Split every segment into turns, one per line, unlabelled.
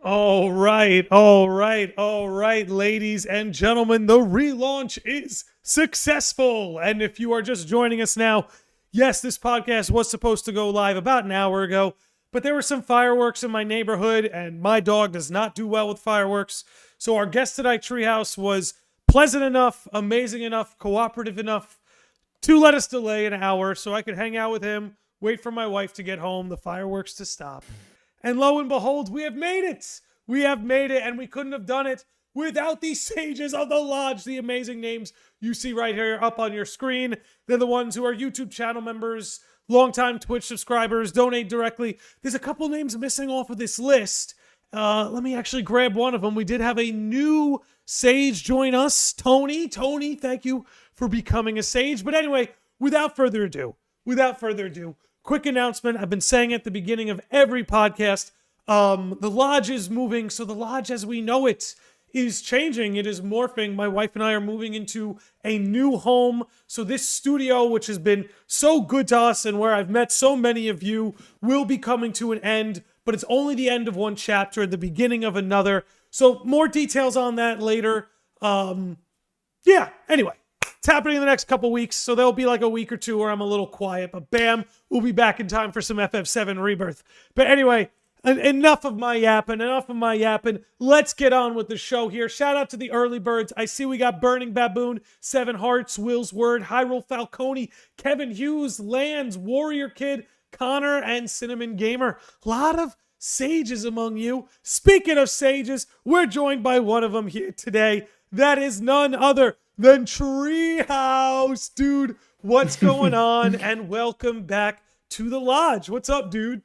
All right, ladies and gentlemen, the relaunch is successful. And if you are just joining us now, yes, this podcast was supposed to go live about an hour ago, but there were some fireworks in my neighborhood, and my dog does not do well with fireworks. So our guest tonight, Treehouse, was pleasant enough, amazing enough, cooperative enough to let us delay an hour so I could hang out with him, wait for my wife to get home, the fireworks to stop. And lo and behold, we have made it. We have made it, and we couldn't have done it without the sages of the lodge, the amazing names you see right here up on your screen. They're the ones who are YouTube channel members, longtime Twitch subscribers, donate directly. There's a couple names missing off of this list. Let me actually grab one of them. We did have a new sage join us, Tony. Tony, thank you for becoming a sage. But anyway, without further ado, quick announcement. I've been saying at the beginning of every podcast, the lodge is moving. So the lodge as we know it is changing. It is morphing. My wife and I are moving into a new home. So this studio, which has been so good to us and where I've met so many of you, will be coming to an end. But it's only the end of one chapter, the beginning of another. So more details on that later. Anyway. It's happening in the next couple weeks, so there'll be like a week or two where I'm a little quiet, but bam, we'll be back in time for some FF7 Rebirth. But anyway, enough of my yapping. Let's get on with the show here. Shout out to the early birds. I see we got Burning Baboon, Seven Hearts, Will's Word, Hyrule Falcone, Kevin Hughes, Lands, Warrior Kid, Connor, and Cinnamon Gamer. A lot of sages among you. Speaking of sages, we're joined by one of them here today. That is none other than Treehouse. Dude, what's going on? And welcome back to the lodge. What's up, dude?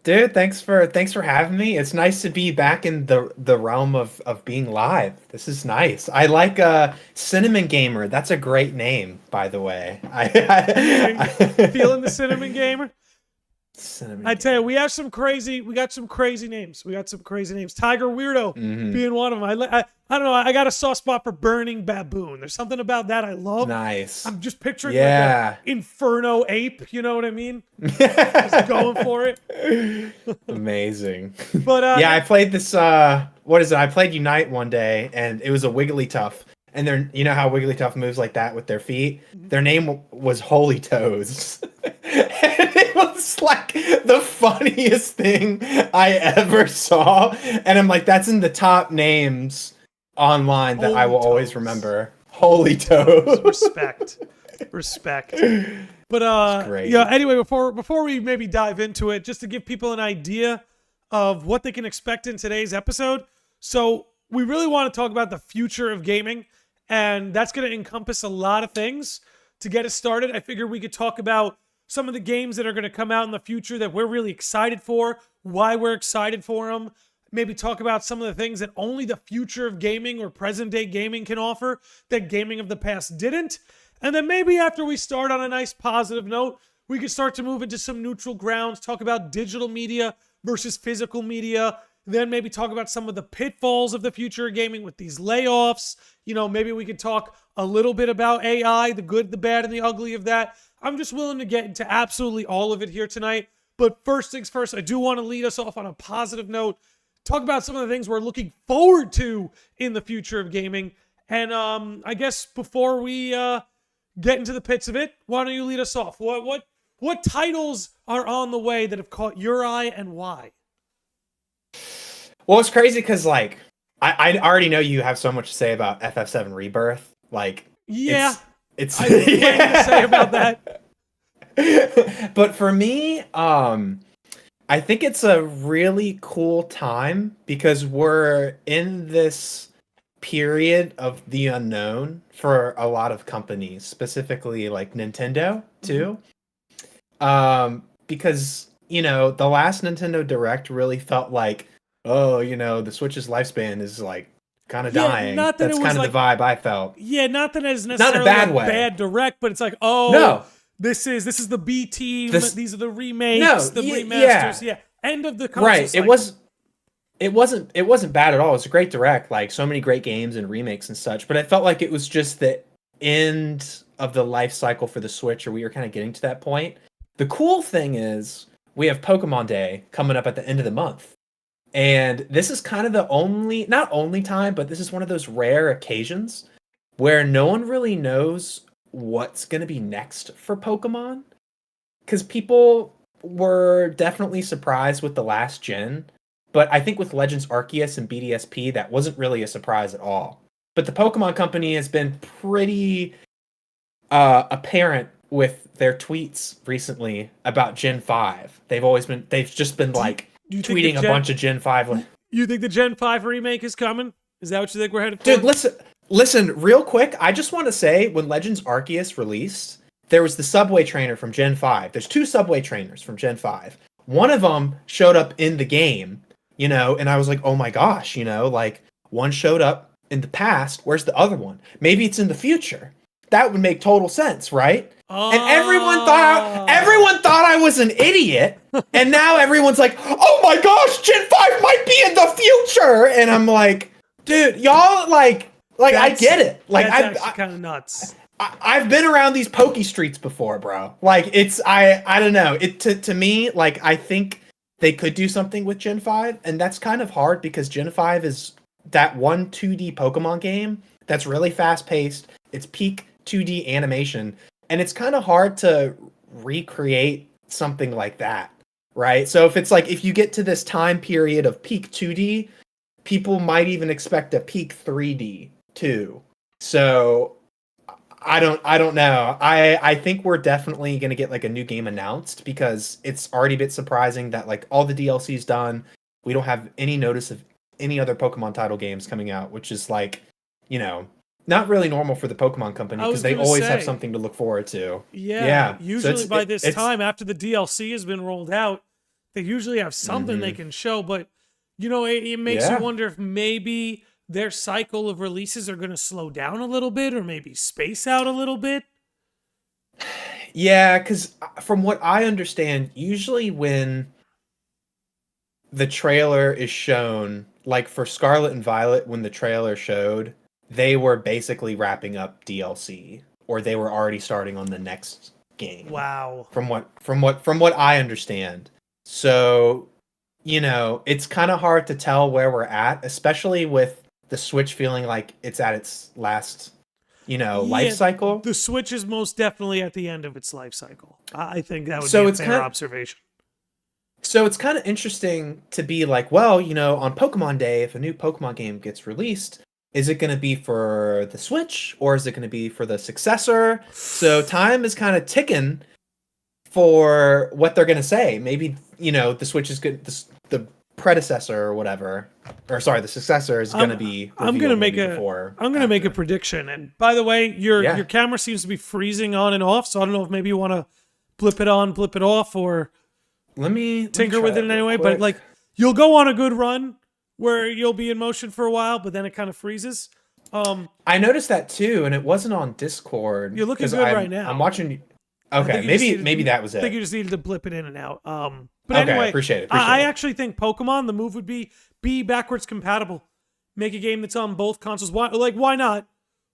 Dude, thanks for having me. It's nice to be back in the realm of being live. This is nice. I like Cinnamon Gamer. That's a great name, by the way.
Feeling the Cinnamon Gamer? I tell you, we got some crazy names. Tiger Weirdo being one of them. I don't know. I got a soft spot for Burning Baboon. There's something about that I love.
Nice.
I'm just picturing like an Inferno ape. You know what I mean? Just going for it.
Amazing.
But
I played this. What is it? I played Unite one day, and it was a Wigglytuff. And they're, you know how Wigglytuff moves like that with their feet? Their name was Holy Toes. And it was like the funniest thing I ever saw. And I'm like, that's in the top names online that I will always remember. Holy Toes.
Respect. But anyway, before we maybe dive into it, just to give people an idea of what they can expect in today's episode. So we really want to talk about the future of gaming. And that's going to encompass a lot of things. To get us started, I figured we could talk about some of the games that are going to come out in the future that we're really excited for, why we're excited for them. Maybe talk about some of the things that only the future of gaming or present-day gaming can offer that gaming of the past didn't. And then maybe after we start on a nice positive note, we can start to move into some neutral grounds, talk about digital media versus physical media. Then maybe talk about some of the pitfalls of the future of gaming with these layoffs. You know, maybe we could talk a little bit about AI, the good, the bad, and the ugly of that. I'm just willing to get into absolutely all of it here tonight. But first things first, I do want to lead us off on a positive note. Talk about some of the things we're looking forward to in the future of gaming. And I guess before we get into the pits of it, why don't you lead us off? What titles are on the way that have caught your eye and why?
Well, it's crazy because, like, I already know you have so much to say about FF7 Rebirth. Like, it's
I have plenty to say about that.
But for me, I think it's a really cool time because we're in this period of the unknown for a lot of companies, specifically like Nintendo too. Because, you know, the last Nintendo Direct really felt like, oh, you know, the Switch's lifespan is like kind of dying. That's kind of the vibe I felt.
Yeah, not that it's necessarily
not a bad way.
Bad Direct, but it's like, oh, no, this is the B team. These are the remakes, the remasters. Yeah, end of the console
right.
cycle.
It wasn't bad at all. It was a great Direct, like so many great games and remakes and such. But it felt like it was just the end of the life cycle for the Switch, or we were kind of getting to that point. The cool thing is we have Pokemon Day coming up at the end of the month. And this is kind of the not only time, but this is one of those rare occasions where no one really knows what's going to be next for Pokemon. Because people were definitely surprised with the last gen. But I think with Legends Arceus and BDSP, that wasn't really a surprise at all. But the Pokemon Company has been pretty apparent with their tweets recently about Gen 5. They've just been like tweeting a bunch of Gen 5.
You think the Gen 5 remake is coming? Is that what you think we're headed for?
Dude, listen, real quick. I just want to say, when Legends Arceus released, there was the subway trainer from Gen 5. There's 2 subway trainers from Gen 5. One of them showed up in the game, and I was like, oh my gosh, like, one showed up in the past. Where's the other one? Maybe it's in the future. That would make total sense, right? And everyone thought I was an idiot. And now everyone's like, oh my gosh, Gen 5 might be in the future. And I'm like, dude, y'all I get it. Like,
that's kind of nuts.
I've been around these Poke Streets before, bro. Like, I don't know. To me, like, I think they could do something with Gen 5, and that's kind of hard because Gen 5 is that one 2D Pokemon game that's really fast paced. It's peak 2D animation, and it's kind of hard to recreate something like that, right? So if you get to this time period of peak 2D, people might even expect a peak 3D too. So I don't know. I think we're definitely going to get like a new game announced, because it's already a bit surprising that like all the DLC's done. We don't have any notice of any other Pokemon title games coming out, which is like, not really normal for the Pokemon Company, because they always have something to look forward to.
Yeah. Usually by this time, after the DLC has been rolled out, they usually have something they can show. But, it makes you wonder if maybe their cycle of releases are going to slow down a little bit, or maybe space out a little bit.
Yeah, because from what I understand, usually when the trailer is shown, like for Scarlet and Violet, when the trailer showed, they were basically wrapping up DLC, or they were already starting on the next game.
Wow.
From what I understand. So, it's kind of hard to tell where we're at, especially with the Switch feeling like it's at its last, life cycle.
The Switch is most definitely at the end of its life cycle. I think that would be a fair observation.
So it's kind of interesting to be like, well, on Pokemon Day, if a new Pokemon game gets released, is it going to be for the Switch, or is it going to be for the successor? So time is kind of ticking for what they're going to say. Maybe, the Switch is good. The predecessor or whatever, or sorry, the successor is going to be.
I'm going to make a prediction. And by the way, your camera seems to be freezing on and off. So I don't know if maybe you want to blip it on, blip it off, or
let me
tinker with it in any way. But like, you'll go on a good run where you'll be in motion for a while, but then it kind of freezes.
I noticed that too, and it wasn't on Discord.
You're looking good right now.
I'm watching. Okay, maybe that was it.
I think you just needed to blip it in and out. But
okay,
anyway,
I appreciate it.
I actually think Pokemon, the move would be backwards compatible. Make a game that's on both consoles. Why not?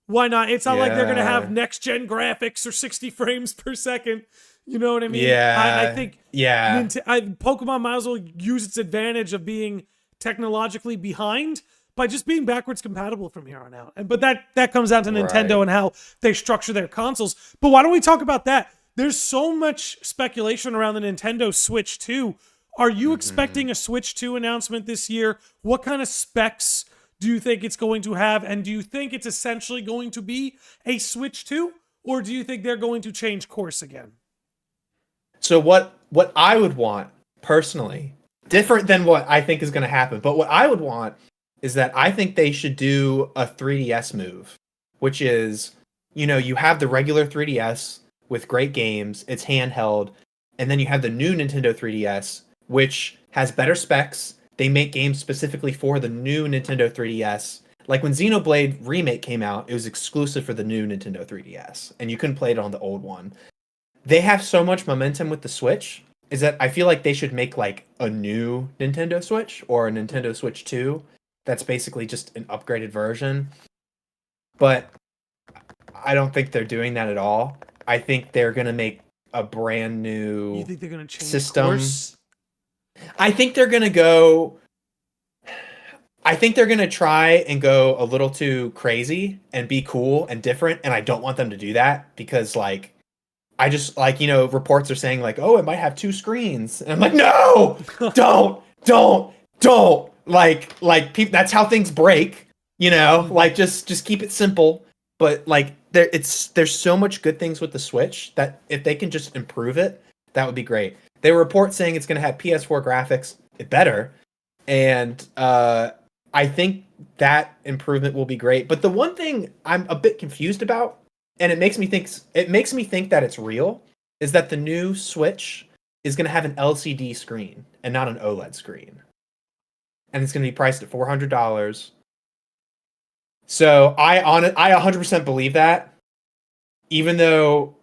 Why not? It's not like they're gonna have next gen graphics or 60 frames per second. You know what I mean?
Yeah.
I think Pokemon might as well use its advantage of being technologically behind by just being backwards compatible from here on out. But that comes down to Nintendo and how they structure their consoles. But why don't we talk about that? There's so much speculation around the Nintendo Switch 2. Are you expecting a Switch 2 announcement this year? What kind of specs do you think it's going to have? And do you think it's essentially going to be a Switch 2? Or do you think they're going to change course again?
So what I would want, personally, different than what I think is going to happen, but what I would want is that I think they should do a 3DS move, which is, you have the regular 3DS with great games, it's handheld, and then you have the new Nintendo 3DS, which has better specs. They make games specifically for the new Nintendo 3DS. Like when Xenoblade Remake came out, it was exclusive for the new Nintendo 3DS, and you couldn't play it on the old one. They have so much momentum with the Switch, is that I feel like they should make like a new Nintendo Switch or a Nintendo Switch 2 that's basically just an upgraded version. But I don't think they're doing that at all. I think they're going to make a brand new
You think they're going to change
system.
course?
I think they're going to go I think they're gonna try and go a little too crazy and be cool and different, and I don't want them to do that because like I just like reports are saying like, oh, it might have two screens, and I'm like, no, don't that's how things break, like just keep it simple. But like there's so much good things with the Switch that if they can just improve it, that would be great. They were reports saying it's gonna have PS4 graphics, it better, and I think that improvement will be great. But the one thing I'm a bit confused about, and it makes me think that it's real, is that the new Switch is going to have an LCD screen and not an OLED screen, and it's going to be priced at $400. So I 100% believe that, even though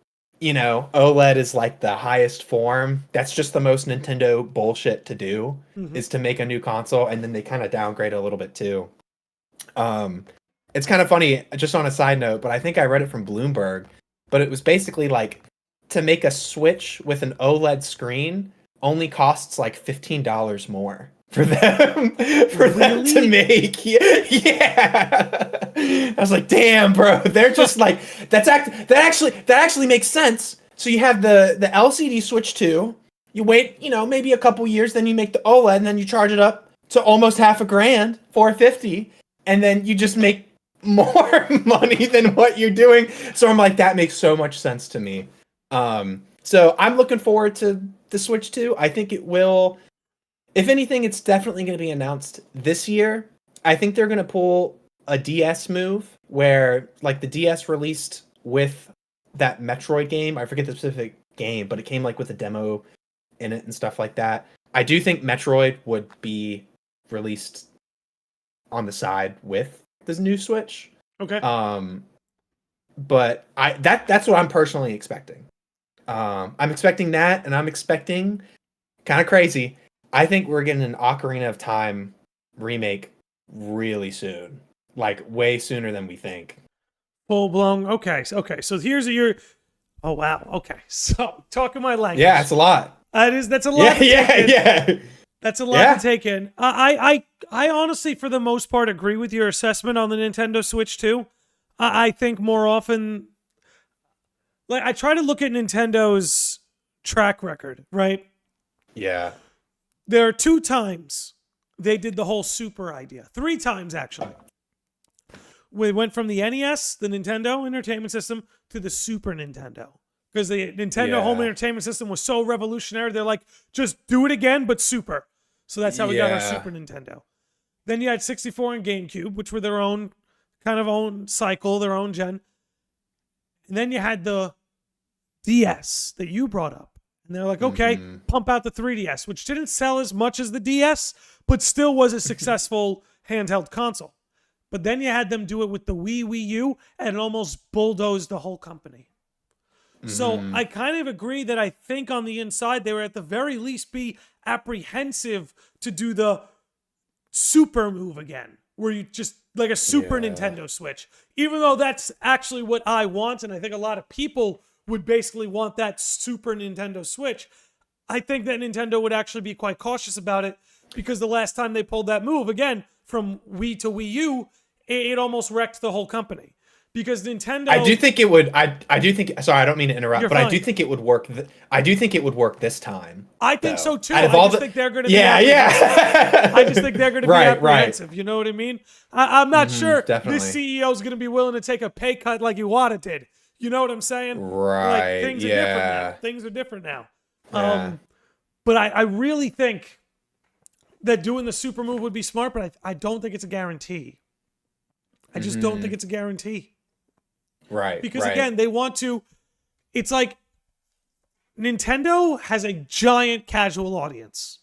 OLED is like the highest form. That's just the most Nintendo bullshit to do, is to make a new console and then they kind of downgrade a little bit too. It's kind of funny, just on a side note, but I think I read it from Bloomberg, but it was basically like to make a Switch with an OLED screen only costs like $15 more for them them to make. Yeah. I was like, damn, bro. They're just like that actually makes sense. So you have the LCD Switch 2. You wait, maybe a couple years, then you make the OLED, and then you charge it up to almost $500,000, $450, and then you just make more money than what you're doing. So I'm like, that makes so much sense to me. So I'm looking forward to the Switch 2. I think it will. If anything, it's definitely going to be announced this year. I think they're going to pull a DS move where, like, the DS released with that Metroid game. I forget the specific game, but it came like with a demo in it and stuff like that. I do think Metroid would be released on the side with this new Switch.
Okay.
But that's what I'm personally expecting. I'm expecting that, and I'm expecting, kind of crazy, I think we're getting an Ocarina of Time remake really soon. Like, way sooner than we think.
Full blown. Okay. So here's your. Oh wow. Okay. So talking my language.
Yeah, it's a lot.
That's a lot.
Yeah.
That's a lot to take in. I honestly, for the most part, agree with your assessment on the Nintendo Switch 2. I think more often, like, I try to look at Nintendo's track record, right?
Yeah.
There are 2 times they did the whole Super idea. 3 times, actually. We went from the NES, the Nintendo Entertainment System, to the Super Nintendo. Because the Nintendo Home Entertainment System was so revolutionary, they're like, just do it again, but Super. So that's how we got our Super Nintendo. Then you had 64 and GameCube, which were their own own cycle, their own gen. And then you had the DS that you brought up. And they're like, okay, pump out the 3DS, which didn't sell as much as the DS, but still was a successful handheld console. But then you had them do it with the Wii U, and it almost bulldozed the whole company. So I kind of agree that I think on the inside, they were at the very least be apprehensive to do the Super move again, where you just like a Super Nintendo Switch, even though that's actually what I want. And I think a lot of people would basically want that Super Nintendo Switch. I think that Nintendo would actually be quite cautious about it, because the last time they pulled that move, again, from Wii to Wii U, it almost wrecked the whole company. Because Nintendo,
I do think it would. I do think. Sorry, I don't mean to interrupt, but
fine.
I do think it would work. I do think it would work this time.
I think so too.
I
just think they're going to be I just think they're going to be apprehensive. You know what I mean? I'm not sure this CEO is going to be willing to take a pay cut like Iwata did. You know what I'm saying?
Right.
Like, things are different now. Things are different now. But I really think that doing the Super move would be smart, but I don't think it's a guarantee. I just don't think it's a guarantee.
Right.
Because again, they want to. It's like Nintendo has a giant casual audience,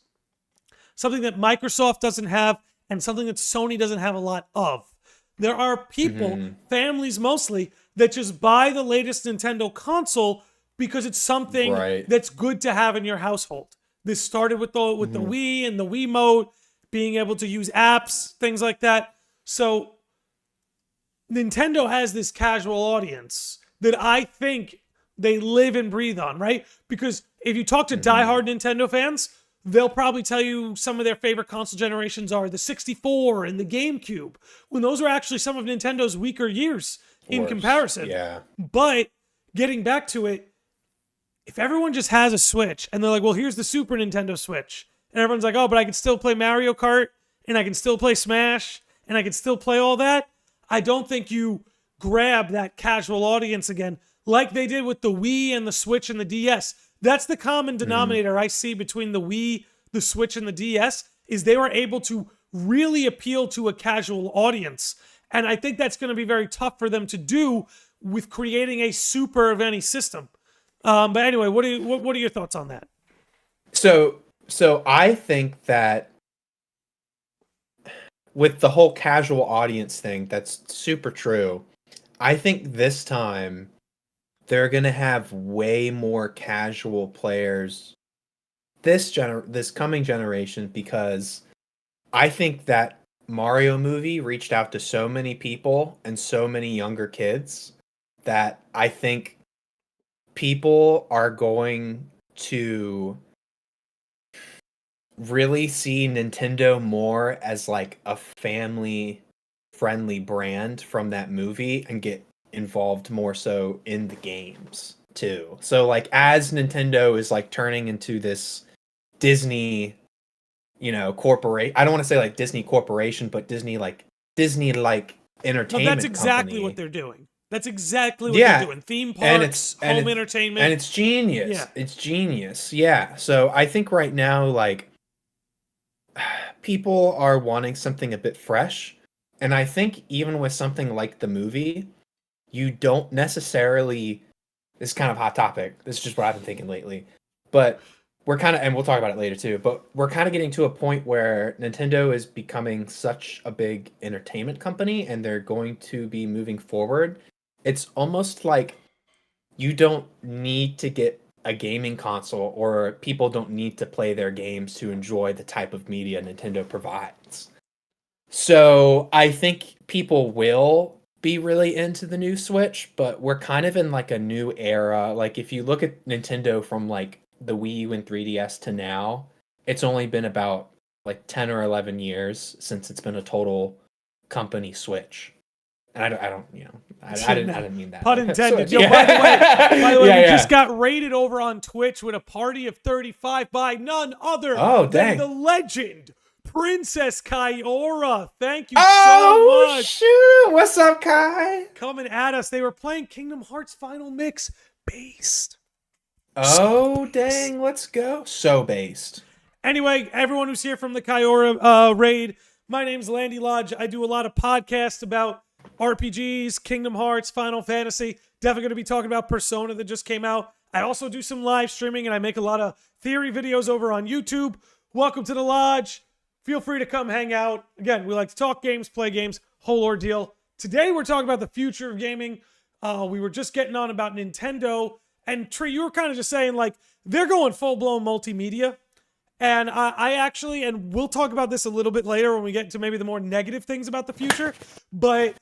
something that Microsoft doesn't have, and something that Sony doesn't have a lot of. There are people, families mostly, that just buy the latest Nintendo console because it's something that's good to have in your household. This started with the Wii and the Wiimote, being able to use apps, things like that. So Nintendo has this casual audience that I think they live and breathe on, right? Because if you talk to diehard Nintendo fans, they'll probably tell you some of their favorite console generations are the 64 and the GameCube, when those are actually some of Nintendo's weaker years in comparison.
Yeah.
But getting back to it, if everyone just has a Switch and they're like, well, here's the Super Nintendo Switch, and everyone's like, oh, but I can still play Mario Kart and I can still play Smash and I can still play all that, I don't think you grab that casual audience again like they did with the Wii and the Switch and the DS. That's the common denominator I see between the Wii, the Switch, and the DS, is they were able to really appeal to a casual audience. And I think that's going to be very tough for them to do with creating a super of any system. But anyway, what are your thoughts on that?
So I think that with the whole casual audience thing, that's super true. I think this time they're going to have way more casual players this coming generation, because I think that Mario movie reached out to so many people and so many younger kids that I think people are going to really see Nintendo more as like a family friendly brand from that movie and get involved more so in the games too. So like as Nintendo is like turning into this Disney, corporate, I don't want to say like Disney Corporation, but Disney like entertainment.
No, that's exactly
company.
what they're doing. That's exactly what they're doing. Theme parks, home entertainment.
And it's genius.
Yeah.
It's genius. Yeah. So I think right now, like, people are wanting something a bit fresh. And I think even with something like the movie, you don't necessarily, this is kind of hot topic. This is just what I've been thinking lately. But we're kind of, and we'll talk about it later too, but we're kind of getting to a point where Nintendo is becoming such a big entertainment company and they're going to be moving forward. It's almost like you don't need to get a gaming console, or people don't need to play their games to enjoy the type of media Nintendo provides. So I think people will be really into the new Switch, but we're kind of in like a new era. Like if you look at Nintendo from like the Wii U and 3DS to now, it's only been about like 10 or 11 years since it's been a total company switch. And I didn't mean that.
Pun intended.
Switch.
Yo, by the way,
Yeah,
we just got rated over on Twitch with a party of 35 by none other than the legend, Princess Kyora. Thank you so much.
Shoot. What's up, Kai?
Coming at us. They were playing Kingdom Hearts Final Mix based.
Oh, dang. Let's go. So based.
Anyway, everyone who's here from the Kyora raid, my name's Landy Lodge. I do a lot of podcasts about RPGs, Kingdom Hearts, Final Fantasy. Definitely going to be talking about Persona that just came out. I also do some live streaming, and I make a lot of theory videos over on YouTube. Welcome to the Lodge. Feel free to come hang out. Again, we like to talk games, play games, whole ordeal. Today, we're talking about the future of gaming. We were just getting on about Nintendo. And Tree, you were kind of just saying, like, they're going full-blown multimedia. And I actually, and we'll talk about this a little bit later when we get into maybe the more negative things about the future, but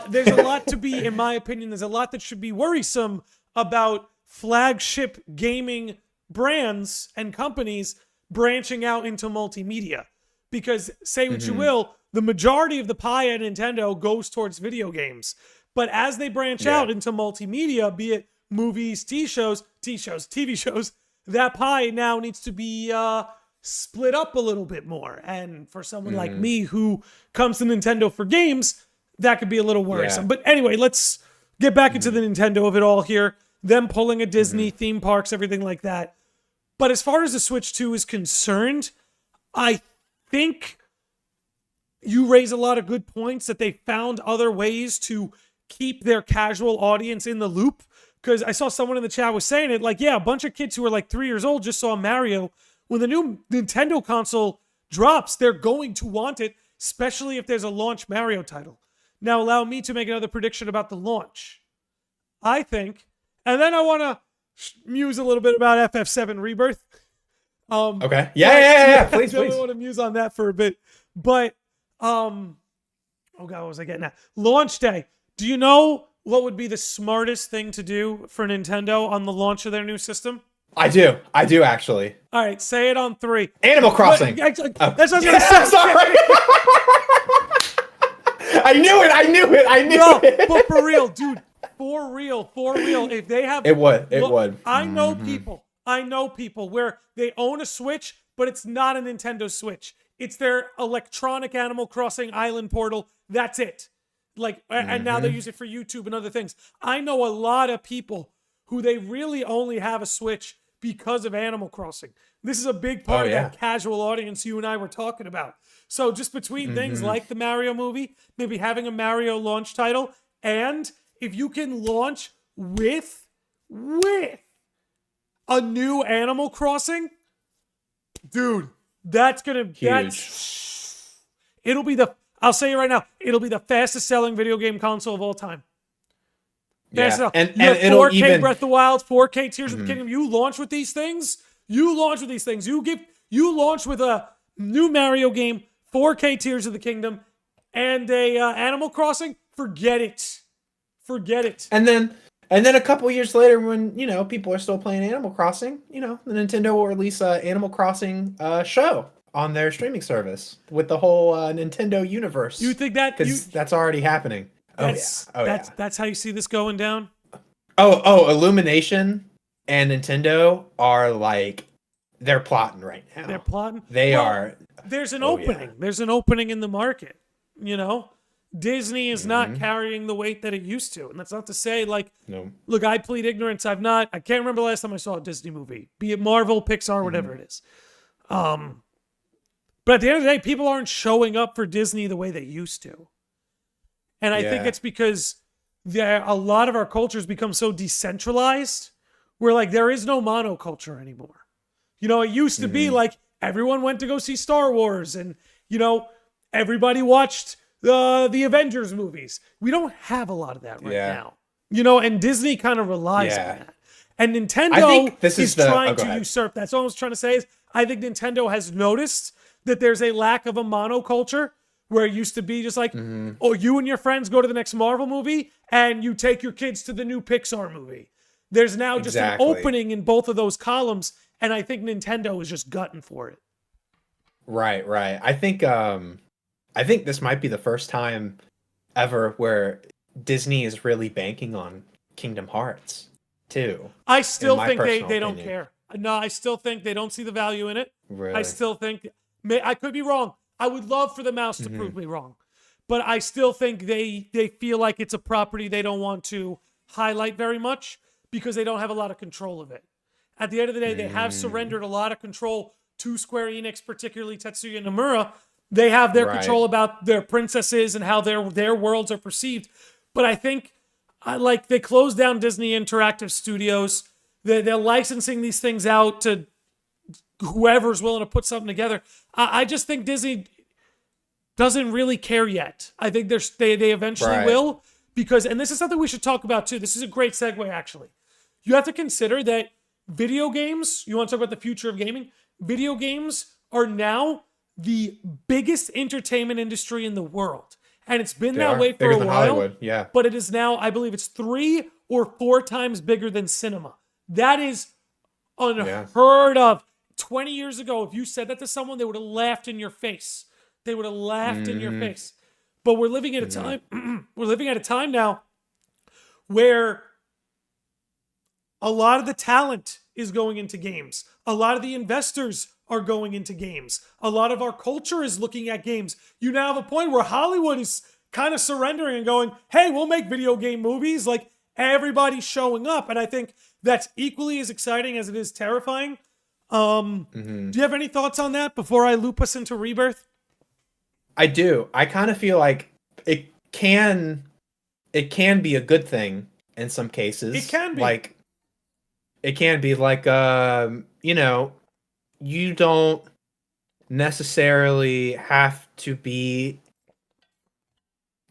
there's a lot to be, in my opinion, there's a lot that should be worrisome about flagship gaming brands and companies branching out into multimedia. Because, say what you will, the majority of the pie at Nintendo goes towards video games. But as they branch out into multimedia, be it movies, TV shows, that pie now needs to be split up a little bit more. And for someone like me who comes to Nintendo for games, that could be a little worrisome. But anyway, let's get back into the Nintendo of it all here. Them pulling a Disney, theme parks, everything like that. But as far as the Switch 2 is concerned, I think you raise a lot of good points that they found other ways to keep their casual audience in the loop. Because I saw someone in the chat was saying it, like, yeah, a bunch of kids who are like 3 years old just saw Mario. When the new Nintendo console drops, they're going to want it, especially if there's a launch Mario title. Now, allow me to make another prediction about the launch. I think, and then I want to muse a little bit about FF7 Rebirth.
Okay. Yeah. Please.
I want to muse on that for a bit. But, oh God, what was I getting at? Launch day. Do you know what would be the smartest thing to do for Nintendo on the launch of their new system?
I do actually.
All right, say it on 3.
Animal Crossing.
That's
Oh.
what I was gonna say.
Sorry. I knew it.
No, but for real, dude, for real. If they have,
It would.
I know people where they own a Switch, but it's not a Nintendo Switch. It's their electronic Animal Crossing island portal. That's it. Like, and now they use it for YouTube and other things. I know a lot of people who they really only have a Switch because of Animal Crossing. This is a big part of that casual audience you and I were talking about. So just between things like the Mario movie, maybe having a Mario launch title, and if you can launch with a new Animal Crossing, dude, that's gonna huge. I'll say it right now, it'll be the fastest selling video game console of all time.
Yeah. And
you have
it'll
4K
even
Breath of the Wild, 4K Tears of the Kingdom. You launch with these things. You launch with a new Mario game, 4K Tears of the Kingdom, and a Animal Crossing. Forget it.
And then a couple years later, when people are still playing Animal Crossing, the Nintendo will release a Animal Crossing show on their streaming service with the whole Nintendo universe.
You think that?
Because that's already happening.
That's how you see this going down?
Illumination and Nintendo are like, they're plotting right now.
They're plotting?
They are.
There's an opening. Yeah. There's an opening in the market, Disney is not carrying the weight that it used to. And that's not to say, look, I plead ignorance. I can't remember the last time I saw a Disney movie, be it Marvel, Pixar, whatever it is. But at the end of the day, people aren't showing up for Disney the way they used to. And I think it's because a lot of our cultures become so decentralized where there is no monoculture anymore. It used to be everyone went to go see Star Wars and, everybody watched the Avengers movies. We don't have a lot of that right now. And Disney kind of relies on that. And Nintendo is trying to usurp that. So what I was trying to say is I think Nintendo has noticed that there's a lack of a monoculture where it used to be just you and your friends go to the next Marvel movie and you take your kids to the new Pixar movie. There's now just an opening in both of those columns, and I think Nintendo is just gutting for it.
Right. I think this might be the first time ever where Disney is really banking on Kingdom Hearts too.
I still think they don't care. No, I still think they don't see the value in it.
Really?
I still think I could be wrong. I would love for the mouse to prove me wrong. But I still think they feel like it's a property they don't want to highlight very much because they don't have a lot of control of it. At the end of the day, they have surrendered a lot of control to Square Enix, particularly Tetsuya Nomura. They have their control about their princesses and how their worlds are perceived. But I think they closed down Disney Interactive Studios. They're licensing these things out to whoever's willing to put something together. I just think Disney doesn't really care yet. I think they eventually will because, and this is something we should talk about too. This is a great segue actually. You have to consider that video games, you want to talk about the future of gaming? Video games are now the biggest entertainment industry in the world. And it's been that way for a while.
Hollywood. Yeah.
But it is now, I believe it's 3 or 4 times bigger than cinema. That is unheard of. 20 years ago, if you said that to someone, they would have laughed in your face. They would have laughed in your face. But we're living at a time, we're living at a time now where a lot of the talent is going into games. A lot of the investors are going into games. A lot of our culture is looking at games. You now have a point where Hollywood is kind of surrendering and going, hey, we'll make video game movies. Everybody's showing up. And I think that's equally as exciting as it is terrifying. Do you have any thoughts on that before I loop us into Rebirth?
I do. I kind of feel like it can be a good thing in some cases.
It can be.
It can be you don't necessarily have to be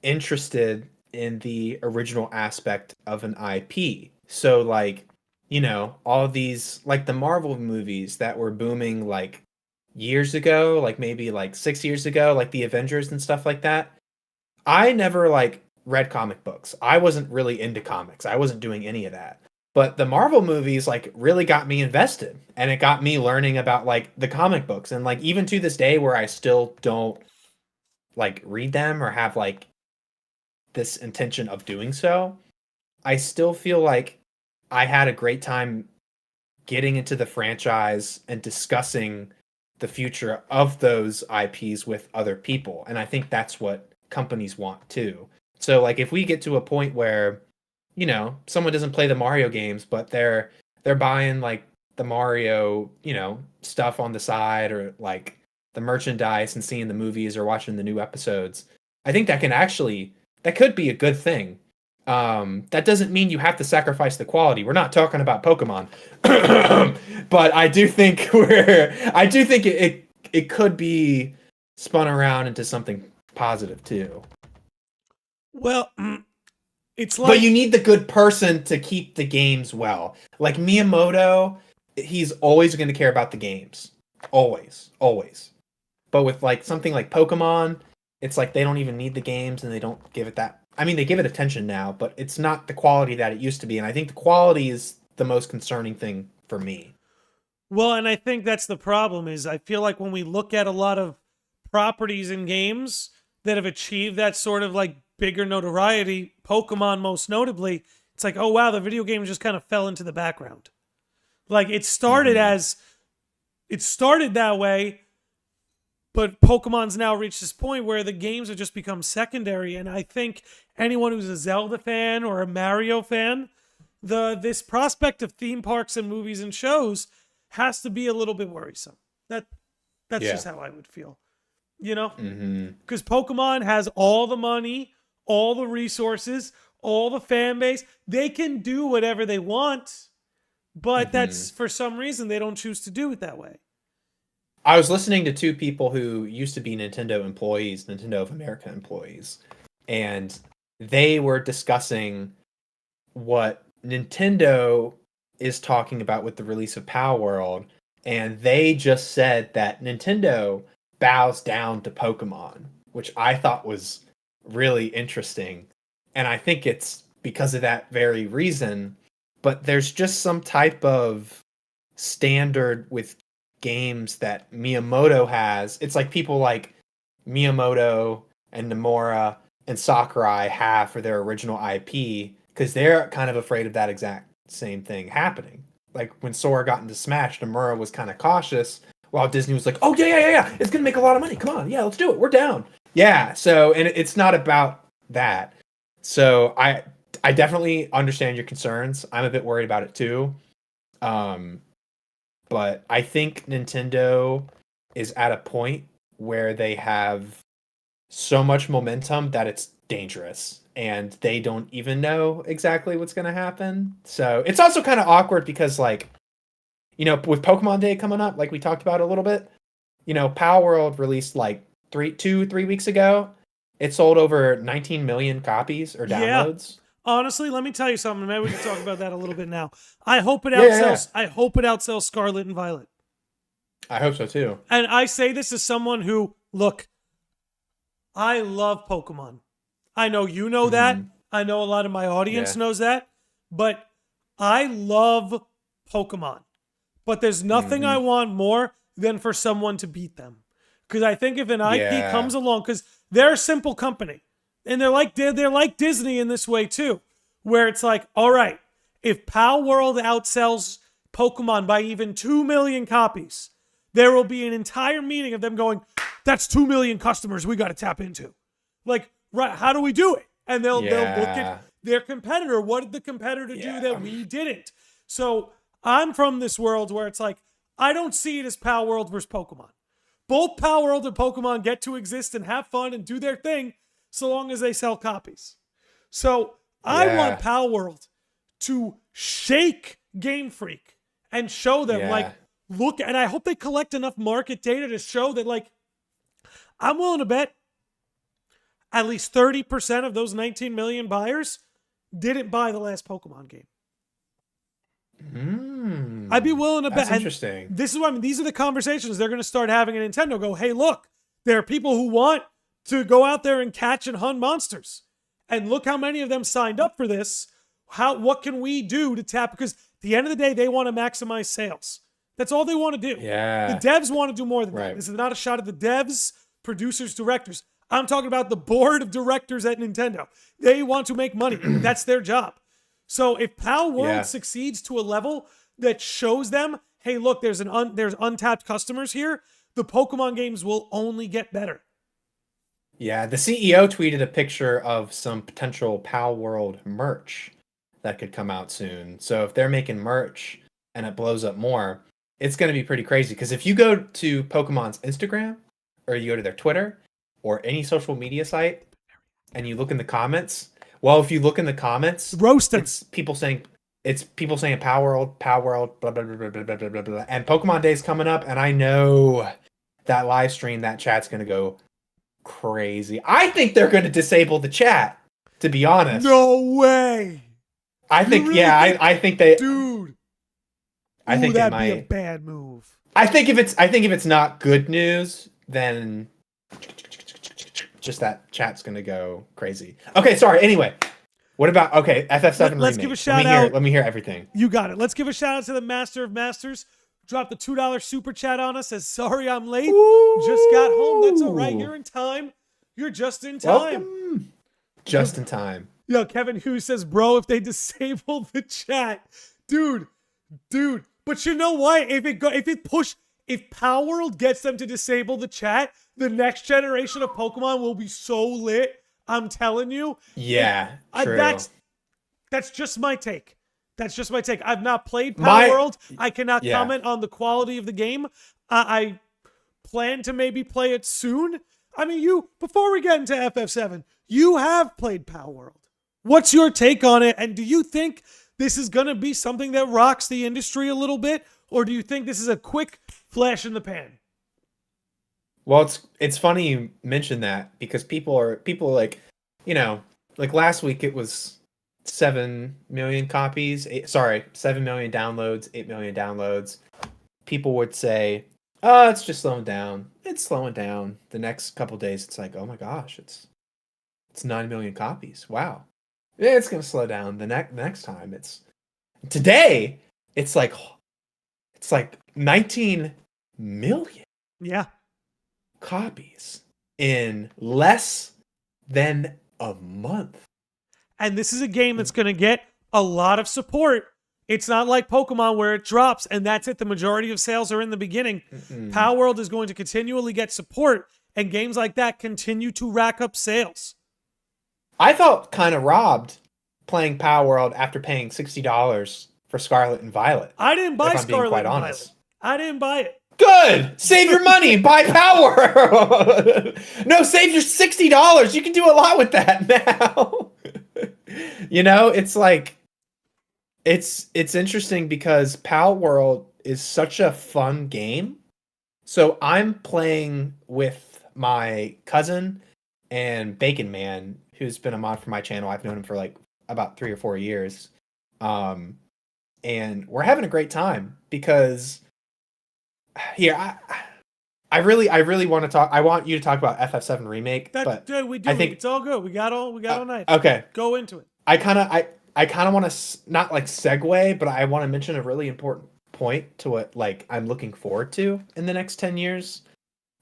interested in the original aspect of an IP. So all these the Marvel movies that were booming years ago, maybe 6 years ago, the Avengers and stuff like that. I never read comic books. I wasn't really into comics. I wasn't doing any of that. But the Marvel movies like really got me invested, and it got me learning about like the comic books, and like even to this day where I still don't like read them or have like this intention of doing so, I still feel like I had a great time getting into the franchise and discussing the future of those IPs with other people. And I think that's what companies want too. So like if we get to a point where, you know, someone doesn't play the Mario games, but they're buying like the Mario, you know, stuff on the side, or like the merchandise and seeing the movies or watching the new episodes, I think that could be a good thing. That doesn't mean you have to sacrifice the quality. We're not talking about Pokemon, but I do think it could be spun around into something positive too.
Well, it's like,
But you need the good person to keep the games well. Like Miyamoto, he's always going to care about the games, always. But with like something like Pokemon, it's like they don't even need the games, and they don't give it that. I mean, they give it attention now, but it's not the quality that it used to be. And I think the quality is the most concerning thing for me.
well, and I think that's the problem is I feel like when we look at a lot of properties and games that have achieved that sort of like bigger notoriety, Pokemon most notably, it's like, oh wow, the video game just kind of fell into the background. Like it started that way, but Pokemon's now reached this point where the games have just become secondary. And I think anyone who's a Zelda fan or a Mario fan, this prospect of theme parks and movies and shows has to be a little bit worrisome. That's just how I would feel, you know? Because Pokemon has all the money, all the resources, all the fan base. They can do whatever they want, but that's for some reason they don't choose to do it that way.
I was listening to two people who used to be Nintendo employees, Nintendo of America employees, and they were discussing what Nintendo is talking about with the release of Palworld, and they just said that Nintendo bows down to Pokemon, which I thought was really interesting. And I think it's because of that very reason, but there's just some type of standard with games that Miyamoto has. It's like people like Miyamoto and Nomura and Sakurai have for their original IP, because they're kind of afraid of that exact same thing happening. Like when Sora got into Smash, Nomura was kind of cautious, while Disney was like, oh yeah, it's gonna make a lot of money, come on, yeah, let's do it, we're down. Yeah, so, and it's not about that. So I definitely understand your concerns. I'm a bit worried about it too. But I think Nintendo is at a point where they have so much momentum that it's dangerous, and they don't even know exactly what's going to happen. So it's also kind of awkward because, like, you know, with Pokemon Day coming up, like we talked about a little bit, you know, Palworld released like 3 weeks ago. It sold over 19 million copies or downloads.
Yeah. Honestly, let me tell you something. Maybe we can talk about that a little bit now. I hope it outsells. I hope it outsells Scarlet and Violet.
I hope so too.
And I say this as someone who, look, I love Pokemon. I know you know that. I know a lot of my audience knows that. But I love Pokemon. But there's nothing I want more than for someone to beat them. Because I think if an IP comes along, because they're a simple company. And they're like Disney in this way too, where it's like, all right, if Palworld outsells Pokemon by even 2 million copies, there will be an entire meeting of them going, that's 2 million customers we got to tap into. Like, right, how do we do it? And they'll look at their competitor. What did the competitor do that we didn't? So I'm from this world where it's like, I don't see it as Palworld versus Pokemon. Both Palworld and Pokemon get to exist and have fun and do their thing, so long as they sell copies. So I want Palworld to shake Game Freak and show them, like, look, and I hope they collect enough market data to show that, like, I'm willing to bet at least 30% of those 19 million buyers didn't buy the last Pokemon game. I'd be willing to bet.
That's interesting.
This is what I mean. These are the conversations they're going to start having at Nintendo. Go, hey, look, there are people who want to go out there and catch and hunt monsters. And look how many of them signed up for this. What can we do to tap? Because at the end of the day, they want to maximize sales. That's all they want to do.
Yeah.
The devs want to do more than that.
Right.
This is not a shot at the devs, producers, directors. I'm talking about the board of directors at Nintendo. They want to make money. That's their job. So if Palworld succeeds to a level that shows them, hey, look, there's untapped customers here, the Pokemon games will only get better.
Yeah, the CEO tweeted a picture of some potential Palworld merch that could come out soon. So if they're making merch and it blows up more, it's going to be pretty crazy. Because if you go to Pokemon's Instagram or you go to their Twitter or any social media site and you look in the comments, well, if you look in the comments,
roasting.
It's people saying Palworld, blah, blah, blah, blah, blah, blah, blah, blah. And Pokemon Day's coming up, and I know that live stream, that chat's going to go crazy. I think they're going to disable the chat, to be honest.
No way.
I think, really I think they...
Dude.
I think
that'd
they might.
Be a bad move.
I think if it's not good news, then just that chat's gonna go crazy. Okay, sorry. Anyway, what about FF7
Let's
remake?
give a shout out.
Let me hear everything.
You got it. Let's give a shout out to the Master of Masters. Dropped the $2 super chat on us. Says sorry I'm late.
Ooh.
Just got home. That's all right. You're in time. You're just in time.
Welcome. Just in time.
Yo, Kevin Hughes says, bro, if they disable the chat, dude. But you know what? If Palworld gets them to disable the chat, the next generation of Pokemon will be so lit. I'm telling you.
Yeah, true.
That's just my take. I've not played Palworld. I cannot comment on the quality of the game. I plan to maybe play it soon. I mean, before we get into FF7, you have played Palworld. What's your take on it? And do you think this is going to be something that rocks the industry a little bit? Or do you think this is a quick flash in the pan?
Well, it's funny you mentioned that because people are like, like last week it was 7 million copies. 7 million downloads, 8 million downloads. People would say, oh, it's just slowing down. It's slowing down. The next couple days, it's like, oh my gosh, it's 9 million copies. Wow. It's going to slow down the next time. Today, it's like 19 million copies in less than a month.
And this is a game that's going to get a lot of support. It's not like Pokemon where it drops and that's it. The majority of sales are in the beginning. Palworld is going to continually get support, and games like that continue to rack up sales.
I felt kind of robbed playing Palworld after paying $60 for Scarlet and Violet.
I didn't buy Scarlet and Violet. I didn't buy it.
Good! Save your money and buy Palworld! No, save your $60. You can do a lot with that now. It's like... It's interesting because Palworld is such a fun game. So I'm playing with my cousin and Bacon Man, who's been a mod for my channel. I've known him for like about 3 or 4 years. And we're having a great time because I really want to talk. I want you to talk about FF7 remake.
We do. I think it's all good. We got all night.
Okay.
Go into it.
I kind of want to not like segue, but I want to mention a really important point to what like I'm looking forward to in the next 10 years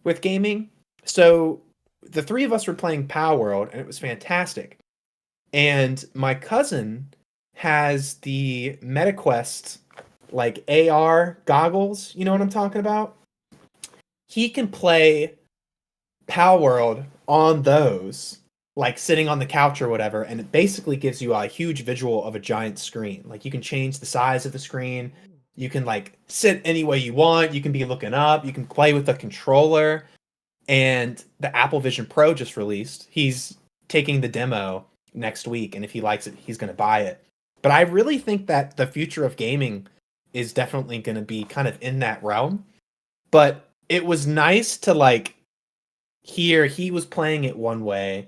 with gaming. So the three of us were playing Palworld and it was fantastic. And my cousin has the MetaQuest like AR goggles. You know what I'm talking about? He can play Palworld on those, like sitting on the couch or whatever, and it basically gives you a huge visual of a giant screen. Like you can change the size of the screen. You can like sit any way you want. You can be looking up. You can play with a controller. And the Apple Vision Pro just released. He's taking the demo next week, and if he likes it, he's going to buy it. But I really think that the future of gaming is definitely going to be kind of in that realm. But it was nice to like hear he was playing it one way,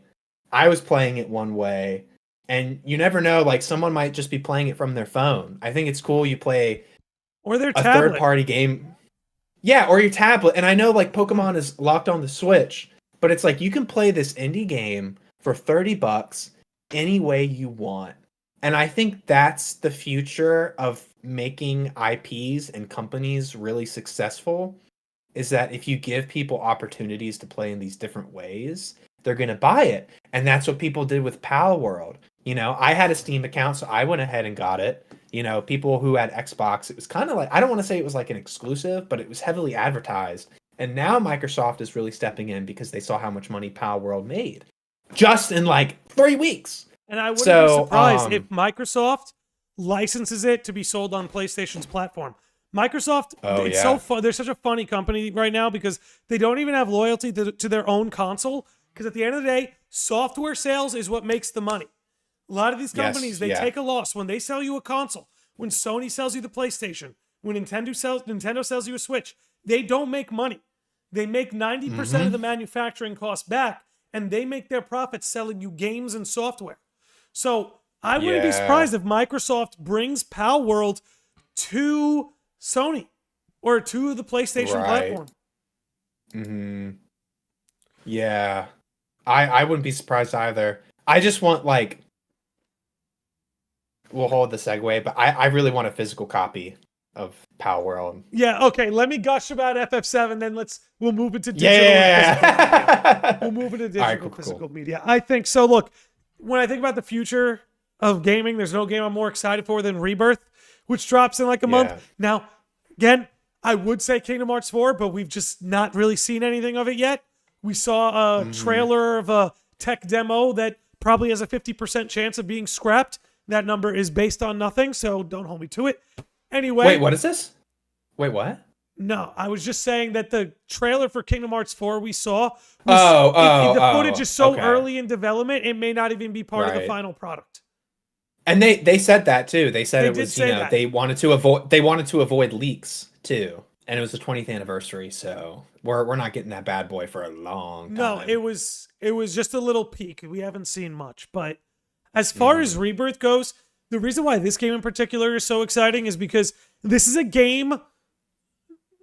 I was playing it one way, and you never know, like someone might just be playing it from their phone. I think it's cool you play
or their
a third-party game. Yeah, or your tablet. And I know like Pokemon is locked on the Switch, but it's like you can play this indie game for $30 any way you want. And I think that's the future of making IPs and companies really successful, is that if you give people opportunities to play in these different ways, they're going to buy it. And that's what people did with Palworld. You know, I had a Steam account, so I went ahead and got it. You know, people who had Xbox, it was kind of like, I don't want to say it was like an exclusive, but it was heavily advertised. And now Microsoft is really stepping in because they saw how much money Palworld made just in like 3 weeks.
And I wouldn't be surprised if Microsoft licenses it to be sold on PlayStation's platform. Microsoft, it's so fun. They're such a funny company right now because they don't even have loyalty to their own console. Because at the end of the day, software sales is what makes the money. A lot of these companies, they take a loss when they sell you a console. When Sony sells you the PlayStation, when Nintendo sells you a Switch, they don't make money. They make 90% of the manufacturing costs back, and they make their profits selling you games and software. So I wouldn't be surprised if Microsoft brings Palworld to Sony or to the PlayStation platform.
Yeah. I wouldn't be surprised either. I just want, like, we'll hold the segue, but I really want a physical copy of Palworld.
Yeah, okay. Let me gush about FF7, then we'll move into digital. We'll move into digital physical media. I think so. Look, when I think about the future of gaming, there's no game I'm more excited for than Rebirth, which drops in like a month. Now, again, I would say Kingdom Hearts 4, but we've just not really seen anything of it yet. We saw a trailer of a tech demo that probably has a 50% chance of being scrapped. That number is based on nothing, so don't hold me to it. Anyway.
Wait, what is this? Wait, what?
No, I was just saying that the trailer for Kingdom Hearts 4 we saw was, the footage is so early in development, it may not even be part of the final product.
And they said that too. They said it was, you know, they wanted to avoid leaks too. And it was the 20th anniversary, so we're not getting that bad boy for a long time.
No, it was just a little peek. We haven't seen much, but as far as Rebirth goes, the reason why this game in particular is so exciting is because this is a game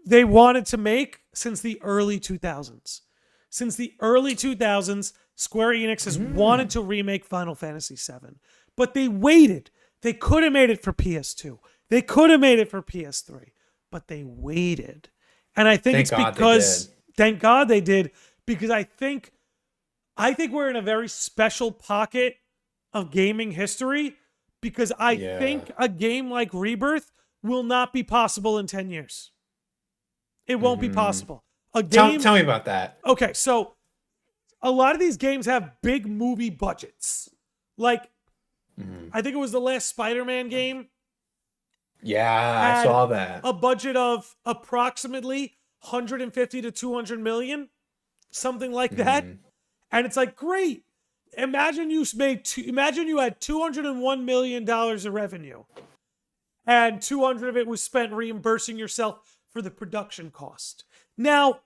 they wanted to make since the early 2000s. Since the early 2000s, Square Enix has wanted to remake Final Fantasy VII, but they waited. They could have made it for PS2. They could have made it for PS3, but they waited. And I think thank God they did, because I think we're in a very special pocket of gaming history, because I think a game like Rebirth will not be possible in 10 years. It won't be possible. A game.
Tell me about that.
Okay, so a lot of these games have big movie budgets. Like, I think it was the last Spider-Man game.
Yeah, I saw that.
A budget of approximately 150 to 200 million, something like that. And it's like, great. Imagine you had $201 million of revenue, and 200 of it was spent reimbursing yourself for the production cost. Now,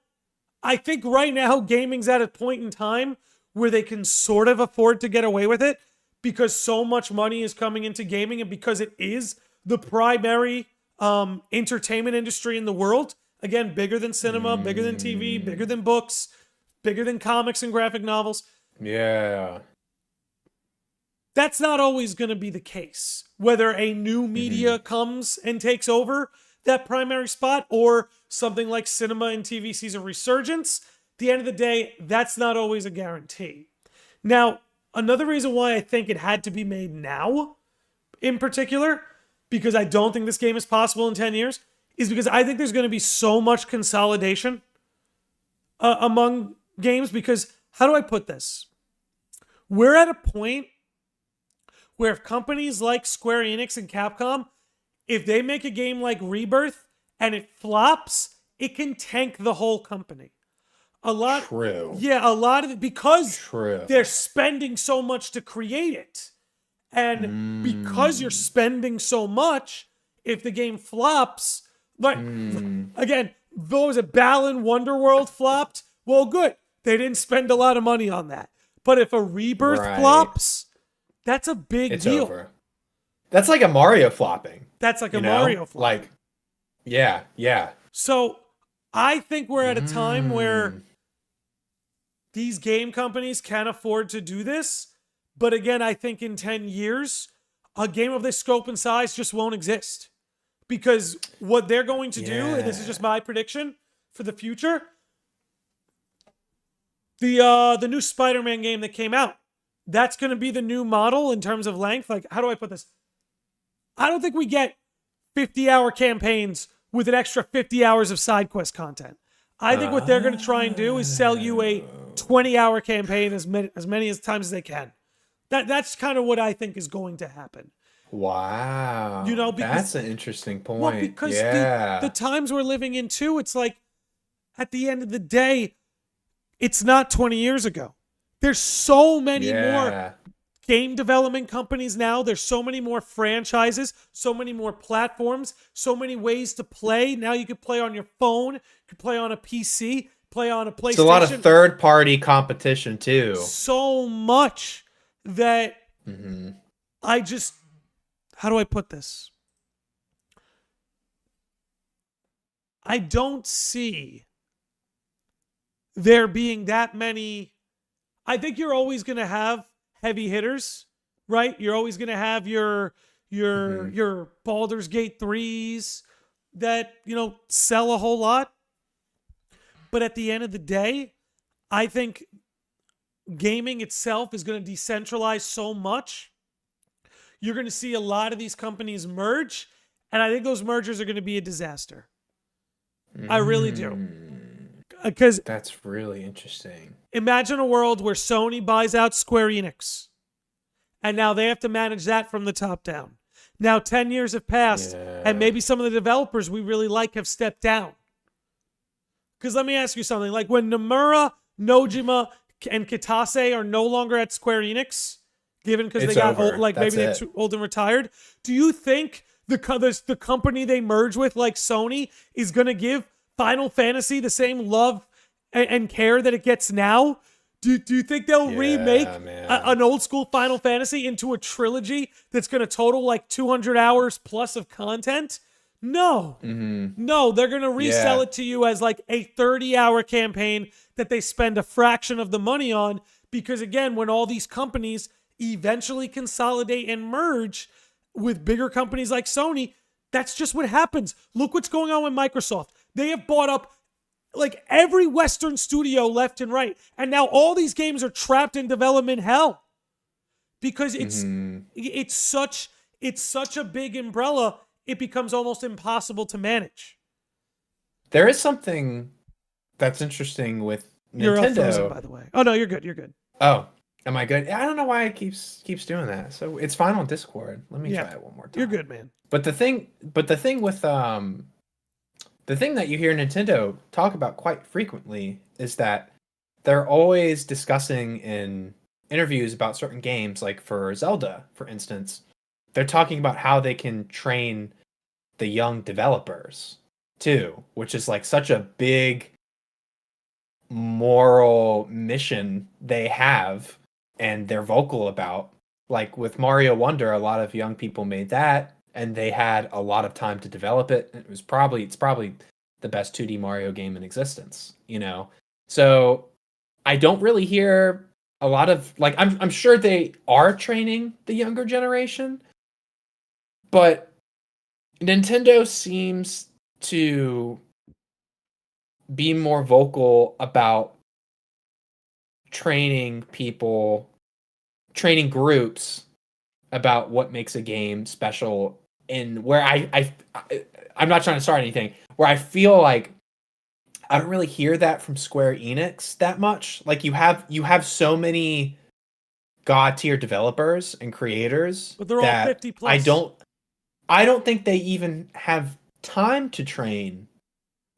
I think right now gaming's at a point in time where they can sort of afford to get away with it, because so much money is coming into gaming, and because it is the primary entertainment industry in the world. Again, bigger than cinema, bigger than TV, bigger than books, bigger than comics and graphic novels.
Yeah.
That's not always going to be the case. Whether a new media comes and takes over that primary spot, or something like cinema and TV sees a resurgence, at the end of the day, that's not always a guarantee. Now, another reason why I think it had to be made now, in particular, because I don't think this game is possible in 10 years, is because I think there's going to be so much consolidation among games. Because, how do I put this? We're at a point where if companies like Square Enix and Capcom, if they make a game like Rebirth and it flops, it can tank the whole company.
True.
Yeah, a lot of it, because they're spending so much to create it. And because you're spending so much, if the game flops, but again, those a Balan Wonderworld flopped, well, good. They didn't spend a lot of money on that. But if a Rebirth flops, that's a big deal. Over.
That's like a Mario flopping.
That's like a Mario flop.
Like, yeah.
So I think we're at a time where these game companies can afford to do this. But again, I think in 10 years, a game of this scope and size just won't exist. Because what they're going to do, and this is just my prediction for the future, the new Spider-Man game that came out, that's going to be the new model in terms of length. Like, how do I put this? I don't think we get 50-hour campaigns with an extra 50 hours of side quest content. I think what they're going to try and do is sell you a 20-hour campaign as many times as they can. That's kind of what I think is going to happen.
Wow.
You know, because,
that's an interesting point.
Well, because the times we're living in too, it's like at the end of the day, it's not 20 years ago. There's so many more game development companies now. There's so many more franchises, so many more platforms, so many ways to play. Now you can play on your phone, you can play on a PC, play on a PlayStation.
It's a lot of third-party competition too.
So much that I just, how do I put this? I don't see there being that many. I think you're always going to have heavy hitters, right? You're always going to have your Baldur's Gate 3s that, you know, sell a whole lot. But at the end of the day, I think gaming itself is going to decentralize so much. You're going to see a lot of these companies merge, and I think those mergers are going to be a disaster. I really do. Because
that's really interesting.
Imagine a world where Sony buys out Square Enix, and now they have to manage that from the top down. Now 10 years have passed, and maybe some of the developers we really like have stepped down. Because let me ask you something. Like when Nomura, Nojima, and Kitase are no longer at Square Enix, given because they got old, like maybe they're too old and retired, do you think the company they merge with, like Sony, is going to give Final Fantasy the same love and care that it gets now? Do you think they'll remake an old school Final Fantasy into a trilogy that's going to total like 200 hours plus of content? No. No, they're going to resell it to you as like a 30-hour campaign that they spend a fraction of the money on, because again, when all these companies eventually consolidate and merge with bigger companies like Sony, that's just what happens. Look what's going on with Microsoft. They have bought up like every Western studio left and right, and now all these games are trapped in development hell because it's such a big umbrella. It becomes almost impossible to manage.
There is something that's interesting with Nintendo.
You're frozen, by the way. Oh no, you're good. You're good.
Oh, am I good? I don't know why it keeps doing that. So it's fine on Discord. Let me try it one more time.
You're good, man.
But the thing with the thing that you hear Nintendo talk about quite frequently is that they're always discussing in interviews about certain games, like for Zelda, for instance, they're talking about how they can train the young developers too, which is like such a big moral mission they have and they're vocal about. Like with Mario Wonder, a lot of young people made that and they had a lot of time to develop it. It's probably the best 2D Mario game in existence, you know? So I don't really hear a lot of, like, I'm sure they are training the younger generation, but Nintendo seems to be more vocal about training groups about what makes a game special, and where I'm not trying to start anything, where I feel like I don't really hear that from Square Enix that much. Like you have so many god tier developers and creators,
but they're all 50 plus.
I don't think they even have time to train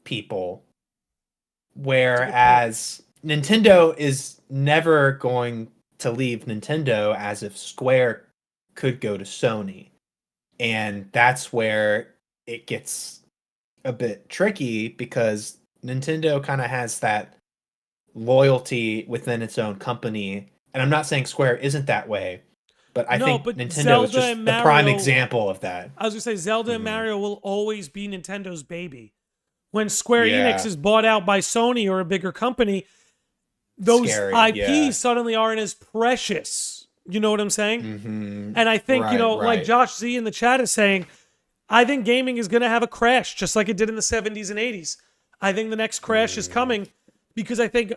people. Whereas Nintendo is never going to leave Nintendo, as if Square could go to Sony. And that's where it gets a bit tricky, because Nintendo kind of has that loyalty within its own company. And I'm not saying Square isn't that way, but I think Nintendo is just the prime example of that.
I was going to say, Zelda and Mario will always be Nintendo's baby. When Square Enix is bought out by Sony or a bigger company, those IPs suddenly aren't as precious You know what I'm saying?
Mm-hmm.
And I think,
Right,
like
right.
Josh Z in the chat is saying, I think gaming is going to have a crash just like it did in the 70s and 80s. I think the next crash is coming because I think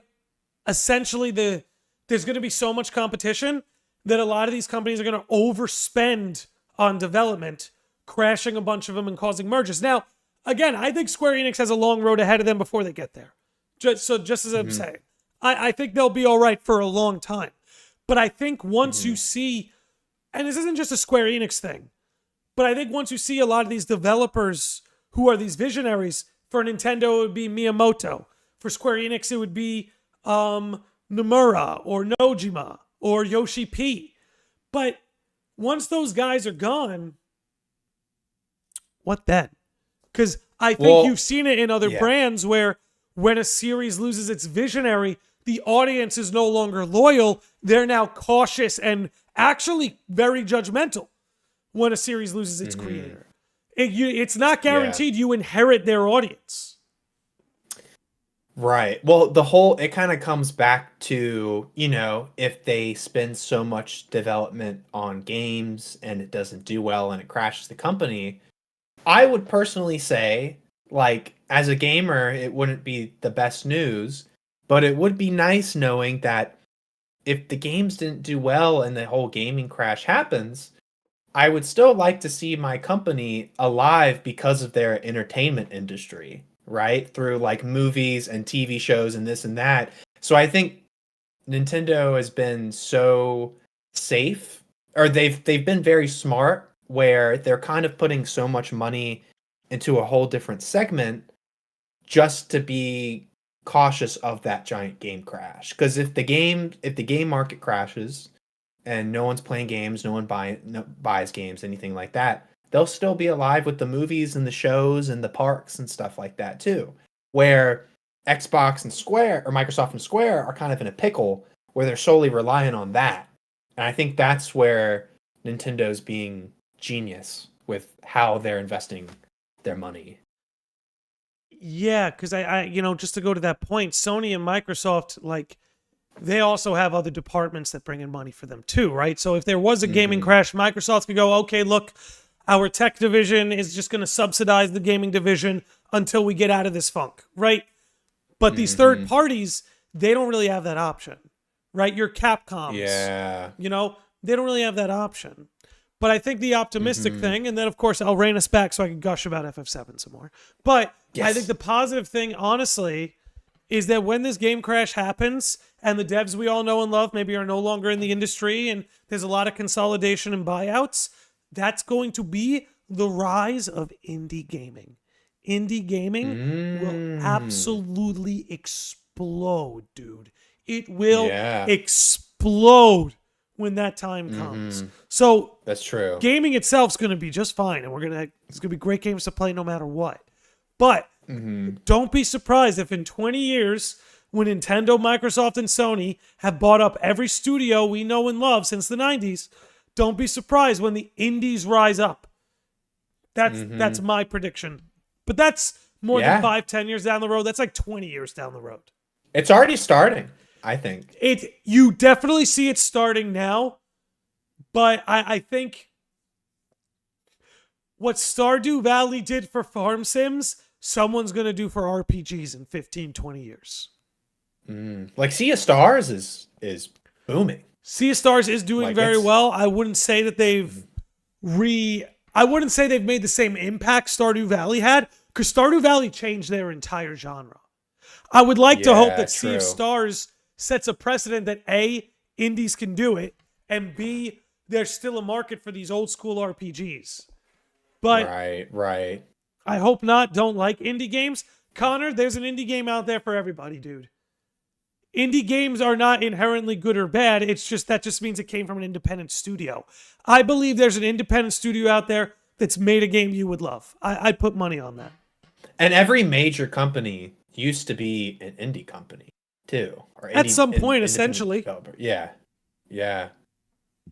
essentially there's going to be so much competition that a lot of these companies are going to overspend on development, crashing a bunch of them and causing mergers. Now, again, I think Square Enix has a long road ahead of them before they get there. Just as I'm saying, I think they'll be all right for a long time. But I think once you see, and this isn't just a Square Enix thing, but I think once you see a lot of these developers who are these visionaries, for Nintendo it would be Miyamoto. For Square Enix it would be Nomura or Nojima or Yoshi P. But once those guys are gone, what then? Because I think you've seen it in other brands where when a series loses its visionary, the audience is no longer loyal. They're now cautious and actually very judgmental when a series loses its creator. It's not guaranteed you inherit their audience.
Right. Well, it kind of comes back to, if they spend so much development on games and it doesn't do well and it crashes the company, I would personally say, like, as a gamer, it wouldn't be the best news, but it would be nice knowing that if the games didn't do well and the whole gaming crash happens, I would still like to see my company alive because of their entertainment industry, right? Through like movies and TV shows and this and that. So I think Nintendo has been so safe, or they've been very smart, where they're kind of putting so much money into a whole different segment just to be cautious of that giant game crash. Because if the game market crashes and no one's playing games, no one buys games, anything like that, they'll still be alive with the movies and the shows and the parks and stuff like that too. Where Xbox and Square, or Microsoft and Square, are kind of in a pickle where they're solely relying on that. And I think that's where Nintendo's being genius with how they're investing their money.
Yeah, because I just to go to that point, Sony and Microsoft, like, they also have other departments that bring in money for them too, right? So if there was a gaming crash, Microsoft could go, okay, look, our tech division is just going to subsidize the gaming division until we get out of this funk, right? But these third parties, they don't really have that option, right? Your Capcoms, they don't really have that option. But I think the optimistic thing, and then of course I'll rein us back so I can gush about FF7 some more. But I think the positive thing, honestly, is that when this game crash happens and the devs we all know and love maybe are no longer in the industry and there's a lot of consolidation and buyouts, that's going to be the rise of indie gaming. Indie gaming will absolutely explode, dude. It will explode when that time comes. So
that's true.
Gaming itself's going to be just fine, and it's going to be great games to play no matter what. But don't be surprised if in 20 years, when Nintendo, Microsoft, and Sony have bought up every studio we know and love since the 90s, don't be surprised when the indies rise up. That's my prediction. But that's more than 5-10 years down the road. That's like 20 years down the road.
It's already starting, I think.
You definitely see it starting now, but I think what Stardew Valley did for farm sims, someone's going to do for RPGs in 15, 20 years.
Like Sea of Stars is booming.
Sea of Stars is doing very well. I wouldn't say that I wouldn't say they've made the same impact Stardew Valley had, because Stardew Valley changed their entire genre. I would like to hope that Sea of Stars sets a precedent that A, indies can do it, and B, there's still a market for these old school RPGs. But
right.
I hope not. Don't like indie games. Connor, there's an indie game out there for everybody, dude. Indie games are not inherently good or bad. It's just that just means it came from an independent studio. I believe there's an independent studio out there that's made a game you would love. I'd put money on that.
And every major company used to be an indie company too, or
at some point, essentially.
Developer. Yeah.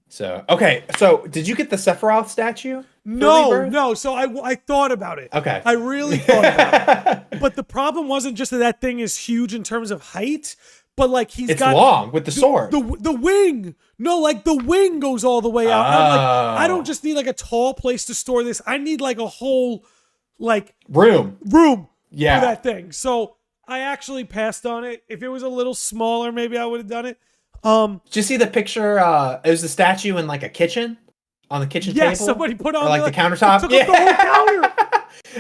So okay, so did you get the Sephiroth statue?
No. So I thought about it.
Okay,
I really thought about it. But the problem wasn't just that thing is huge in terms of height, but like he's
It's
got
long with the sword.
The wing. No, like the wing goes all the way out. I'm like, I don't
Oh.
just need like a tall place to store this. I need like a whole like
room.
for
Yeah.
that thing. So I actually passed on it. If it was a little smaller, maybe I would have done it.
Did you see the picture? It was the statue in like a kitchen on the kitchen table.
Somebody put on
or like
the
the countertop.
Took up the whole counter.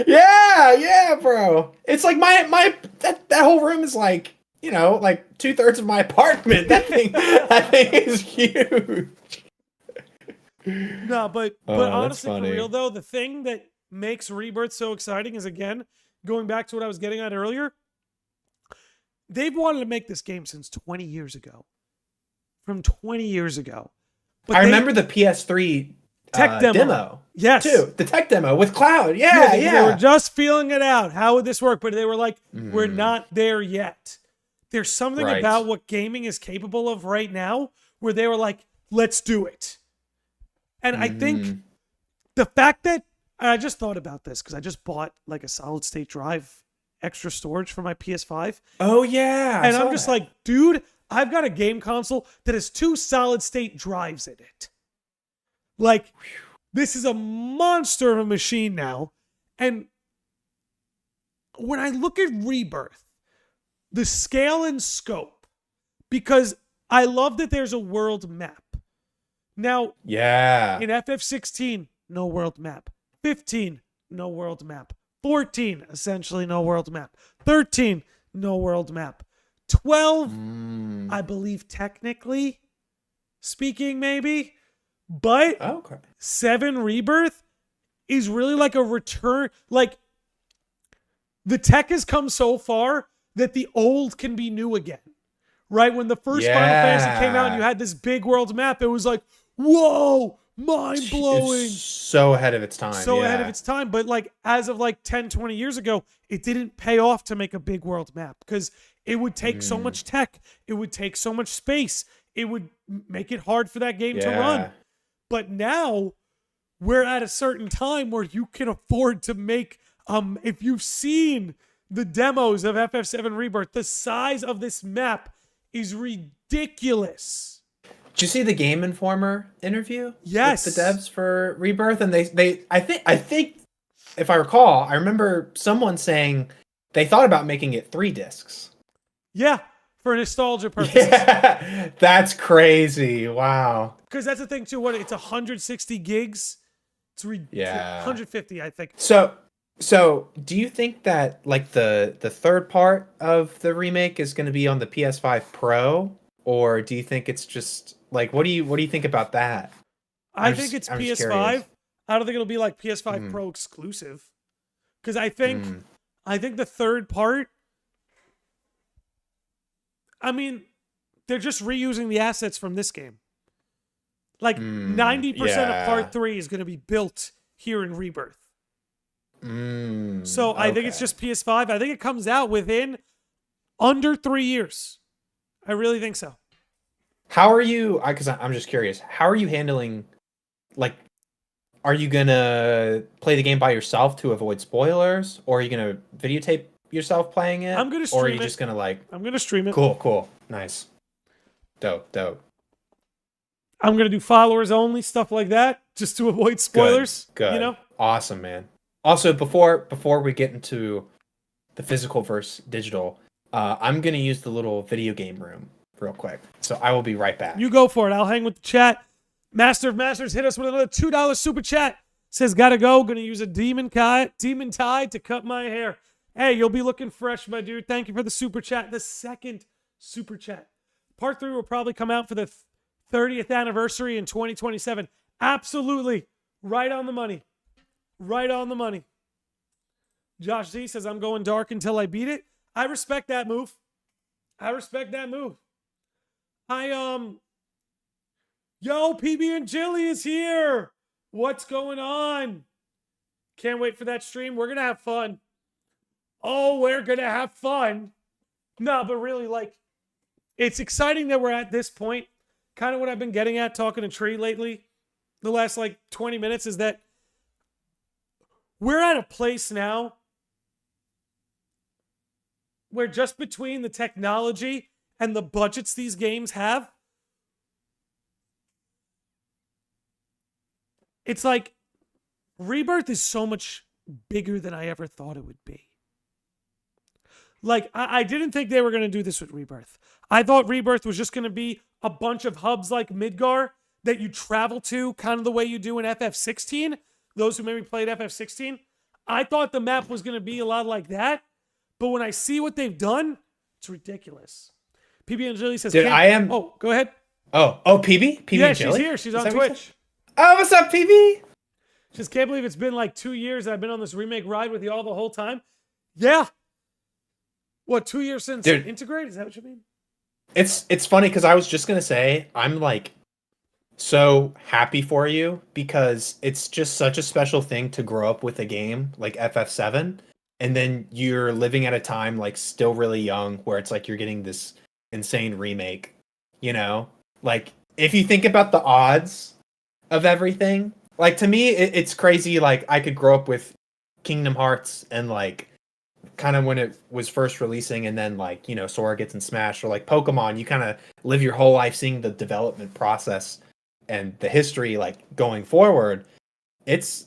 yeah, bro. It's like that whole room is like, you know, like 2/3 of my apartment. That thing is huge.
No, but honestly, for real though, the thing that makes Rebirth so exciting is, again, going back to what I was getting at earlier. They've wanted to make this game since 20 years ago. From 20 years ago. But
I remember the PS3
tech demo. Yes.
Too. The tech demo with Cloud. Yeah.
They were just feeling it out. How would this work? But they were like, we're not there yet. There's something about what gaming is capable of right now where they were like, let's do it. And I think the fact that, I just thought about this because I just bought like a solid state drive extra storage for my PS5.
Oh, yeah.
And I'm just like, dude, I've got a game console that has 2 solid state drives in it. Like, this is a monster of a machine now. And when I look at Rebirth, the scale and scope, because I love that there's a world map. Now, in FF16, no world map. 15, no world map. 14, essentially no world map. 13, no world map. 12, I believe technically speaking maybe. But 7 Rebirth is really like a return. Like, the tech has come so far that the old can be new again. Right? When the first Final Fantasy came out and you had this big world map, it was like, whoa, mind-blowing.
It's so ahead of its time.
Ahead of its time. But like as of like 10, 20 years ago, it didn't pay off to make a big world map because it would take so much tech. It would take so much space. It would make it hard for that game to run. But now we're at a certain time where you can afford to make, if you've seen the demos of FF7 Rebirth, the size of this map is ridiculous.
Did you see the Game Informer interview?
Yes.
With the devs for Rebirth? And I think if I recall, I remember someone saying they thought about making it 3 discs.
Yeah, for nostalgia purposes.
Yeah, that's crazy. Wow.
Because that's the thing too. It's 160 gigs. It's 150, I think.
So do you think that like the third part of the remake is going to be on the PS5 Pro, or do you think it's just like what do you think about that?
I think it's PS5. I don't think it'll be like PS5 Pro exclusive. Because I think the third part, I mean, they're just reusing the assets from this game. Like 90% of part 3 is going to be built here in Rebirth. So I think it's just PS5. I think it comes out within under 3 years. I really think so.
How are you, because I'm just curious, how are you handling, like, are you going to play the game by yourself to avoid spoilers? Or are you going to videotape yourself playing it?
I'm going to stream it.
Or are you just going to like...
I'm going to stream it.
Cool. Nice. Dope.
I'm going to do followers only, stuff like that, just to avoid spoilers.
Good.
You know?
Awesome, man. Also, before we get into the physical versus digital, I'm going to use the little video game room real quick. So I will be right back.
You go for it. I'll hang with the chat. Master of Masters hit us with another $2 super chat. Says, gotta go. Gonna use a demon tie to cut my hair. Hey, you'll be looking fresh, my dude. Thank you for the super chat. The second super chat. Part 3 will probably come out for the 30th anniversary in 2027. Absolutely. Right on the money. Right on the money. Josh Z says, I'm going dark until I beat it. I respect that move. Yo, PB and Chili is here. What's going on? Can't wait for that stream. We're going to have fun. Oh, we're going to have fun. No, but really, like, it's exciting that we're at this point. Kind of what I've been getting at talking to Tree lately, the last, 20 minutes, is that we're at a place now where just between the technology and the budgets these games have, it's like Rebirth is so much bigger than I ever thought it would be. Like, I didn't think they were going to do this with Rebirth. I thought Rebirth was just going to be a bunch of hubs like Midgar that you travel to, kind of the way you do in FF16. Those who maybe played FF16. I thought the map was going to be a lot like that. But when I see what they've done, it's ridiculous. PB Angeli says,
Dude, I am...
Oh, go ahead.
Oh, PB? PB
yeah,
Angeli?
she's here. She's on Twitch.
Oh, what's up, PB?
Just can't believe it's been like 2 years I've been on this remake ride with you all the whole time. Yeah. What, 2 years since Integrate? Is that what you mean?
It's funny because I was just going to say, I'm like so happy for you because it's just such a special thing to grow up with a game like FF7. And then you're living at a time like still really young where it's like you're getting this insane remake, you know? Like if you think about the odds of everything, like to me, it's crazy. Like I could grow up with Kingdom Hearts and like kind of when it was first releasing and then like, you know, Sora gets in Smash or like Pokemon, you kind of live your whole life seeing the development process and the history like going forward. It's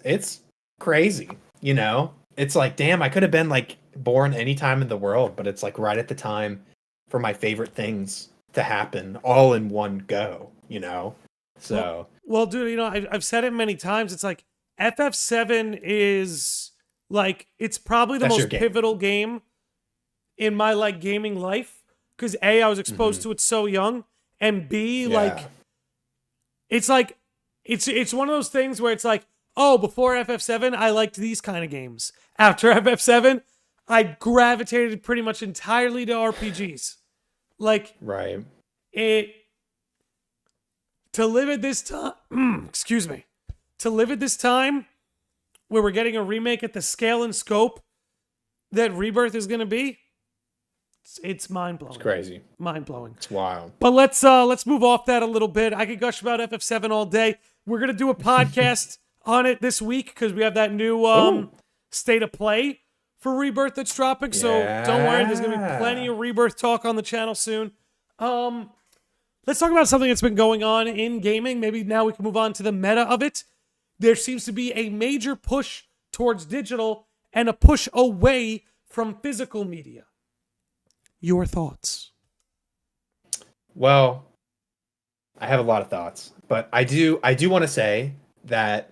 crazy, you know? It's like, damn, I could have been like born any time in the world, but it's like right at the time for my favorite things to happen all in one go, you know? So,
well dude, you know, I've said it many times. It's like FF7 is like, it's probably the most pivotal game in my like gaming life. Cause A, I was exposed to it so young, and B, like, it's like, it's one of those things where it's like, oh, before FF7, I liked these kind of games. After FF7, I gravitated pretty much entirely to RPGs. Like,
right.
To live at this time, excuse me, to live at this time where we're getting a remake at the scale and scope that Rebirth is going to be, it's mind-blowing.
It's crazy.
Mind-blowing.
It's wild.
But let's move off that a little bit. I could gush about FF7 all day. We're going to do a podcast on it this week because we have that new state of play for Rebirth that's dropping. So don't worry, there's going to be plenty of Rebirth talk on the channel soon. Let's talk about something that's been going on in gaming. Maybe now we can move on to the meta of it. There seems to be a major push towards digital and a push away from physical media. Your thoughts?
Well, I have a lot of thoughts, but I do want to say that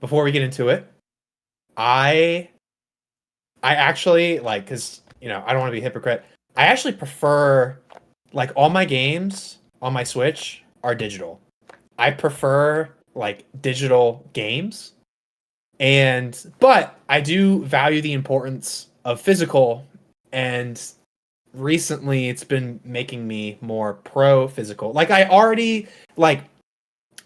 before we get into it, I actually like, because you know I don't want to be a hypocrite. I actually prefer like all my games on my Switch are digital. I prefer like digital games, but I do value the importance of physical, and recently it's been making me more pro physical. Like I already like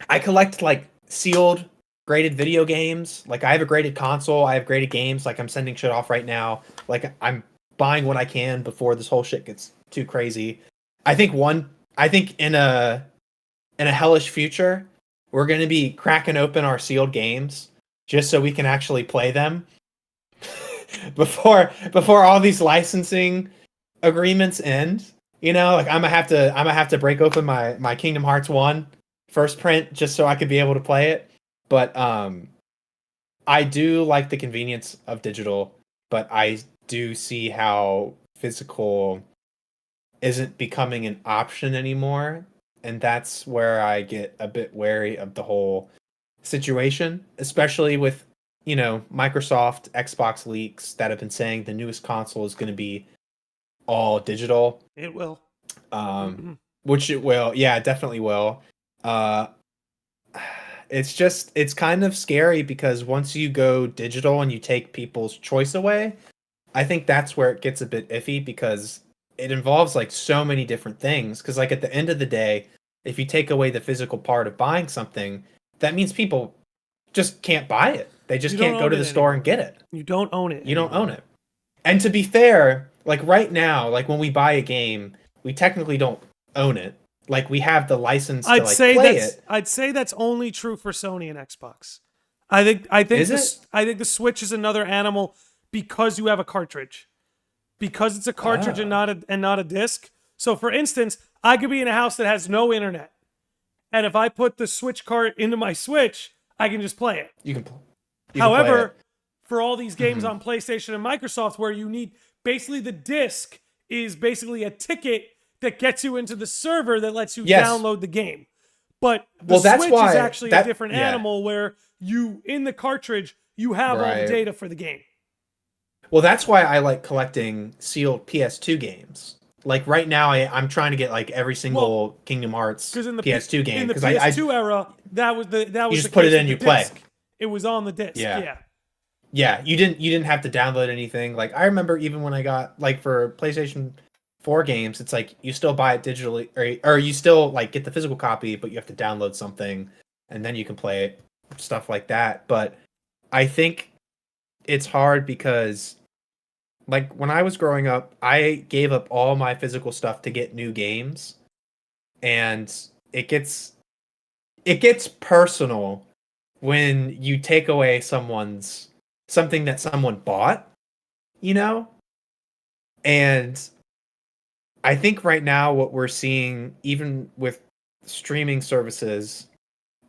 I collect like sealed graded video games. Like I have a graded console, I have graded games. Like I'm sending shit off right now. Like I'm buying what I can before this whole shit gets too crazy. I think in a hellish future, we're going to be cracking open our sealed games just so we can actually play them before all these licensing agreements end. You know, like I'm gonna have to break open my Kingdom Hearts 1 first print just so I could be able to play it. But I do like the convenience of digital, but I do see how physical isn't becoming an option anymore, and that's where I get a bit wary of the whole situation, especially with, you know, Microsoft Xbox leaks that have been saying the newest console is going to be all digital.
It will.
Which it will. Yeah, it definitely will. It's kind of scary because once you go digital and you take people's choice away, I think that's where it gets a bit iffy because it involves like so many different things. Because like at the end of the day, if you take away the physical part of buying something, that means people just can't buy it. They just can't go to the store and get it.
You don't own it.
You don't own it. And to be fair, like right now, like when we buy a game, we technically don't own it. Like we have the license to like play it.
I'd say that's only true for Sony and Xbox. I think the Switch is another animal because you have a cartridge. Because it's a cartridge and not a disc. So for instance, I could be in a house that has no internet. And if I put the Switch cart into my Switch, I can just play it.
You can play
However,
it.
for all these games on PlayStation and Microsoft where you need basically the disc is basically a ticket that gets you into the server that lets you download the game. But the Switch is actually a different animal where you, in the cartridge, you have all the data for the game.
Well, that's why I like collecting sealed PS2 games. Like right now, I'm trying to get like every single Kingdom Hearts PS2 game.
In the PS2 era, that was
you just put it in, you play.
It was on the disc.
Yeah. You didn't have to download anything. Like I remember even when I got like for PlayStation 4 games, it's like you still buy it digitally, or you still like get the physical copy, but you have to download something, and then you can play it, stuff like that. But I think it's hard because, like when I was growing up, I gave up all my physical stuff to get new games, and it gets personal when you take away something that someone bought, you know? And I think right now what we're seeing, even with streaming services,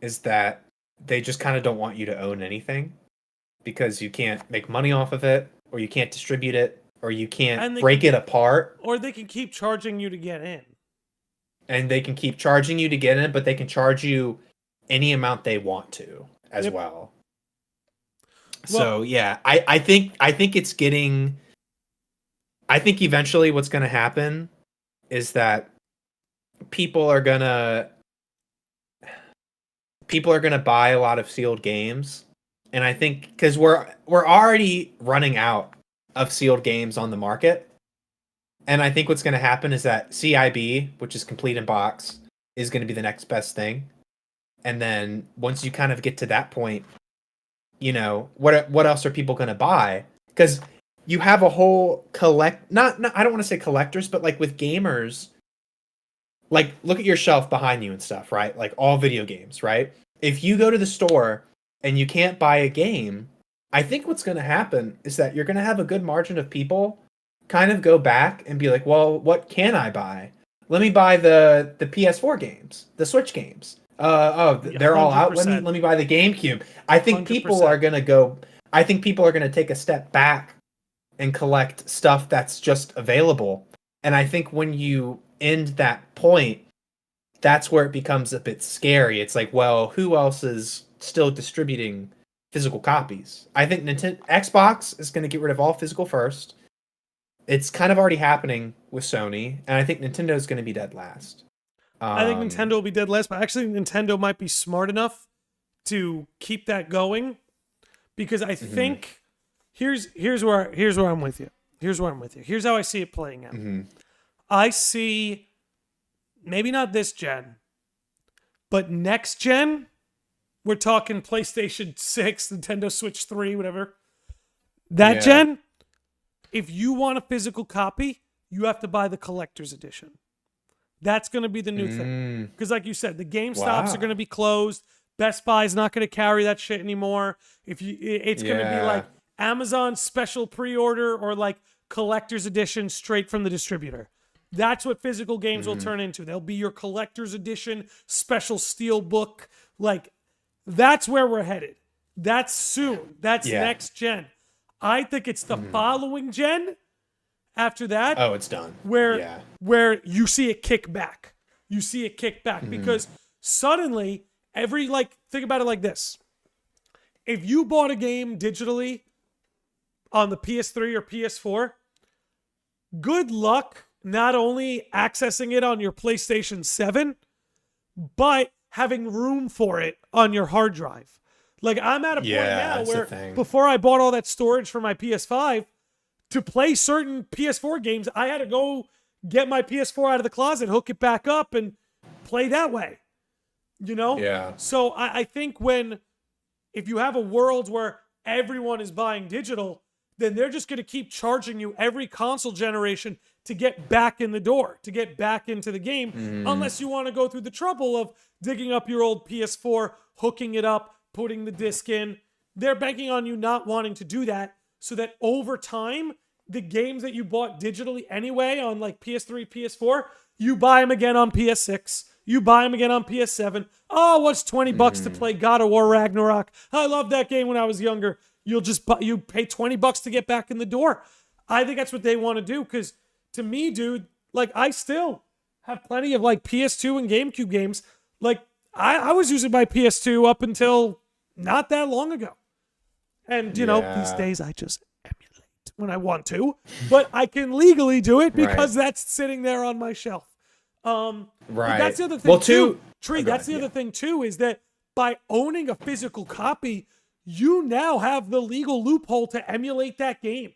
is that they just kind of don't want you to own anything because you can't make money off of it, or you can't distribute it, or you can't break it apart.
Or they can keep charging you to get in.
And they can keep charging you to get in, but they can charge you any amount they want to as well. So yeah, I think it's getting. I think eventually what's going to happen is that people are gonna buy a lot of sealed games, and I think because we're already running out of sealed games on the market, and I think what's going to happen is that CIB, which is complete in box, is going to be the next best thing, and then once you kind of get to that point, you know, what else are people going to buy? Because you have a whole not I don't want to say collectors, but like with gamers, like look at your shelf behind you and stuff, right? Like all video games, right? If you go to the store and you can't buy a game, I think what's going to happen is that you're going to have a good margin of people kind of go back and be like, well, what can I buy? Let me buy the PS4 games, the Switch games. They're all out. Let me buy the GameCube. I think 100%. People are going to go. I think people are going to take a step back and collect stuff that's just available. And I think when you end that point, that's where it becomes a bit scary. It's like, well, who else is still distributing physical copies? I think Xbox is going to get rid of all physical first. It's kind of already happening with Sony, and I think Nintendo is going to be dead last.
I think Nintendo will be dead last, but actually Nintendo might be smart enough to keep that going, because I think here's where I'm with you. Here's how I see it playing out. I see maybe not this gen, but next gen. We're talking PlayStation 6, Nintendo Switch 3, whatever. That gen, if you want a physical copy, you have to buy the collector's edition. That's going to be the new thing. Because like you said, the GameStops are going to be closed. Best Buy's not going to carry that shit anymore. It's going to be like Amazon special pre-order or like collector's edition straight from the distributor. That's what physical games will turn into. They'll be your collector's edition, special steel book. Like, that's where we're headed. That's soon. That's next gen. I think it's the following gen after that.
Oh, it's done.
Where you see it kick back. Because suddenly think about it like this. If you bought a game digitally on the PS3 or PS4, good luck not only accessing it on your PlayStation 7, but having room for it on your hard drive. Like, I'm at a point now where before I bought all that storage for my PS5, to play certain PS4 games, I had to go get my PS4 out of the closet, hook it back up, and play that way. You know?
Yeah.
So I think if you have a world where everyone is buying digital, then they're just going to keep charging you every console generation to get back in the door, to get back into the game, unless you want to go through the trouble of digging up your old PS4, hooking it up, putting the disc in. They're banking on you not wanting to do that, so that over time, the games that you bought digitally anyway on like PS3, PS4, you buy them again on PS6. You buy them again on PS7. Oh, what's $20 to play God of War Ragnarok? I loved that game when I was younger. You pay $20 to get back in the door. I think that's what they want to do, because to me, dude, like I still have plenty of like PS2 and GameCube games. Like I was using my PS2 up until not that long ago. And you know, these days I just emulate when I want to, but I can legally do it because that's sitting there on my shelf. But that's the other thing too. Tree, that's the other thing too, is that by owning a physical copy, you now have the legal loophole to emulate that game.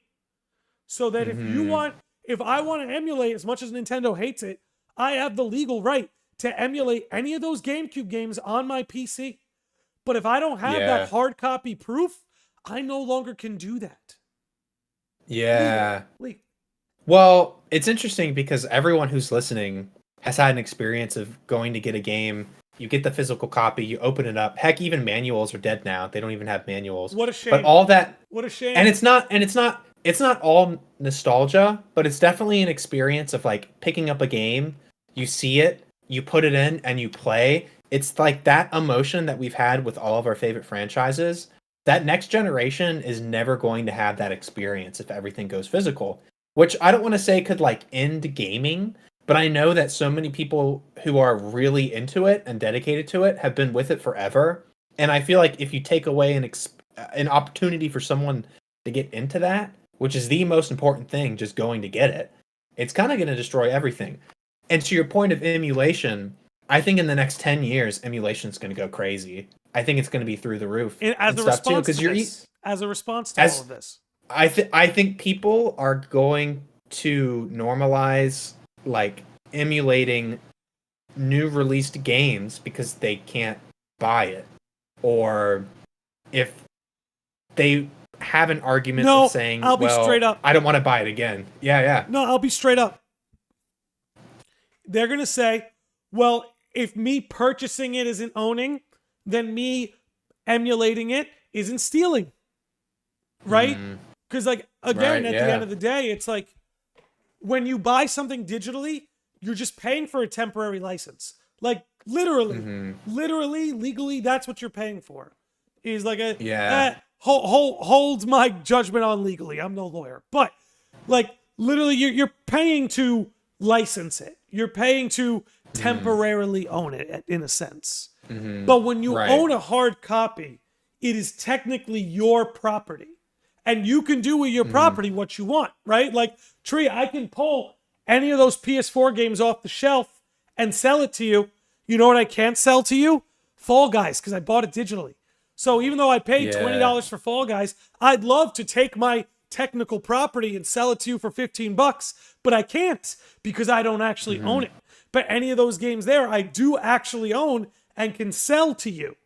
So that if I want to emulate, as much as Nintendo hates it, I have the legal right to emulate any of those GameCube games on my PC. But if I don't have that hard copy proof, I no longer can do that.
Yeah.
Legally.
Well, it's interesting because everyone who's listening has had an experience of going to get a game. You get the physical copy, you open it up. Heck, even manuals are dead now. They don't even have manuals.
What a shame.
But all that,
what a shame.
And it's not all nostalgia, but it's definitely an experience of like picking up a game, you see it, you put it in and you play. It's like that emotion that we've had with all of our favorite franchises. That next generation is never going to have that experience if everything goes physical, which I don't want to say could like end gaming, but I know that so many people who are really into it and dedicated to it have been with it forever. And I feel like if you take away an opportunity for someone to get into that, which is the most important thing, just going to get it, it's kind of going to destroy everything. And to your point of emulation, I think in the next 10 years, emulation is going to go crazy. I think it's going to be through the roof.
As a response to all of this.
I think people are going to normalize like emulating new released games because they can't buy it. Or if they have an argument of saying,
I'll be straight up.
I don't want to buy it again. Yeah.
No, I'll be straight up. They're going to say, well, if me purchasing it isn't owning, then me emulating it isn't stealing. Right? Because like, again, at the end of the day, it's like when you buy something digitally, you're just paying for a temporary license. Like literally, legally, that's what you're paying for. Is like hold my judgment on legally. I'm no lawyer, but like literally, you're paying to license it. You're paying to temporarily own it, in a sense. But when you own a hard copy, it is technically your property, and you can do with your property what you want, right? Like Tree, I can pull any of those PS4 games off the shelf and sell it to you. You know what I can't sell to you? Fall Guys, because I bought it digitally. So even though I paid $20 for Fall Guys, I'd love to take my technical property and sell it to you for $15, but I can't because I don't actually own it. But any of those games there, I do actually own and can sell to you.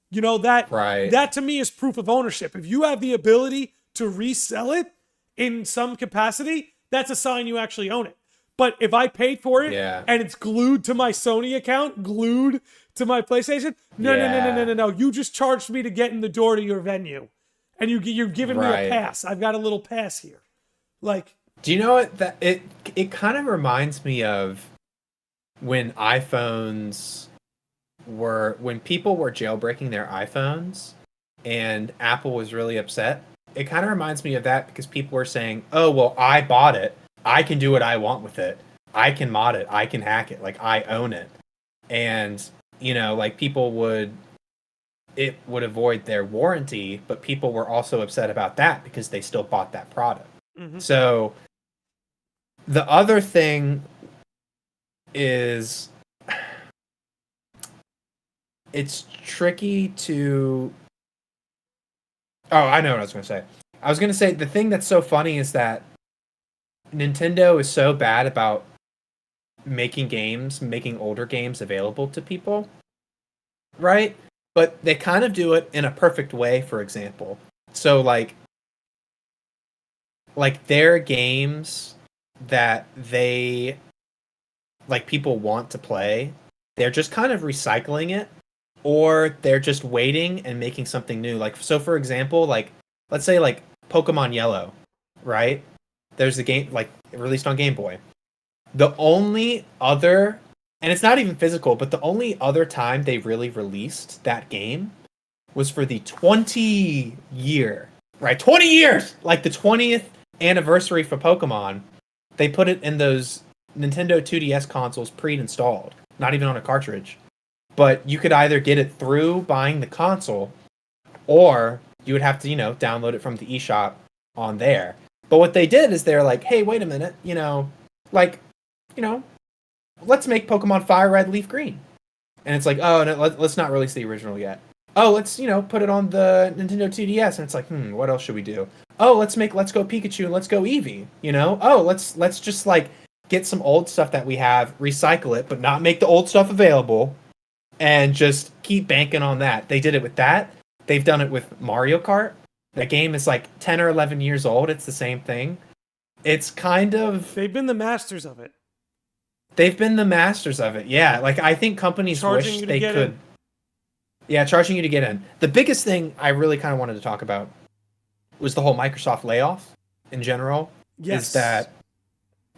You know, that to me is proof of ownership. If you have the ability to resell it in some capacity, that's a sign you actually own it. But if I paid for it and it's glued to my Sony account, glued to my PlayStation, no. You just charged me to get in the door to your venue. And you're giving me a pass. I've got a little pass here. Like,
do you know what that it kind of reminds me of when when people were jailbreaking their iPhones and Apple was really upset. It kind of reminds me of that because people were saying, "Oh, well, I bought it. I can do what I want with it. I can mod it. I can hack it. Like I own it." And, you know, like it would avoid their warranty, but people were also upset about that because they still bought that product. So the other thing is it's tricky to... Oh, I know what I was going to say. I was going to say the thing that's so funny is that Nintendo is so bad about making older games available to people, right? But they kind of do it in a perfect way, for example. So like their games that people want to play, they're just kind of recycling it, or they're just waiting and making something new. Like, so for example, like let's say like Pokemon Yellow, right? There's the game, like, released on Game Boy. The only other, and it's not even physical, but the only other time they really released that game was for the 20 years, like the 20th anniversary for Pokemon. They put it in those Nintendo 2DS consoles pre-installed, not even on a cartridge. But you could either get it through buying the console, or you would have to, download it from the eShop on there. But what they did is they're like, hey, wait a minute, let's make Pokemon Fire Red, Leaf Green. And it's like, oh, no, let's not release the original yet. Oh, let's, put it on the Nintendo 2DS. And it's like, what else should we do? Oh, let's go Pikachu and let's go Eevee, Oh, let's just, like, get some old stuff that we have, recycle it, but not make the old stuff available, and just keep banking on that. They did it with that. They've done it with Mario Kart. That game is, like, 10 or 11 years old. It's the same thing. It's kind of...
They've been the masters of it.
Yeah. Like, I think companies wish they could... Yeah, charging you to get in. The biggest thing I really kind of wanted to talk about was the whole Microsoft layoff in general.
Yes.
Is that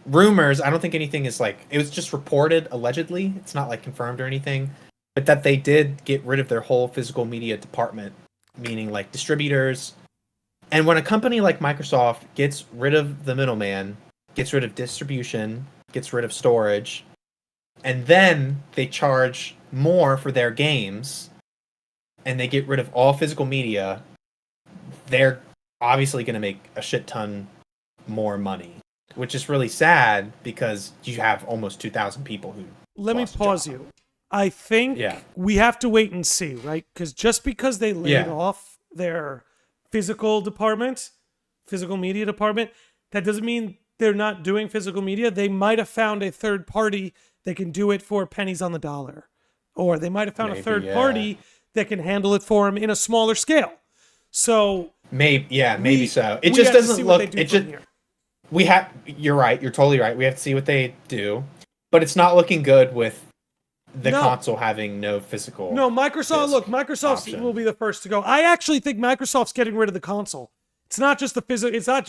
rumors, I don't think anything is like... It was just reported, allegedly. It's not, like, confirmed or anything. But that they did get rid of their whole physical media department, meaning, like, distributors. And when a company like Microsoft gets rid of the middleman, gets rid of distribution, gets rid of storage, and then they charge more for their games, and they get rid of all physical media, they're obviously going to make a shit ton more money, which is really sad because you have almost 2,000 people who...
Let me pause you. I think we have to wait and see, right? Because just because they laid off their physical media department, that doesn't mean they're not doing physical media. They might have found a third party that can do it for pennies on the dollar. Or they might have found a third party that can handle it for them in a smaller scale. So
maybe so. It just doesn't look. You're right. You're totally right. We have to see what they do, but it's not looking good with the console having no physical.
No, Microsoft will be the first to go. I actually think Microsoft's getting rid of the console. It's not just the physical. It's not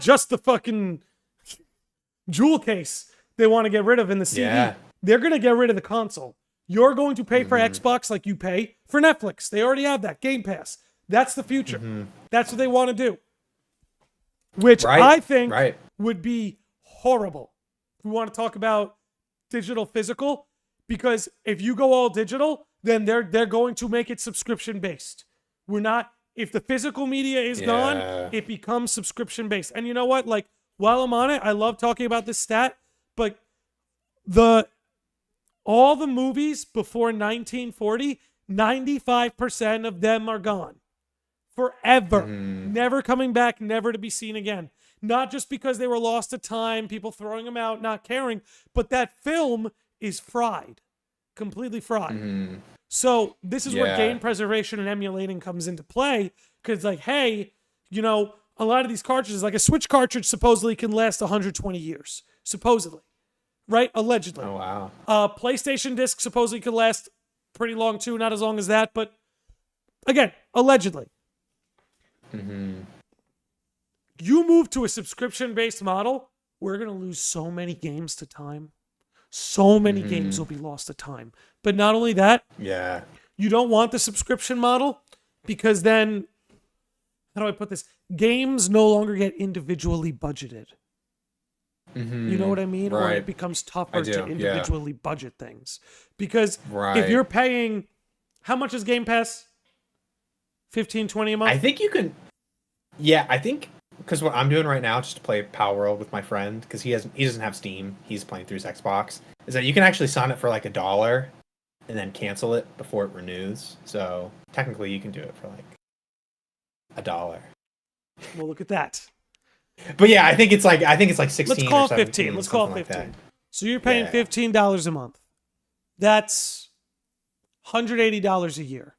just the fucking jewel case they want to get rid of in the CD. Yeah. They're going to get rid of the console. You're going to pay for Xbox like you pay for Netflix. They already have that. Game Pass. That's the future. That's what they want to do. Which I think would be horrible. We want to talk about digital physical, because if you go all digital, then they're going to make it subscription based. If the physical media is gone, it becomes subscription based. And you know what? Like, while I'm on it, I love talking about this stat, but all the movies before 1940, 95% of them are gone. Forever. Never coming back, never to be seen again. Not just because they were lost to time, people throwing them out, not caring, but that film is fried. Completely fried. So this is where game preservation and emulating comes into play, because like, hey, a lot of these cartridges, like a Switch cartridge supposedly can last 120 years. Supposedly. Right? Allegedly.
Oh, wow.
PlayStation disc supposedly could last pretty long too, not as long as that, but again, allegedly. You move to a subscription-based model, we're going to lose so many games to time. So many games will be lost to time. But not only that, you don't want the subscription model, because then, how do I put this? Games no longer get individually budgeted. You know what I mean? Or it becomes tougher to individually budget things. Because if you're paying, how much is Game Pass? 15, 20 a month?
I think you can. Yeah, I think, because what I'm doing right now, just to play Palworld with my friend, because he doesn't have Steam, he's playing through his Xbox, is that you can actually sign it for like $1 and then cancel it before it renews. So technically you can do it for like $1.
Well, look at that.
But yeah, I think it's like 16.
Let's call
it
15. Let's call it 15. Like so you're paying $15 a month. That's $180 a year.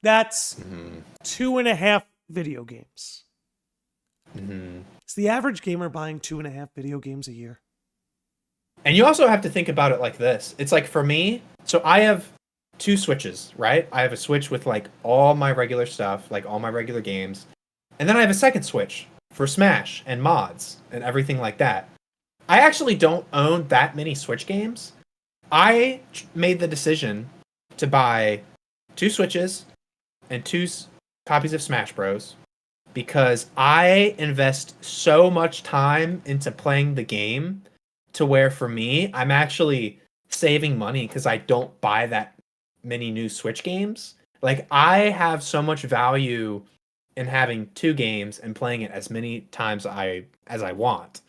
That's 2.5 video games. Is the average gamer buying 2.5 video games a year?
And you also have to think about it like this. It's like, for me, so I have 2 Switches, right? I have a Switch with like all my regular stuff, like all my regular games. And then I have a second Switch for Smash and mods and everything like that. I actually don't own that many Switch games. I made the decision to buy 2 Switches and 2 copies of Smash Bros. Because I invest so much time into playing the game to where for me, I'm actually saving money because I don't buy that many new Switch games. Like, I have so much value in having 2 games and playing it as many times as I want.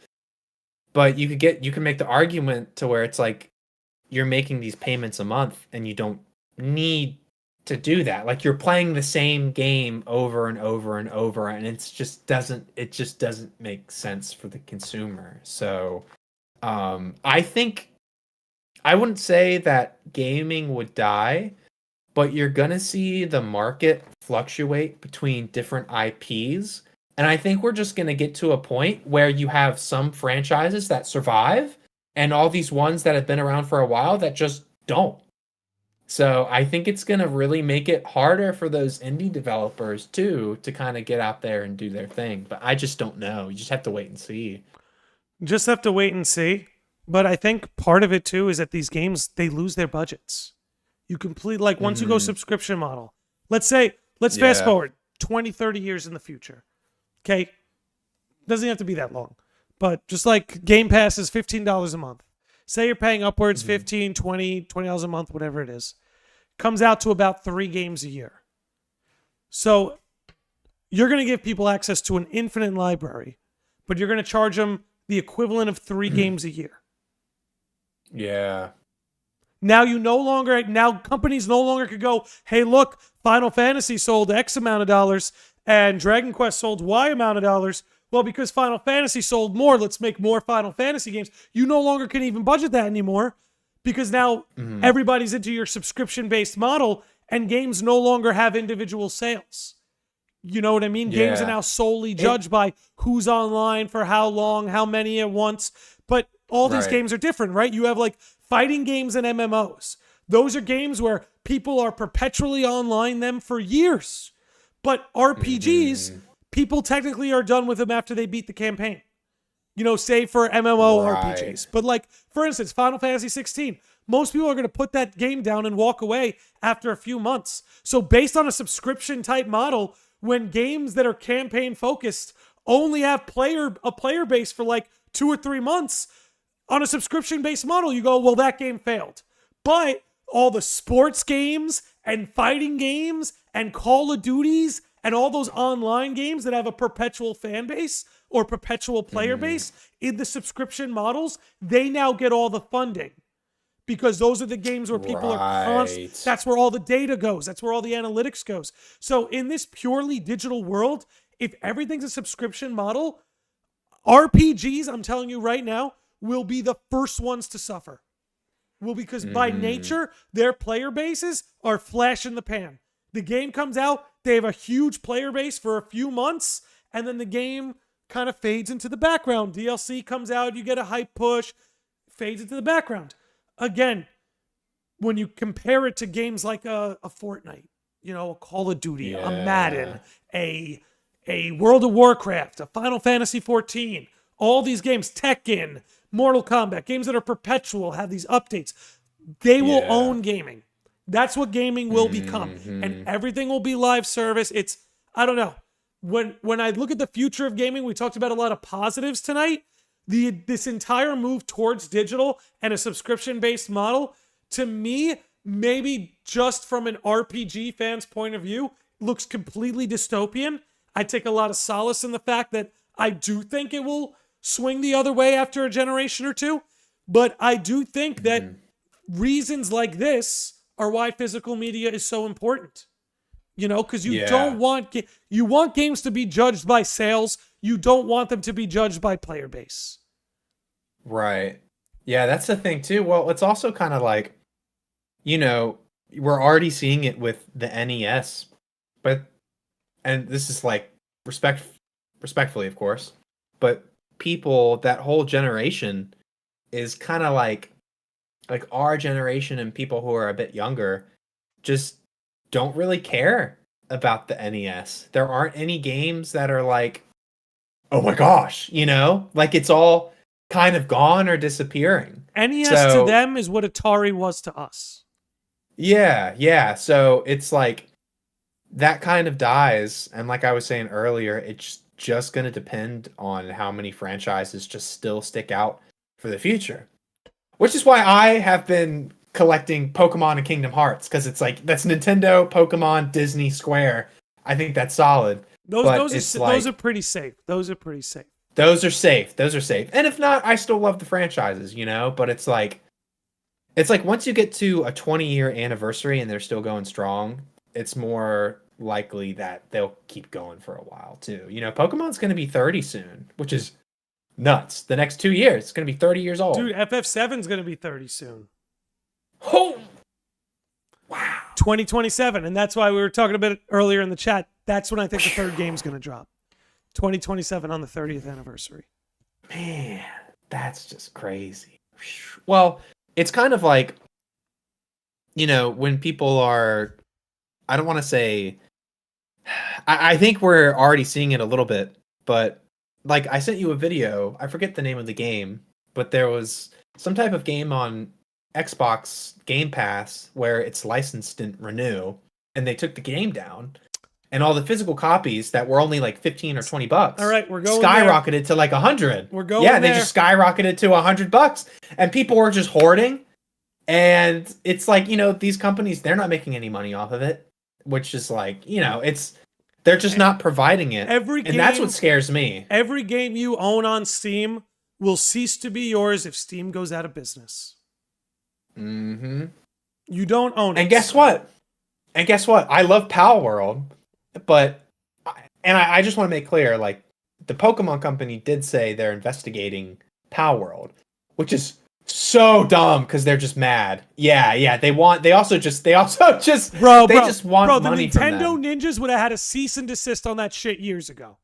But you can make the argument to where it's like you're making these payments a month and you don't need to do that. Like, you're playing the same game over and over and over, and it just doesn't make sense for the consumer. So I think I wouldn't say that gaming would die, but you're gonna see the market fluctuate between different IPs. And I think we're just gonna get to a point where you have some franchises that survive and all these ones that have been around for a while that just don't. So I think it's gonna really make it harder for those indie developers too to kind of get out there and do their thing. But I just don't know. You just have to wait and see.
Just have to wait and see. But I think part of it too is that these games, they lose their budgets. You complete, like, once you go subscription model, let's fast forward 20, 30 years in the future. Okay. Doesn't have to be that long. But just like Game Pass is $15 a month. Say you're paying upwards $15, $20 a month, whatever it is. Comes out to about 3 games a year. So you're going to give people access to an infinite library, but you're going to charge them the equivalent of 3 games a year.
Yeah.
Now companies no longer could go, hey, look, Final Fantasy sold X amount of dollars and Dragon Quest sold Y amount of dollars. Well, because Final Fantasy sold more, let's make more Final Fantasy games. You no longer can even budget that anymore because now everybody's into your subscription-based model and games no longer have individual sales. You know what I mean?
Yeah.
Games are now solely judged by who's online for how long, how many at once. But all these games are different, right? You have like fighting games and MMOs. Those are games where people are perpetually online them for years. But RPGs, people technically are done with them after they beat the campaign. You know, say for MMO RPGs. But like, for instance, Final Fantasy 16, most people are going to put that game down and walk away after a few months. So based on a subscription type model, when games that are campaign focused only have a player base for like 2 or 3 months, on a subscription based model, you go, well, that game failed. But all the sports games and fighting games and Call of Duties and all those online games that have a perpetual fan base or perpetual player base in the subscription models, they now get all the funding. Because those are the games where people are constant. That's where all the data goes. That's where all the analytics goes. So in this purely digital world, if everything's a subscription model, RPGs, I'm telling you right now, will be the first ones to suffer. Well, because by nature, their player bases are flash in the pan. The game comes out, they have a huge player base for a few months, and then the game kind of fades into the background. DLC comes out, you get a hype push, fades into the background. Again, when you compare it to games like a Fortnite, you know, a Call of Duty, a Madden, a World of Warcraft, a Final Fantasy 14, all these games, Tekken, Mortal Kombat, games that are perpetual, have these updates. They will own gaming. That's what gaming will become. And everything will be live service. It's, I don't know. When I look at the future of gaming, we talked about a lot of positives tonight. This entire move towards digital and a subscription-based model, to me, maybe just from an RPG fan's point of view, looks completely dystopian. I take a lot of solace in the fact that I do think it will swing the other way after a generation or two. But I do think that reasons like this are why physical media is so important. You know, because you don't want you want games to be judged by sales. You don't want them to be judged by player base.
Right. Yeah, that's the thing too. Well, it's also kind of like, you know, we're already seeing it with the NES, and this is like respectfully, of course, but people, that whole generation is kind of like our generation and people who are a bit younger just don't really care about the NES. There aren't any games that are like oh my gosh, like it's all kind of gone or disappearing.
NES to them is what Atari was to us.
Yeah. So it's like that kind of dies. And like I was saying earlier, it's just going to depend on how many franchises just still stick out for the future. Which is why I have been collecting Pokemon and Kingdom Hearts, because it's like, that's Nintendo, Pokemon, Disney, Square. I think that's solid.
Those are pretty safe. Those are safe.
Those are safe. And if not, I still love the franchises, but it's like once you get to a 20-year anniversary and they're still going strong, it's more likely that they'll keep going for a while too. Pokemon's going to be 30 soon, which is nuts. The next 2 years, it's going to be 30 years old.
Dude, FF7's going to be 30 soon.
Oh! Wow.
2027, and that's why we were talking about it earlier in the chat. That's when I think the third game's going to drop. 2027 on the 30th anniversary.
Man, that's just crazy. Well, it's kind of like, when people are, I don't want to say, I think we're already seeing it a little bit, but like I sent you a video, I forget the name of the game, but there was some type of game on Xbox Game Pass where its license didn't renew, and they took the game down. And all the physical copies that were only like 15 or 20 bucks.
All right, we're going
skyrocketed
there.
To like 100.
We're going
Yeah,
there.
they just skyrocketed to 100 bucks. And people were just hoarding. And it's like, these companies, they're not making any money off of it. Which is like, they're just not providing it. And that's what scares me.
Every game you own on Steam will cease to be yours if Steam goes out of business.
Mm-hmm.
You don't own it.
And guess what? I love Palworld. But, I just want to make clear, like, the Pokemon Company did say they're investigating Palworld, which is so dumb because they're just mad. Yeah. They also just want money
the
from them.
Nintendo ninjas would have had a cease and desist on that shit years ago.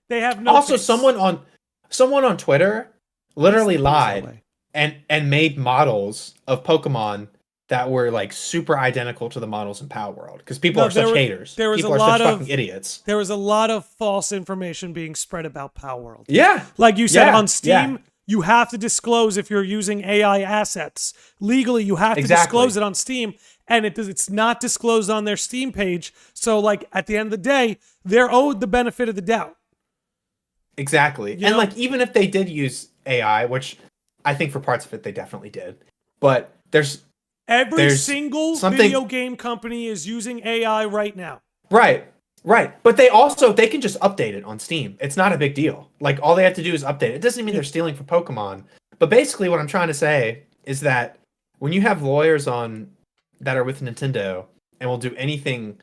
They have no.
Also,
case.
someone on Twitter literally lied and made models of Pokemon that were like super identical to the models in Palworld because people are such haters. People are such fucking idiots.
There was a lot of false information being spread about Palworld.
Yeah.
Like you said, on Steam, you have to disclose if you're using AI assets. Legally, you have to disclose it on Steam, and it's not disclosed on their Steam page. So like at the end of the day, they're owed the benefit of the doubt.
Exactly. And like even if they did use AI, which I think for parts of it they definitely did, but there's
every single video game company is using AI right now.
Right. But they can just update it on Steam. It's not a big deal. Like all they have to do is update it. It doesn't mean they're stealing from Pokemon. But basically what I'm trying to say is that when you have lawyers that are with Nintendo and will do anything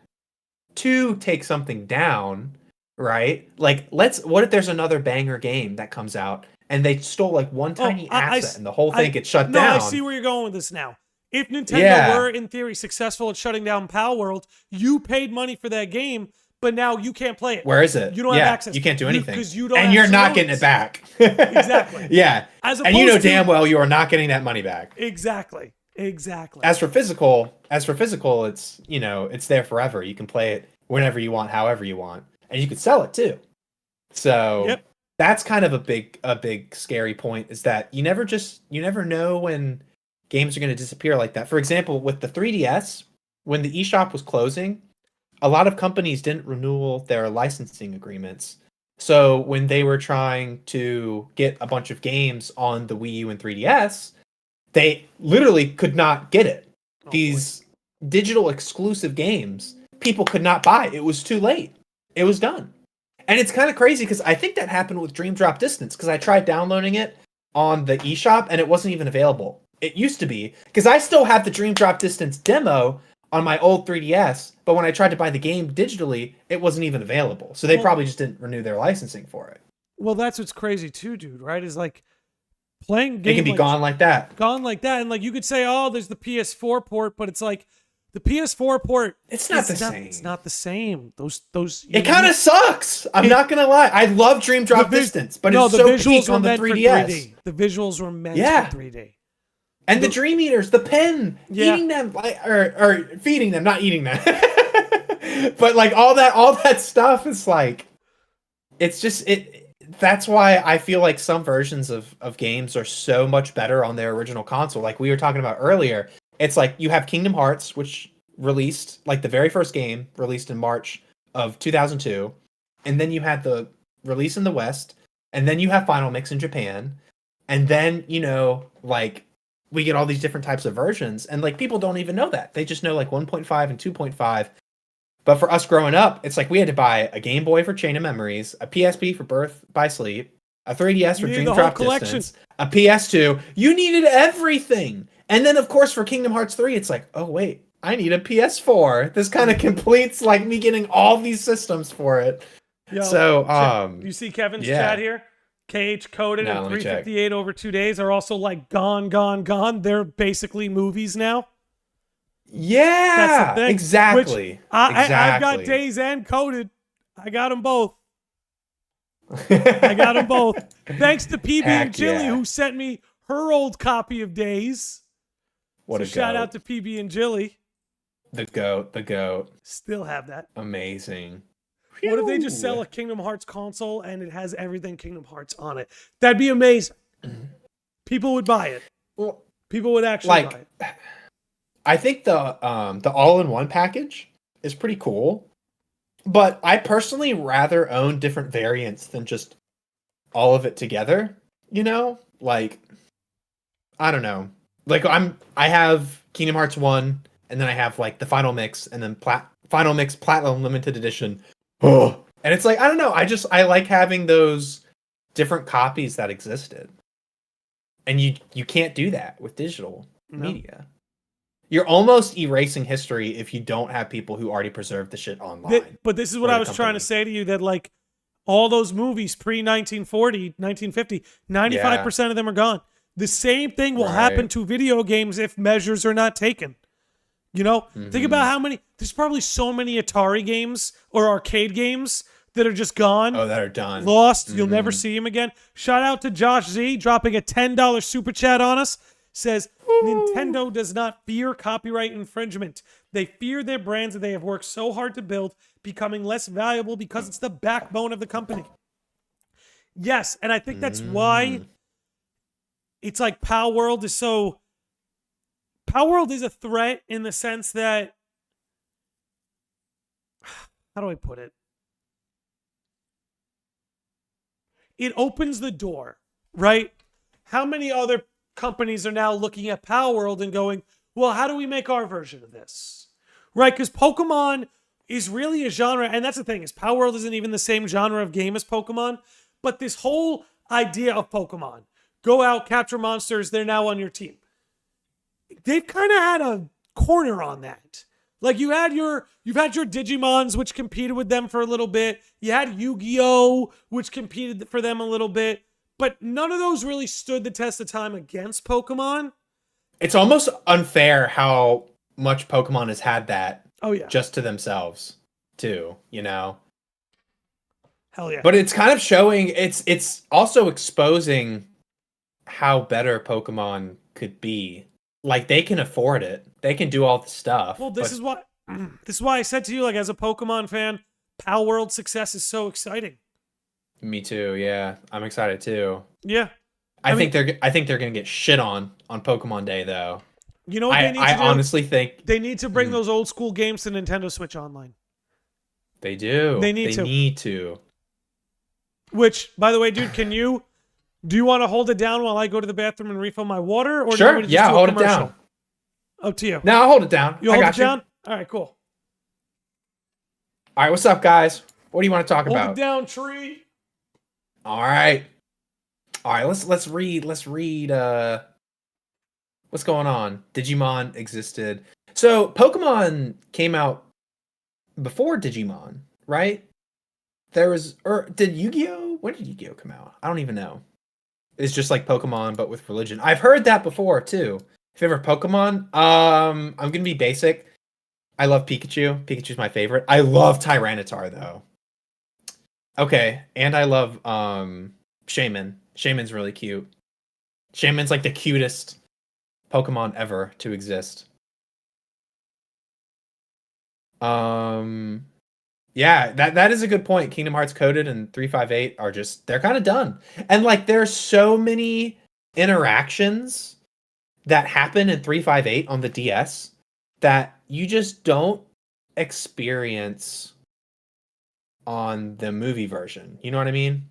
to take something down, right? Like what if there's another banger game that comes out and they stole like one tiny asset and the whole thing gets shut down?
I see where you're going with this now. If Nintendo were, in theory, successful at shutting down Palworld, you paid money for that game, but now you can't play it.
Where is it?
You don't have access.
You can't do anything.
Because you don't
and you're not getting it back.
Exactly.
Yeah. And you know damn well you are not getting that money back.
Exactly.
As for physical, it's, it's there forever. You can play it whenever you want, however you want. And you could sell it too. So that's kind of a big scary point, is that you never know when games are going to disappear like that. For example, with the 3DS, when the eShop was closing, a lot of companies didn't renew their licensing agreements. So when they were trying to get a bunch of games on the Wii U and 3DS, they literally could not get it. These digital exclusive games, people could not buy. It was too late. It was done. And it's kind of crazy because I think that happened with Dream Drop Distance, because I tried downloading it on the eShop and it wasn't even available. It used to be, because I still have the Dream Drop Distance demo on my old 3DS, but when I tried to buy the game digitally, it wasn't even available. So they probably just didn't renew their licensing for it.
Well, that's what's crazy too, dude, right? Is like playing games.
It can be gone like that.
Gone like that. And like you could say, oh, there's the PS4 port, but it's like the PS4 port.
It's not the same.
It's not the same. Those.
It kind of sucks. I'm not gonna lie. I love Dream Drop Distance, but it's so peak on the 3DS.
The visuals were meant for 3D.
And the Dream Eaters, the pen, eating them, or feeding them, not eating them. But like all that stuff is like, it's just that's why I feel like some versions of games are so much better on their original console. Like we were talking about earlier, it's like you have Kingdom Hearts, which released like the very first game released in March of 2002, and then you had the release in the West, and then you have Final Mix in Japan, and then like we get all these different types of versions, and like people don't even know that. They just know like 1.5 and 2.5. But for us growing up, it's like we had to buy a Game Boy for Chain of Memories, a PSP for Birth by Sleep, a 3DS for Dream Drop Distance, a PS2. You needed everything. And then, of course, for Kingdom Hearts 3, it's like, oh, wait, I need a PS4. This kind of completes like me getting all these systems for it.
Yo,
so,
you see Kevin's chat here? KH coded and 358 over 2 days are also like gone. They're basically movies now.
Yeah, that's the thing. Exactly.
I've got days and coded. I got them both. Thanks to PB and Jilly, who sent me her old copy of Days.
What a
shout out to PB and Jilly.
The goat.
Still have that.
Amazing.
What if they just sell a Kingdom Hearts console and it has everything Kingdom Hearts on it? That'd be amazing. People would buy it.
Well,
people would actually buy it.
I think the all-in-one package is pretty cool, but I personally rather own different variants than just all of it together. Like I don't know. Like I have Kingdom Hearts 1, and then I have like the Final Mix, and then Final Mix Platinum Limited Edition. Oh, and it's like I don't know. I like having those different copies that existed, and you can't do that with digital media. You're almost erasing history if you don't have people who already preserved the shit online.
But this is what I was trying to say to you, that like all those movies pre-1940, 1950, 95% of them are gone. The same thing will happen to video games if measures are not taken. Think about how many, there's probably so many Atari games or arcade games that are just gone.
Oh, that are done.
Lost. You'll never see them again. Shout out to Josh Z dropping a $10 super chat on us. Says, Nintendo does not fear copyright infringement. They fear their brands that they have worked so hard to build becoming less valuable because it's the backbone of the company. Yes, and I think that's why it's like Palworld is so... Palworld is a threat in the sense that... How do I put it? It opens the door, right? How many other companies are now looking at Palworld and going, well, how do we make our version of this? Right? Because Pokemon is really a genre, and that's the thing, is Palworld isn't even the same genre of game as Pokemon, but this whole idea of Pokemon, go out, capture monsters, they're now on your team. They've kind of had a corner on that. Like you've had your Digimons, which competed with them for a little bit. You had Yu-Gi-Oh, which competed for them a little bit. But none of those really stood the test of time against Pokemon.
It's almost unfair how much Pokemon has had that just to themselves, too,
Hell yeah.
But it's kind of showing, it's also exposing how better Pokemon could be. Like, they can afford it. They can do all the stuff.
Well, this is why I said to you, like, as a Pokemon fan, Palworld success is so exciting.
Me too. Yeah, I'm excited too.
Yeah,
I think they're gonna get shit on Pokemon Day though.
You know what they need to do?
I honestly think
they need to bring those old school games to Nintendo Switch Online.
They do. They need to.
Which, by the way, dude, do you want to hold it down while I go to the bathroom and refill my water, or
sure?
Do you want me to just do a
hold
commercial?
it down.
Up to you.
No, I'll hold it down.
You hold it down. All right, cool.
All right, what's up, guys? What do you want to talk about?
Hold it down, tree.
All right. Let's read. What's going on? Digimon existed. So Pokemon came out before Digimon, right? Did Yu-Gi-Oh? When did Yu-Gi-Oh come out? I don't even know. It's just like Pokemon, but with religion. I've heard that before too. Favorite Pokemon? I'm gonna be basic. I love Pikachu. Pikachu's my favorite. I love Tyranitar though. Okay, and I love Shaman. Shaman's really cute. Shaman's like the cutest Pokemon ever to exist. Yeah, that is a good point. Kingdom Hearts Coded and 358 are just they're kind of done. And like there's so many interactions that happen in 358 on the DS that you just don't experience on the movie version. You know what I mean?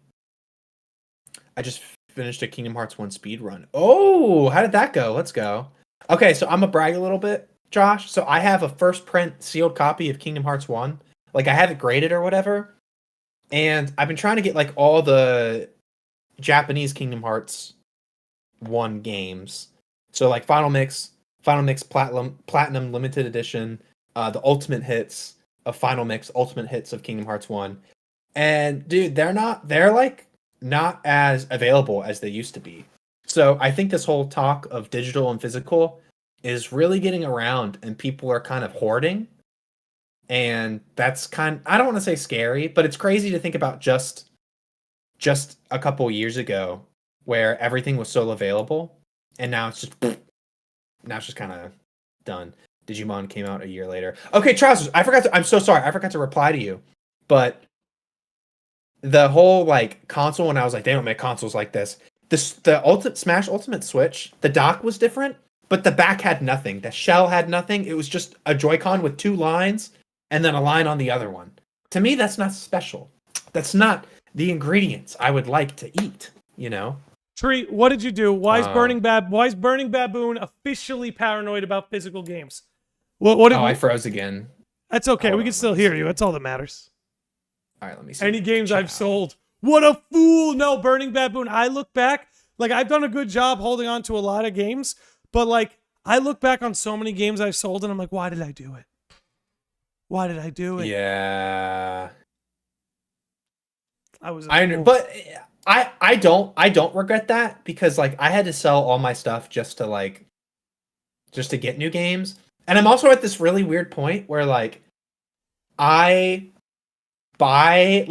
I just finished a Kingdom Hearts 1 speed run. Oh, how did that go? Let's go. Okay, so I'm gonna brag a little bit, Josh. So I have a first print sealed copy of Kingdom Hearts 1. Like I have it graded or whatever. And I've been trying to get like all the Japanese Kingdom Hearts 1 games. So like Final Mix Platinum Limited Edition, the Ultimate Hits of Final Mix, Ultimate Hits of Kingdom Hearts 1. And dude, they're like not as available as they used to be. So I think this whole talk of digital and physical is really getting around and people are kind of hoarding. And that's I don't want to say scary, but it's crazy to think about just a couple years ago where everything was so available and now it's just kind of done. Digimon came out a year later. Okay, Trousers, I'm so sorry. I forgot to reply to you. But the whole like console, and I was like, they don't make consoles like this. The Ultimate Smash Ultimate Switch, the dock was different, but the back had nothing. The shell had nothing. It was just a Joy-Con with 2 lines and then a line on the other one. To me, that's not special. That's not the ingredients I would like to eat, you know?
Tree, what did you do? Why is Burning Baboon officially paranoid about physical games?
I froze again.
That's okay. We can still hear you. That's all that matters.
All right, let me see.
Any games I've sold. What a fool. No, Burning Baboon. I look back, like I've done a good job holding on to a lot of games, but like I look back on so many games I've sold and I'm like, why did I do it? Why did I do it?
Yeah.
But
I don't regret that because like I had to sell all my stuff just to get new games. And I'm also at this really weird point where like I buy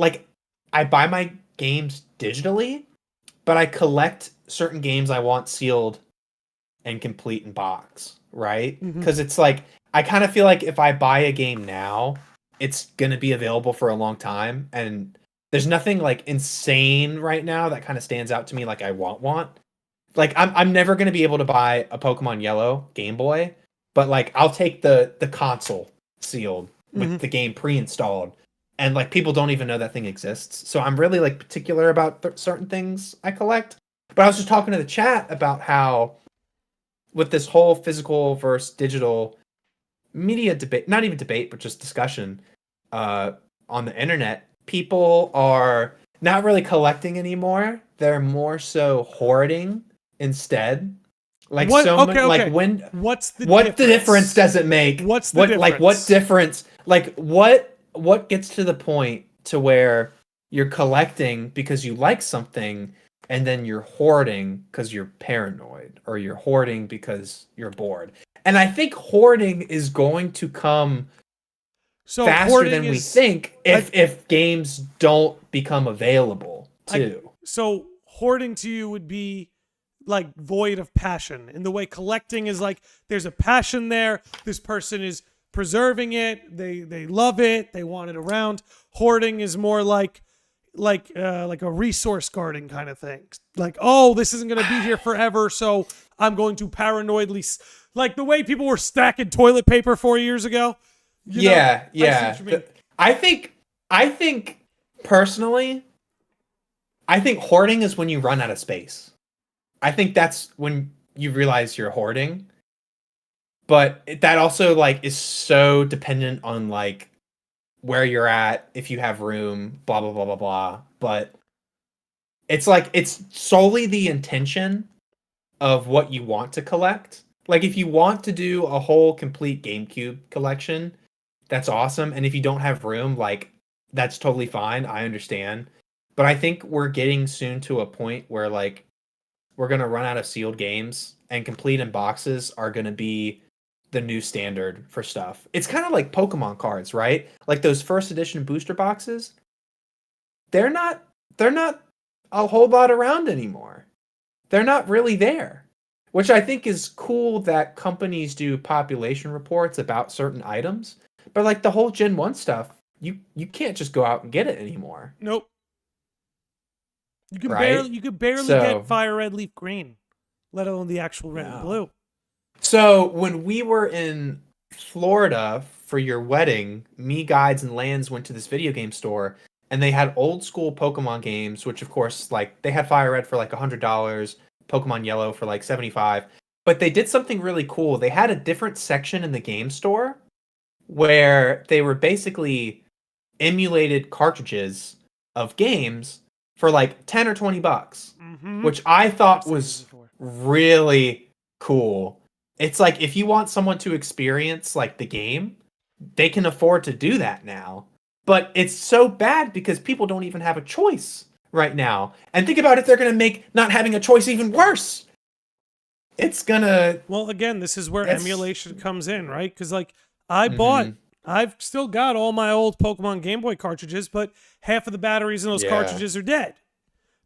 my games digitally, but I collect certain games I want sealed and complete in box, right? Because it's like I kind of feel like if I buy a game now, it's gonna be available for a long time, and there's nothing like insane right now that kind of stands out to me like I want. Like I'm never gonna be able to buy a Pokemon Yellow Game Boy, but like I'll take the console sealed with the game pre-installed, and like people don't even know that thing exists. So I'm really like particular about certain things I collect. But I was just talking to the chat about how with this whole physical versus digital media debate, not even debate, but just discussion on the internet, people are not really collecting anymore. They're more so hoarding instead. Like like when
what
difference does it make?
What's the difference?
Like what difference? Like what gets to the point to where you're collecting because you like something and then you're hoarding because you're paranoid or you're hoarding because you're bored. And I think hoarding is going to come faster than we think if games don't become available too.
So hoarding to you would be like void of passion in the way collecting is like there's a passion there. This person is preserving it. They love it. They want it around. Hoarding is more like a resource guarding kind of thing. Like, oh, this isn't going to be here forever, so I'm going to paranoidly like the way people were stacking toilet paper 4 years ago.
Yeah. I think personally, I think hoarding is when you run out of space. I think that's when you realize you're hoarding. But that also like is so dependent on like where you're at, if you have room, blah blah blah blah blah. But it's like it's solely the intention of what you want to collect. Like if you want to do a whole complete GameCube collection, that's awesome. And if you don't have room, like that's totally fine. I understand. But I think we're getting soon to a point where like we're gonna run out of sealed games and complete in boxes are gonna be the new standard for stuff. It's kind of like Pokemon cards, right? Like those first edition booster boxes. They're not a whole lot around anymore. They're not really there. Which I think is cool that companies do population reports about certain items. But like the whole Gen 1 stuff, you can't just go out and get it anymore.
Nope. You can
Right?
barely get Fire Red Leaf Green, let alone the actual red and blue.
So when we were in Florida for your wedding, me, Guides, and Lands went to this video game store, and they had old school Pokemon games, which of course, like, they had Fire Red for like $100, Pokemon Yellow for like $75. But they did something really cool. They had a different section in the game store where they were basically emulated cartridges of games for like 10 or 20 bucks, which I thought was really cool. It's like, if you want someone to experience like the game, they can afford to do that now. But it's so bad because people don't even have a choice right now. And think about if they're going to make not having a choice even worse. It's gonna...
Well, again, this is where emulation comes in, right? Because like I've still got all my old Pokemon Game Boy cartridges, but half of the batteries in those cartridges are dead.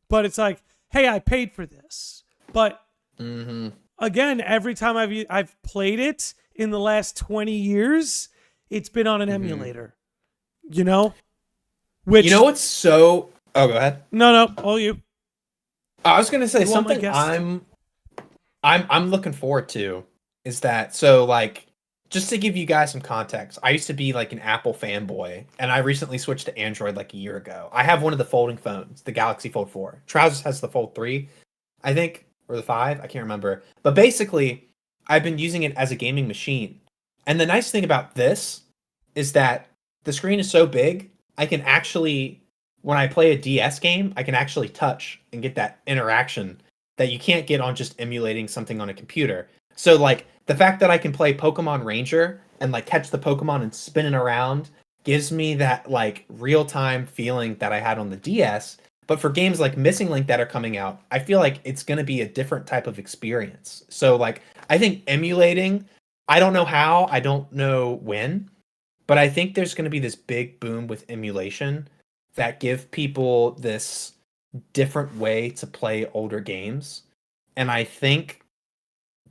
But it's like, hey, I paid for this. But again, every time I've played it in the last 20 years, it's been on an emulator. You know? Which,
you know what's so... Oh, go ahead.
No, all you.
I was gonna say something I'm looking forward to is that, so like, just to give you guys some context, I used to be like an Apple fanboy, and I recently switched to Android like a year ago. I have one of the folding phones, the Galaxy Fold 4. Trousers has the Fold 3, I think, or the 5, I can't remember. But basically, I've been using it as a gaming machine. And the nice thing about this is that the screen is so big, I can actually, when I play a DS game, I can actually touch and get that interaction that you can't get on just emulating something on a computer. So like, the fact that I can play Pokemon Ranger and like catch the Pokemon and spin it around gives me that like real-time feeling that I had on the DS. But for games like Missing Link that are coming out, I feel like it's going to be a different type of experience. So like, I think emulating, I don't know how, I don't know when, but I think there's going to be this big boom with emulation that give people this different way to play older games. And I think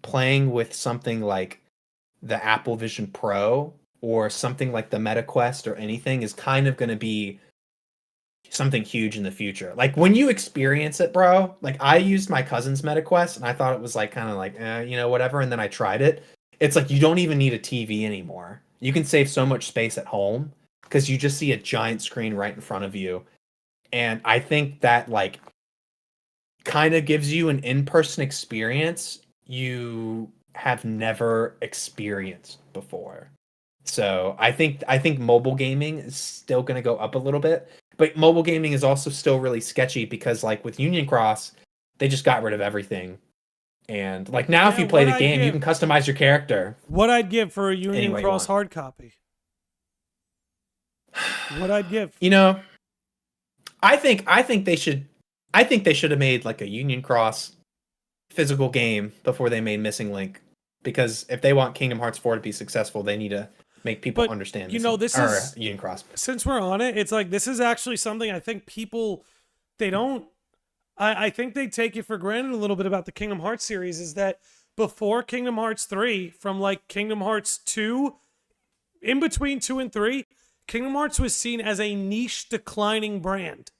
playing with something like the Apple Vision Pro or something like the MetaQuest or anything is kind of going to be something huge in the future. Like when you experience it, bro, like I used my cousin's MetaQuest and I thought it was like kind of like, whatever. And then I tried it. It's like, you don't even need a TV anymore. You can save so much space at home because you just see a giant screen right in front of you. And I think that like kind of gives you an in-person experience you have never experienced before. So I think mobile gaming is still going to go up a little bit, but mobile gaming is also still really sketchy because like with Union Cross, they just got rid of everything. And like now, if you play the game, you can customize your character.
What I'd give for a Union Cross hard copy? What I'd give?
You know, I think they should have made like a Union Cross physical game before they made Missing Link, because if they want Kingdom Hearts 4 to be successful, they need to make people understand.
This is
Union Cross.
Since we're on it, it's like this is actually something I think people I think they take it for granted a little bit about the Kingdom Hearts series, is that before Kingdom Hearts 3, from like Kingdom Hearts 2, in between 2 and 3, Kingdom Hearts was seen as a niche declining brand.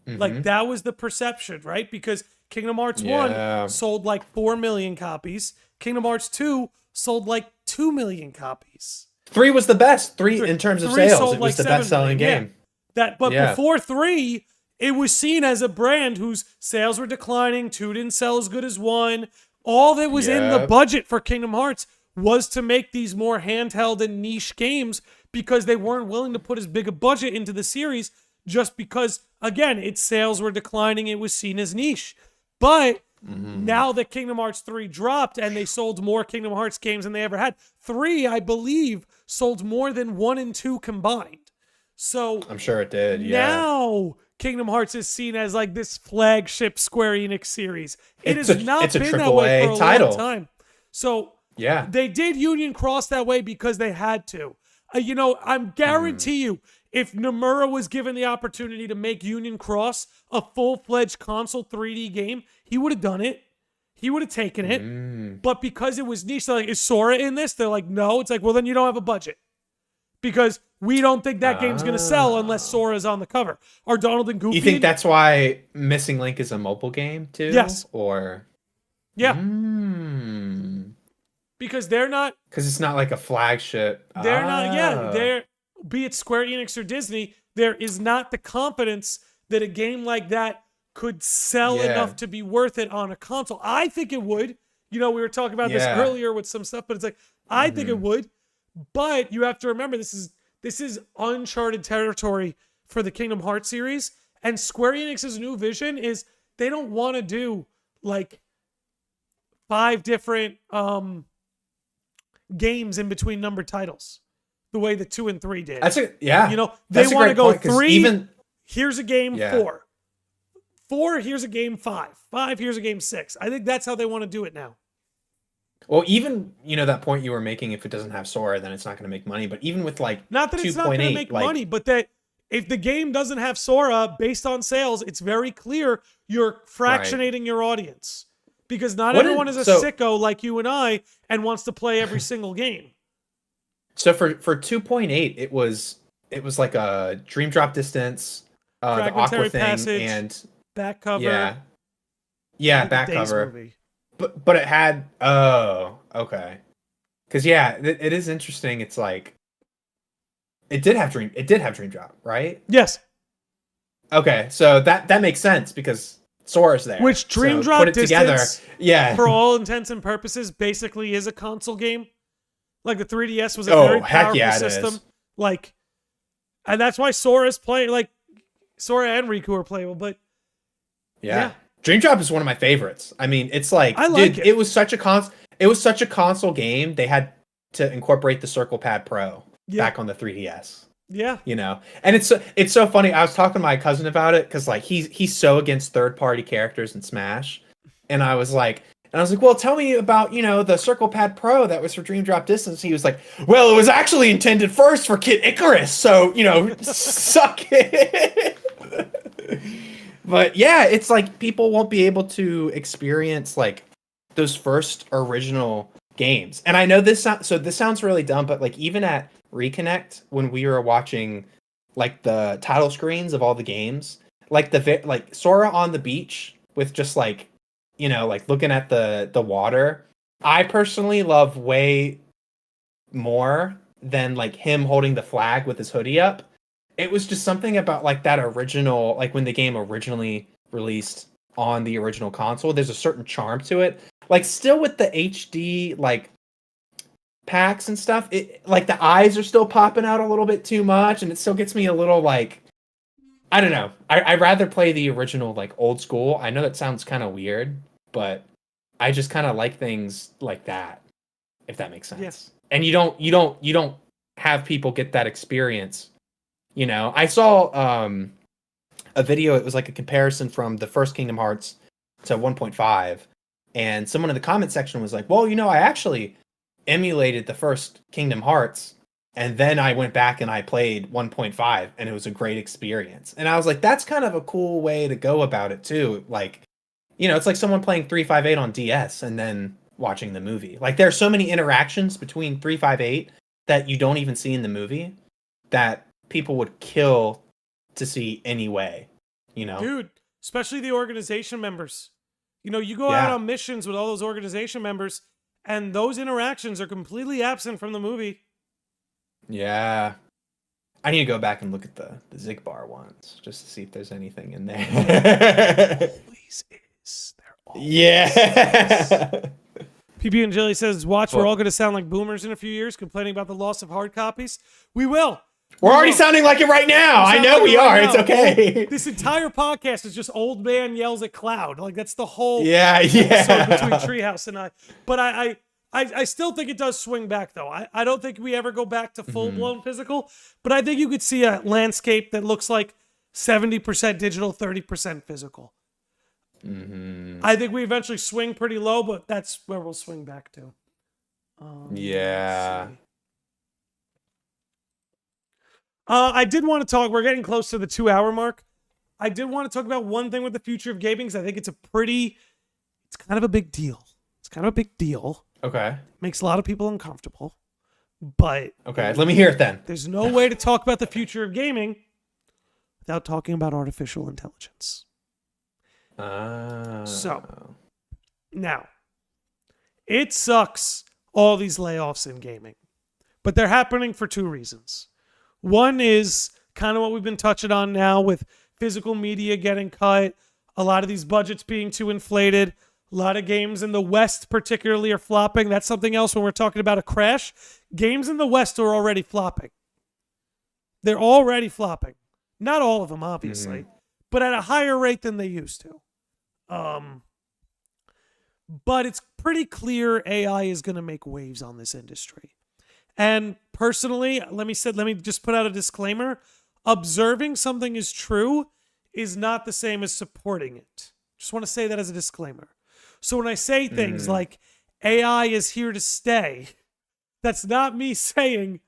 Like that was the perception, right? Because Kingdom Hearts 1 sold like 4 million copies. Kingdom Hearts 2 sold like 2 million copies.
3 was the best. 3 in terms of sales, it was the best-selling game.
Before 3, it was seen as a brand whose sales were declining. 2 didn't sell as good as 1. All that was in the budget for Kingdom Hearts was to make these more handheld and niche games, because they weren't willing to put as big a budget into the series, just because, again, its sales were declining. It was seen as niche. But now that Kingdom Hearts 3 dropped and they sold more Kingdom Hearts games than they ever had, 3, I believe, sold more than 1 and 2 combined. So
I'm sure it did.
Now Kingdom Hearts is seen as like this flagship Square Enix series. It has not been that way for a long time. So they did Union Cross that way because they had to. I'm guarantee you, if Nomura was given the opportunity to make Union Cross a full-fledged console 3D game, he would have done it. He would have taken it. But because it was niche, they're like, is Sora in this? They're like, no. It's like, well, then you don't have a budget. because we don't think that game's going to sell unless Sora's on the cover. Are Donald and Goofy?
You think that's why Missing Link is a mobile game too?
Yes.
Or
yeah, because they're not.
Because it's not like a flagship.
They're not. Yeah, they're. Be it Square Enix or Disney, there is not the confidence that a game like that could sell enough to be worth it on a console. I think it would. You know, we were talking about this earlier with some stuff, but it's like I think it would. But you have to remember this is uncharted territory for the Kingdom Hearts series, and Square Enix's new vision is they don't want to do like 5 different games in between numbered titles the way the 2 and 3 did.
Yeah.
You know, they want to go
point,
3. Here's a game 4. 4, here's a game 5. 5, here's a game 6. I think that's how they want to do it now.
Well, even, that point you were making, if it doesn't have Sora, then it's not going to make money. But even with like
not that
2.
it's not going to make money, but that if the game doesn't have Sora based on sales, it's very clear you're fractionating your audience. Because not everyone is a sicko like you and I and wants to play every single game.
So for 2.8, it was like a Dream Drop Distance, the Aqua thing,
Passage,
and
back cover.
Yeah, back cover. But it had okay. Because it is interesting. It's like it did have Dream Drop, right?
Yes.
Okay, so that makes sense because Sora's there.
Which Dream Drop
put it
Distance,
together,
for all intents and purposes, basically is a console game. Like the 3DS was a very powerful system. Like, and that's why Sora's playing. Like, Sora and Riku are playable. But yeah.
Dream Drop is one of my favorites. I mean, it's like, it was such a console game. They had to incorporate the Circle Pad Pro back on the 3DS.
Yeah.
And it's so funny. I was talking to my cousin about it because like he's so against third-party characters in Smash, and I was like, well, tell me about the Circle Pad Pro that was for Dream Drop Distance. He was like, well, it was actually intended first for Kid Icarus, so suck it. But yeah, it's like people won't be able to experience like those first original games. And I know this sounds really dumb, but like even at Reconnect, when we were watching like the title screens of all the games, like like Sora on the beach with just like like looking at the water, I personally love way more than like him holding the flag with his hoodie up. It was just something about like that original, like when the game originally released on the original console, there's a certain charm to it. Like still with the HD like packs and stuff, it like the eyes are still popping out a little bit too much, and it still gets me a little like, I don't know. I'd rather play the original like old school. I know that sounds kind of weird, but I just kind of like things like that, if that makes sense.
Yes.
And you don't have people get that experience. I saw a video. It was like a comparison from the first Kingdom Hearts to 1.5, and someone in the comment section was like, well, I actually emulated the first Kingdom Hearts, and then I went back and I played 1.5, and it was a great experience. And I was like, that's kind of a cool way to go about it too. Like, it's like someone playing 358 on DS and then watching the movie. Like, there are so many interactions between 358 that you don't even see in the movie that people would kill to see anyway,
Dude, especially the organization members. You go out on missions with all those organization members, and those interactions are completely absent from the movie.
Yeah. I need to go back and look at the Zigbar ones just to see if there's anything in there.
Always is. There always
is.
PB and Jelly says, watch, we're all going to sound like boomers in a few years complaining about the loss of hard copies. We will.
We're already sounding like it right now. I know we are. It's okay.
This entire podcast is just old man yells at cloud. Like that's the whole
episode
between Treehouse and I. But I still think it does swing back though. I don't think we ever go back to full blown physical. But I think you could see a landscape that looks like 70% digital, 30% physical.
Mm-hmm.
I think we eventually swing pretty low, but that's where we'll swing back to. I did want to talk, we're getting close to the 2-hour mark. I did want to talk about one thing with the future of gaming, because I think it's kind of a big deal.
Okay.
Makes a lot of people uncomfortable. But
Okay, let me hear it then.
there's no way to talk about the future of gaming without talking about artificial intelligence. So, now, it sucks, all these layoffs in gaming. But they're happening for two reasons. One is kind of what we've been touching on now with physical media getting cut, a lot of these budgets being too inflated, a lot of games in the West particularly are flopping. That's something else when we're talking about a crash. Games in the West are already flopping. They're already flopping. Not all of them, obviously, but at a higher rate than they used to. But it's pretty clear AI is going to make waves on this industry. And personally, let me just put out a disclaimer. Observing something is true is not the same as supporting it. Just want to say that as a disclaimer. So when I say things like AI is here to stay, that's not me saying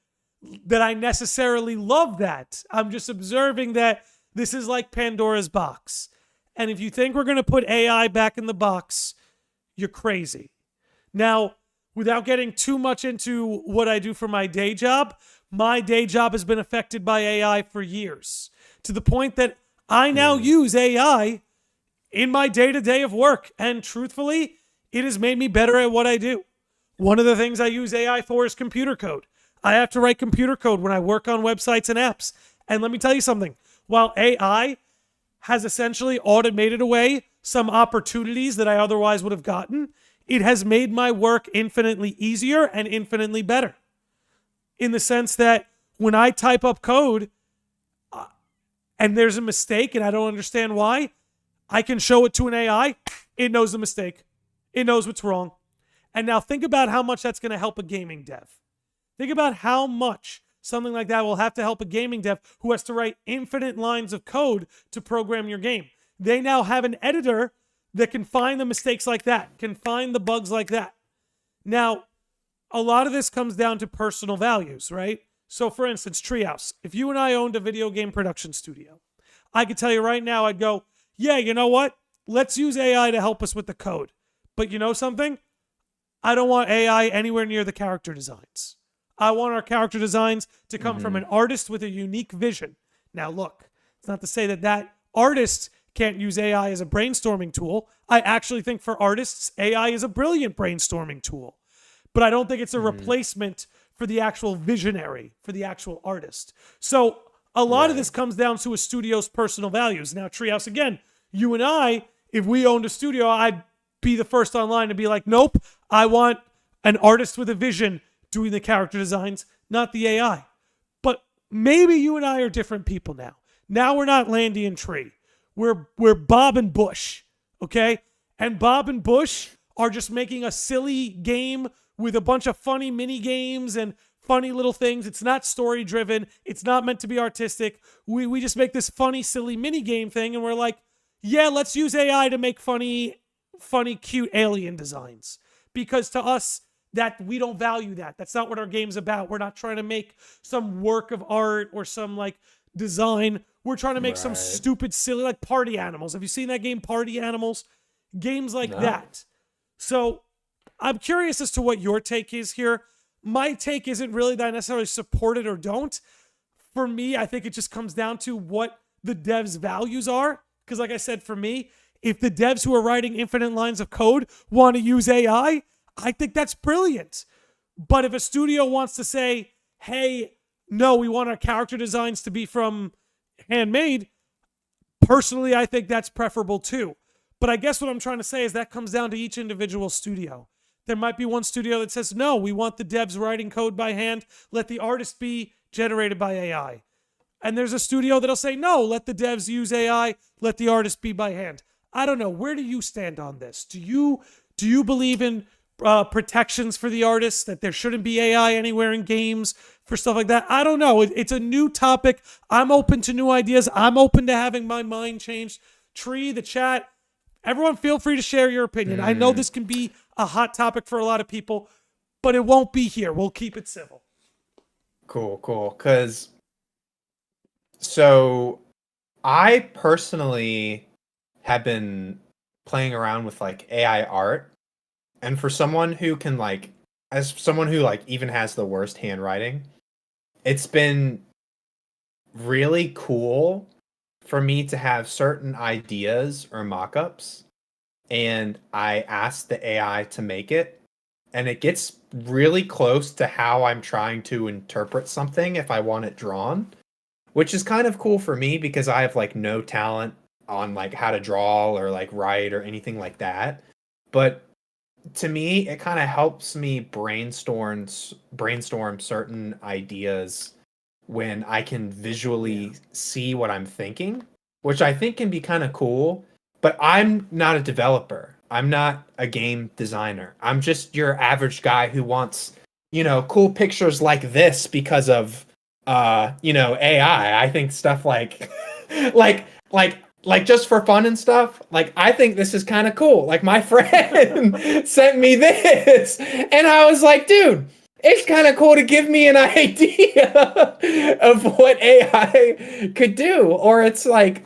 that I necessarily love that. I'm just observing that this is like Pandora's box. And if you think we're going to put AI back in the box, you're crazy. Now, without getting too much into what I do for my day job has been affected by AI for years, to the point that I now use AI in my day-to-day of work. And truthfully, it has made me better at what I do. One of the things I use AI for is computer code. I have to write computer code when I work on websites and apps. And let me tell you something. While AI has essentially automated away some opportunities that I otherwise would have gotten, it has made my work infinitely easier and infinitely better. In the sense that when I type up code and there's a mistake and I don't understand why, I can show it to an AI. It knows the mistake. It knows what's wrong. And now think about how much that's going to help a gaming dev. Think about how much something like that will have to help a gaming dev who has to write infinite lines of code to program your game. They now have an editor that can find the mistakes like that, can find the bugs like that. Now, a lot of this comes down to personal values, right? So for instance, Treehouse, if you and I owned a video game production studio, I could tell you right now, I'd go, yeah, you know what? Let's use AI to help us with the code. But you know something? I don't want AI anywhere near the character designs. I want our character designs to come from an artist with a unique vision. Now, look, it's not to say that artist can't use AI as a brainstorming tool. I actually think for artists, AI is a brilliant brainstorming tool. But I don't think it's a replacement for the actual visionary, for the actual artist. So a lot of this comes down to a studio's personal values. Now, Treehouse, again, you and I, if we owned a studio, I'd be the first online to be like, nope, I want an artist with a vision doing the character designs, not the AI. But maybe you and I are different people now. Now we're not Landy and Tree. We're Bob and Bush, okay? And Bob and Bush are just making a silly game with a bunch of funny mini games and funny little things. It's not story driven. It's not meant to be artistic. We just make this funny, silly mini game thing, and we're like, yeah, let's use AI to make funny, cute alien designs. Because to us, that we don't value that. That's not what our game's about. We're not trying to make some work of art or some like design. We're trying to make some stupid, silly, like Party Animals. Have you seen that game, Party Animals? Games like that. So I'm curious as to what your take is here. My take isn't really that I necessarily support it or don't. For me, I think it just comes down to what the devs' values are. Because like I said, for me, if the devs who are writing infinite lines of code want to use AI, I think that's brilliant. But if a studio wants to say, hey, no, we want our character designs to be from handmade, personally, I think that's preferable too. But I guess what I'm trying to say is that comes down to each individual studio. There might be one studio that says, no, we want the devs writing code by hand. Let the artist be generated by AI. And there's a studio that'll say, no, let the devs use AI. Let the artist be by hand. I don't know. Where do you stand on this? Do you believe in protections for the artists, that there shouldn't be AI anywhere in games for stuff like that? I don't know. It's a new topic. I'm open to new ideas. I'm open to having my mind changed. Tree, the chat, everyone feel free to share your opinion. I know this can be a hot topic for a lot of people, but it won't be here. We'll keep it civil.
Cool. So I personally have been playing around with like AI art. And for someone who can like as someone who like even has the worst handwriting, it's been really cool for me to have certain ideas or mock-ups, and I ask the AI to make it, and it gets really close to how I'm trying to interpret something if I want it drawn, which is kind of cool for me because I have like no talent on like how to draw or like write or anything like that. But to me, it kind of helps me brainstorm certain ideas when I can visually see what I'm thinking, which I think can be kind of cool. But I'm not a developer. I'm not a game designer. I'm just your average guy who wants, cool pictures like this because of AI. I think stuff like like like just for fun and stuff, like I think this is kind of cool. Like my friend sent me this and I was like, dude, it's kind of cool to give me an idea of what AI could do. Or it's like,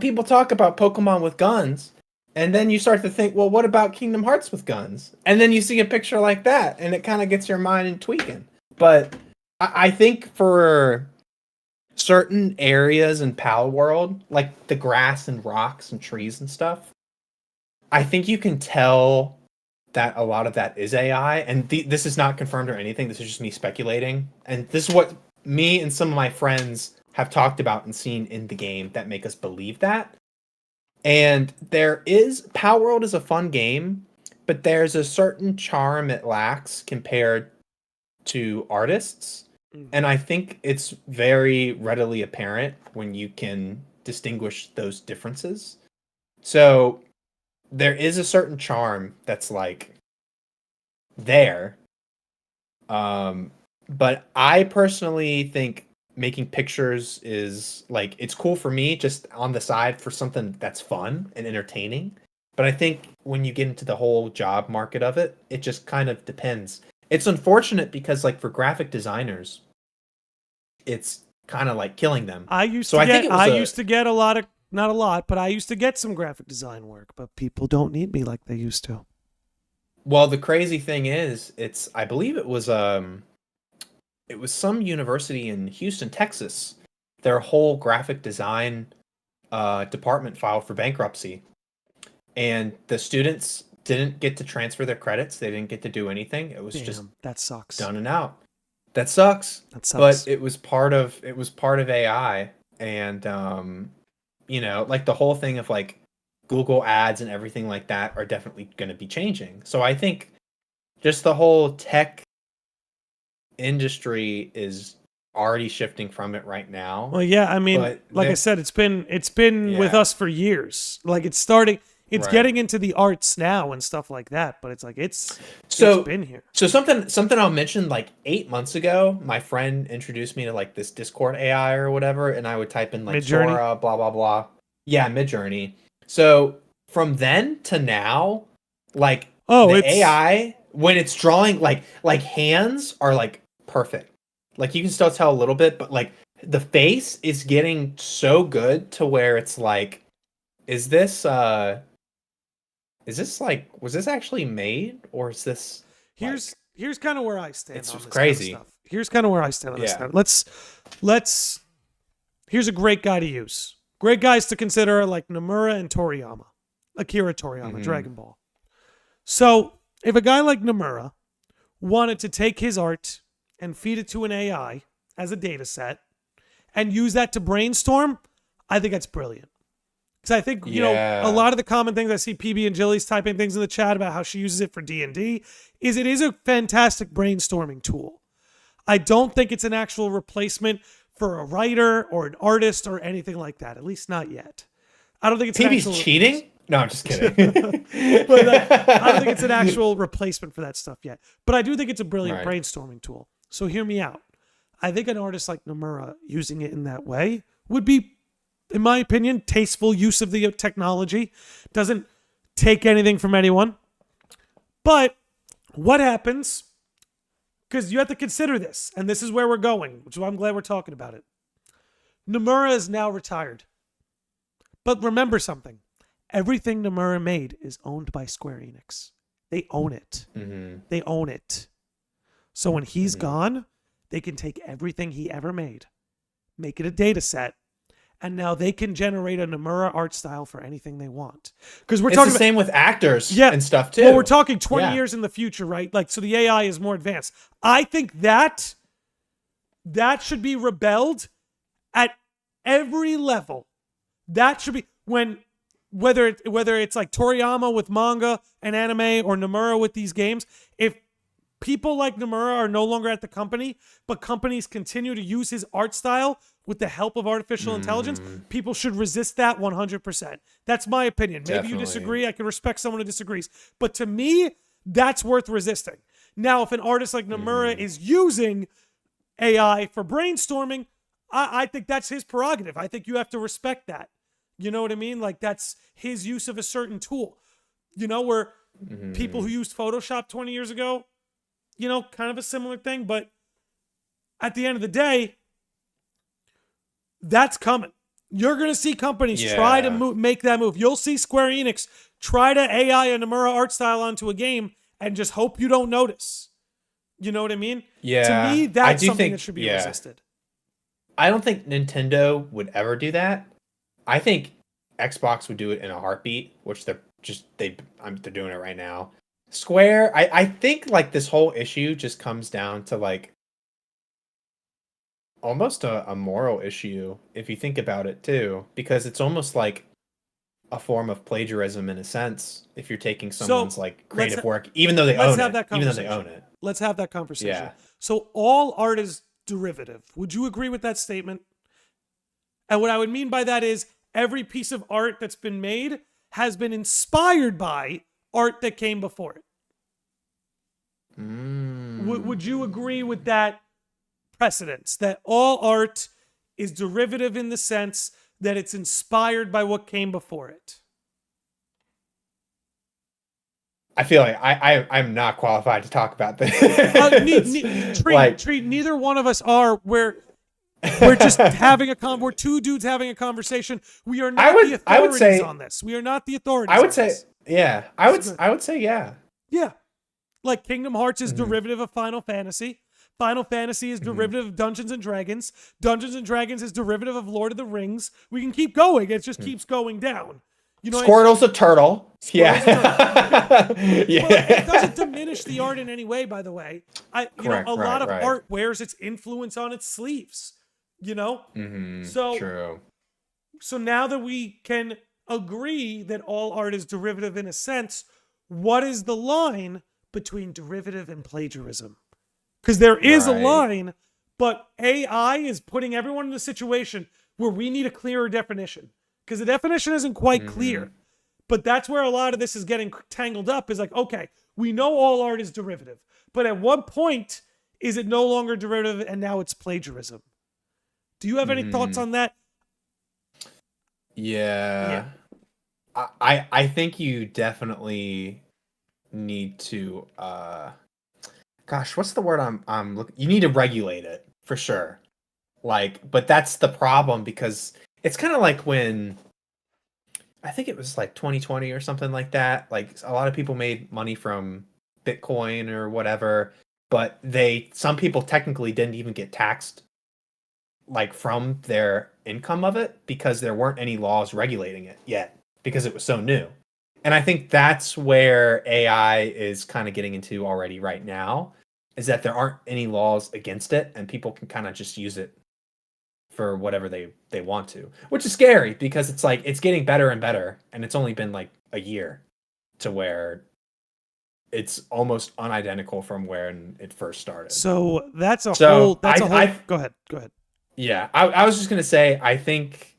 people talk about Pokemon with guns, and then you start to think, well, what about Kingdom Hearts with guns? And then you see a picture like that, and it kind of gets your mind tweaking. But I think for certain areas in Palworld, like the grass and rocks and trees and stuff, I think you can tell that a lot of that is AI. And this is not confirmed or anything. This is just me speculating. And this is what me and some of my friends have talked about and seen in the game that make us believe that. And Palworld is a fun game, but there's a certain charm it lacks compared to artists. And I think it's very readily apparent when you can distinguish those differences. So there is a certain charm that's like there. But I personally think making pictures is like, it's cool for me just on the side for something that's fun and entertaining. But I think when you get into the whole job market of it, it just kind of depends. It's unfortunate because like for graphic designers, it's kind of like killing them.
I used to get a lot of, not a lot, but I used to get some graphic design work, but people don't need me like they used to.
Well, the crazy thing is, I believe it was some university in Houston, Texas. Their whole graphic design department filed for bankruptcy, and the students didn't get to transfer their credits. They didn't get to do anything. It was just
that sucks.
Done and out. That sucks. But it was part of AI, and like the whole thing of like Google ads and everything like that are definitely going to be changing. So I think just the whole tech industry is already shifting from it right now.
Well, yeah, I mean, I said, it's been with us for years. Like it's getting into the arts now and stuff like that, but it's like it's been here.
So something I'll mention, like 8 months ago, my friend introduced me to like this Discord AI or whatever, and I would type in like
Midjourney?
Sora, blah blah blah. Yeah, Midjourney. So from then to now, like AI, when it's drawing, like hands are like perfect. Like you can still tell a little bit, but like the face is getting so good to where it's like, is this like, was this actually made, or is this?
Here's kind of where I stand.
It's
on this
crazy.
Kind of stuff. Here's kind of where I stand on this stuff. Here's a great guy to use. Great guys to consider are like Nomura and Toriyama, Akira Toriyama, Dragon Ball. So if a guy like Nomura wanted to take his art and feed it to an AI as a data set and use that to brainstorm, I think that's brilliant. Because I think, a lot of the common things I see PB and Jilly's typing things in the chat about how she uses it for D&D is it is a fantastic brainstorming tool. I don't think it's an actual replacement for a writer or an artist or anything like that, at least not yet. I don't think it's
PB's cheating? No, I'm just kidding.
But I don't think it's an actual replacement for that stuff yet. But I do think it's a brilliant brainstorming tool. So hear me out. I think an artist like Nomura using it in that way would be, in my opinion, tasteful use of the technology. Doesn't take anything from anyone. But what happens, because you have to consider this, and this is where we're going, which is why I'm glad we're talking about it. Nomura is now retired. But remember something. Everything Nomura made is owned by Square Enix. They own it.
Mm-hmm.
They own it. So when he's gone, they can take everything he ever made, make it a data set, and now they can generate a Nomura art style for anything they want. Because we're
It's
talking
the same with actors and stuff too.
Well, we're talking 20 years in the future, right? Like, so the AI is more advanced. I think that should be rebelled at every level. That should be whether it's like Toriyama with manga and anime or Nomura with these games. If people like Nomura are no longer at the company, but companies continue to use his art style with the help of artificial intelligence, people should resist that 100%. That's my opinion. Maybe
Definitely.
you disagree. I can respect someone who disagrees. But to me, that's worth resisting. Now, if an artist like Nomura is using AI for brainstorming, I think that's his prerogative. I think you have to respect that. You know what I mean? Like, that's his use of a certain tool. You know, where people who used Photoshop 20 years ago, you know, kind of a similar thing. But at the end of the day, that's coming. You're going to see companies try to make that move. You'll see Square Enix try to AI a Nomura art style onto a game and just hope you don't notice. You know what I mean?
Yeah.
To me, that's something that should be resisted.
I don't think Nintendo would ever do that. I think Xbox would do it in a heartbeat, which they're doing it right now. Square, I think like this whole issue just comes down to like almost a moral issue if you think about it too, because it's almost like a form of plagiarism in a sense if you're taking someone's like creative work, even though they own it. Even though they own it.
Let's have that conversation.
Yeah.
So all art is derivative. Would you agree with that statement? And what I would mean by that is every piece of art that's been made has been inspired by art that came before it. Would you agree with that precedence, that all art is derivative in the sense that it's inspired by what came before it?
I feel like I'm not qualified to talk about this.
Neither one of us are. We're just having we're two dudes having a conversation. We are not the authorities on this. We are not the authorities.
I would say, yeah. I would say, yeah.
Yeah. Like Kingdom Hearts is derivative of Final Fantasy. Final Fantasy is derivative of Dungeons and Dragons. Dungeons and Dragons is derivative of Lord of the Rings. We can keep going. It just keeps going down. You know,
Squirtle's a turtle. Yeah.
Well, it doesn't diminish the art in any way, by the way. A lot of art wears its influence on its sleeves. You know?
True.
So now that we can agree that all art is derivative in a sense, what is the line between derivative and plagiarism? Because there is a line, but AI is putting everyone in a situation where we need a clearer definition. Because the definition isn't quite clear. But that's where a lot of this is getting tangled up, is like, okay, we know all art is derivative. But at what point is it no longer derivative and now it's plagiarism? Do you have any thoughts on that?
Yeah. I think you definitely need to gosh, what's the word I'm looking? You need to regulate it for sure. Like, but that's the problem, because it's kind of like when I think it was like 2020 or something like that. Like, a lot of people made money from Bitcoin or whatever, but some people technically didn't even get taxed like from their income of it, because there weren't any laws regulating it yet, because it was so new. And I think that's where AI is kind of getting into already right now, is that there aren't any laws against it and people can kind of just use it for whatever they want to, which is scary, because it's like it's getting better and better, and it's only been like a year to where it's almost unidentical from when it first started.
So that's a whole. Go ahead.
Yeah, I was just gonna say, I think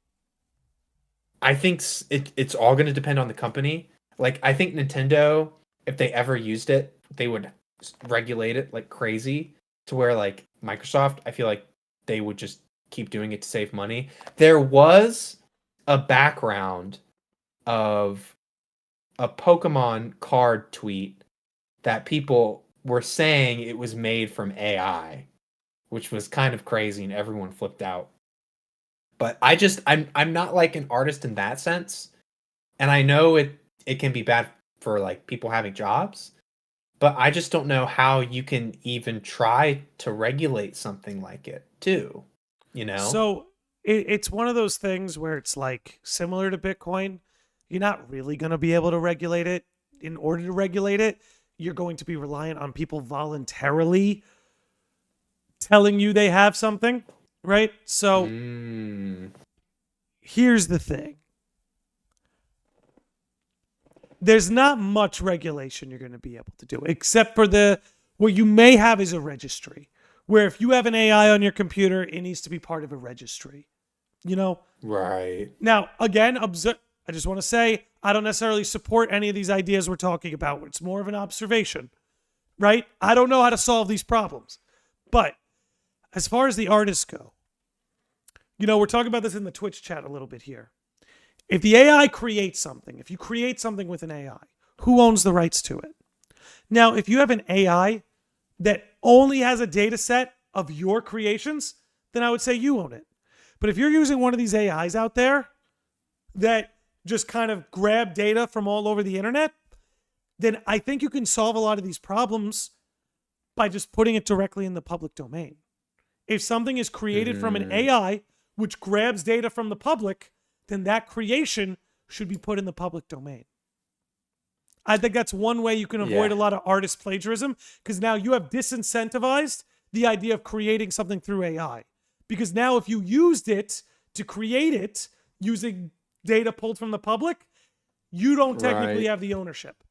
it's all gonna depend on the company. Like, I think Nintendo, if they ever used it, they would regulate it like crazy, to where like Microsoft, I feel like they would just keep doing it to save money. There was a background of a Pokemon card tweet that people were saying it was made from AI, which was kind of crazy, and everyone flipped out. But I'm not like an artist in that sense, and I know it can be bad for like people having jobs, but I just don't know how you can even try to regulate something like it too, you know?
So it's one of those things where it's like similar to Bitcoin. You're not really going to be able to regulate it. In order to regulate it, you're going to be reliant on people voluntarily telling you they have something, right? So here's the thing. There's not much regulation you're going to be able to do, except for what you may have is a registry, where if you have an AI on your computer, it needs to be part of a registry, you know?
Right.
Now, again, I just want to say, I don't necessarily support any of these ideas we're talking about. It's more of an observation, right? I don't know how to solve these problems. But as far as the artists go, we're talking about this in the Twitch chat a little bit here. If the AI creates something, if you create something with an AI, who owns the rights to it? Now, if you have an AI that only has a data set of your creations, then I would say you own it. But if you're using one of these AIs out there that just kind of grab data from all over the internet, then I think you can solve a lot of these problems by just putting it directly in the public domain. If something is created from an AI which grabs data from the public, then that creation should be put in the public domain. I think that's one way you can avoid a lot of artist plagiarism, because now you have disincentivized the idea of creating something through AI. Because now if you used it to create it using data pulled from the public, you don't technically have the ownership.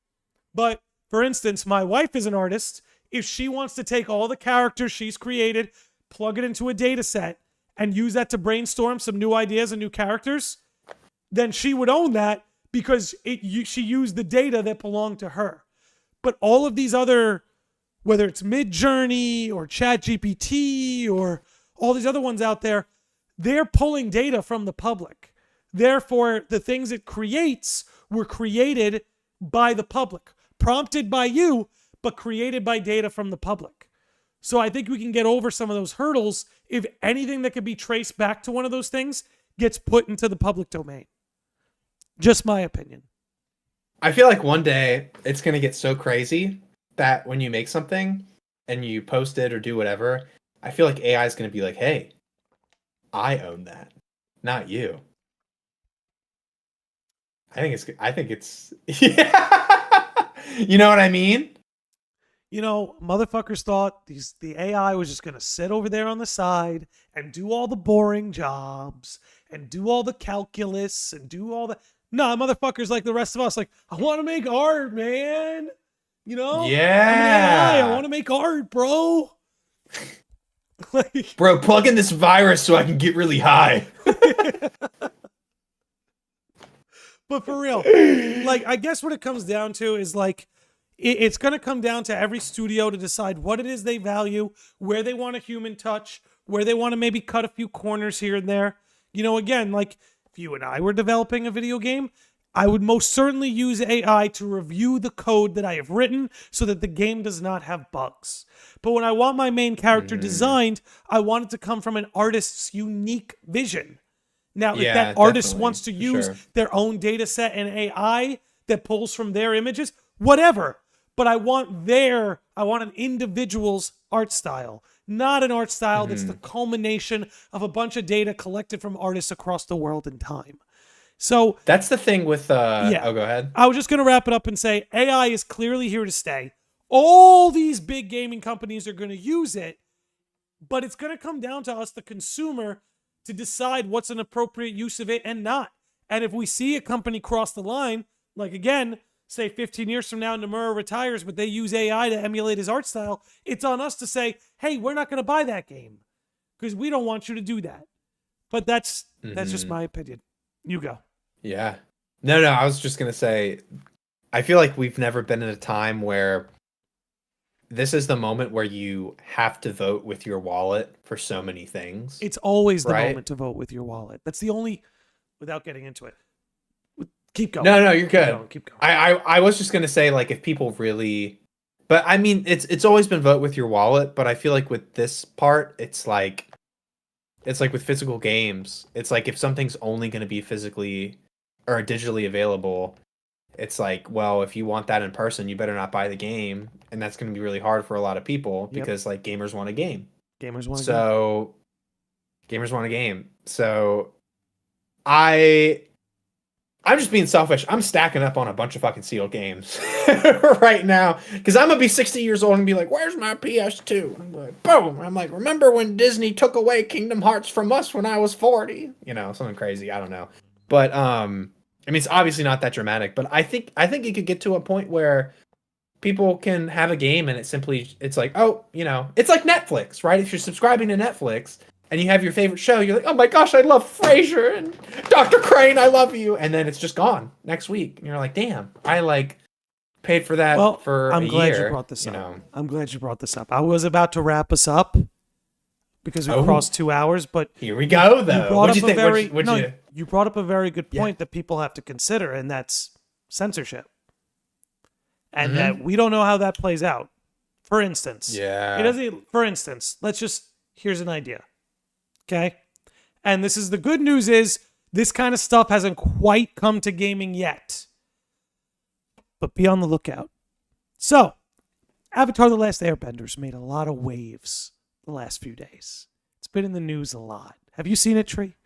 But for instance, my wife is an artist. If she wants to take all the characters she's created, plug it into a data set, and use that to brainstorm some new ideas and new characters, then she would own that because she used the data that belonged to her. But all of these other, whether it's Midjourney or ChatGPT or all these other ones out there, they're pulling data from the public. Therefore, the things it creates were created by the public, prompted by you, but created by data from the public. So I think we can get over some of those hurdles if anything that could be traced back to one of those things gets put into the public domain. Just my opinion.
I feel like one day it's going to get so crazy that when you make something and you post it or do whatever, I feel like AI is going to be like, hey, I own that, not you. I think it's, yeah. You know what I mean?
Motherfuckers thought the AI was just going to sit over there on the side and do all the boring jobs and do all the calculus and do all the... No, motherfuckers like the rest of us, like, I want to make art, man.
Yeah.
I'm an AI. I want to make art, bro.
Bro, plug in this virus so I can get really high.
But for real, I guess what it comes down to is it's going to come down to every studio to decide what it is they value, where they want a human touch, where they want to maybe cut a few corners here and there. Again, if you and I were developing a video game, I would most certainly use AI to review the code that I have written so that the game does not have bugs. But when I want my main character designed, I want it to come from an artist's unique vision. Now, if that artist wants to use their own data set and AI that pulls from their images, whatever. But I want an individual's art style, not an art style that's the culmination of a bunch of data collected from artists across the world in time. So
that's the thing with Oh, go ahead.
I was just going to wrap it up and say AI is clearly here to stay. All these big gaming companies are going to use it, but it's going to come down to us, the consumer, to decide what's an appropriate use of it and not. And if we see a company cross the line, again, say 15 years from now, Nomura retires, but they use AI to emulate his art style, it's on us to say, hey, we're not going to buy that game because we don't want you to do that. But that's just my opinion. You go.
Yeah. No, I was just going to say, I feel like we've never been in a time where this is the moment where you have to vote with your wallet for so many things.
It's always the moment to vote with your wallet. That's the only, without getting into it. Keep going.
No, you're good.
Keep going.
I was just gonna say, if people really, but I mean, it's always been vote with your wallet. But I feel like with this part, it's like with physical games. It's like if something's only gonna be physically or digitally available, it's like, well, if you want that in person, you better not buy the game, and that's going to be really hard for a lot of people
Yep.
because like gamers want a game.
Gamers want to game.
So gamers want a game. So I'm just being selfish. I'm stacking up on a bunch of fucking sealed games right now because I'm gonna be 60 years old and be like, "Where's my PS2?" I'm like, boom. I'm like, "Remember when Disney took away Kingdom Hearts from us when I was 40?" You know, something crazy. I don't know, but I mean, it's obviously not that dramatic. But I think it could get to a point where people can have a game and it's like, oh, you know, it's like Netflix, right? If you're subscribing to Netflix and you have your favorite show, you're like, oh my gosh, I love Frasier and Dr. Crane, I love you. And then it's just gone next week. And you're like, damn, I like paid for that for
I'm
a
glad
year.
you brought this up.
Know.
I'm glad you brought this up. I was about to wrap us up because we crossed 2 hours, but
here we go though.
You brought up a very good point
Yeah.
that people have to consider, and that's censorship. And that we don't know how that plays out. For instance,
Yeah.
it doesn't. For instance, here's an idea. Okay, and this is the good news is this kind of stuff hasn't quite come to gaming yet, but be on the lookout. So, Avatar: The Last Airbender's made a lot of waves the last few days. It's been in the news a lot. Have you seen it, Tree?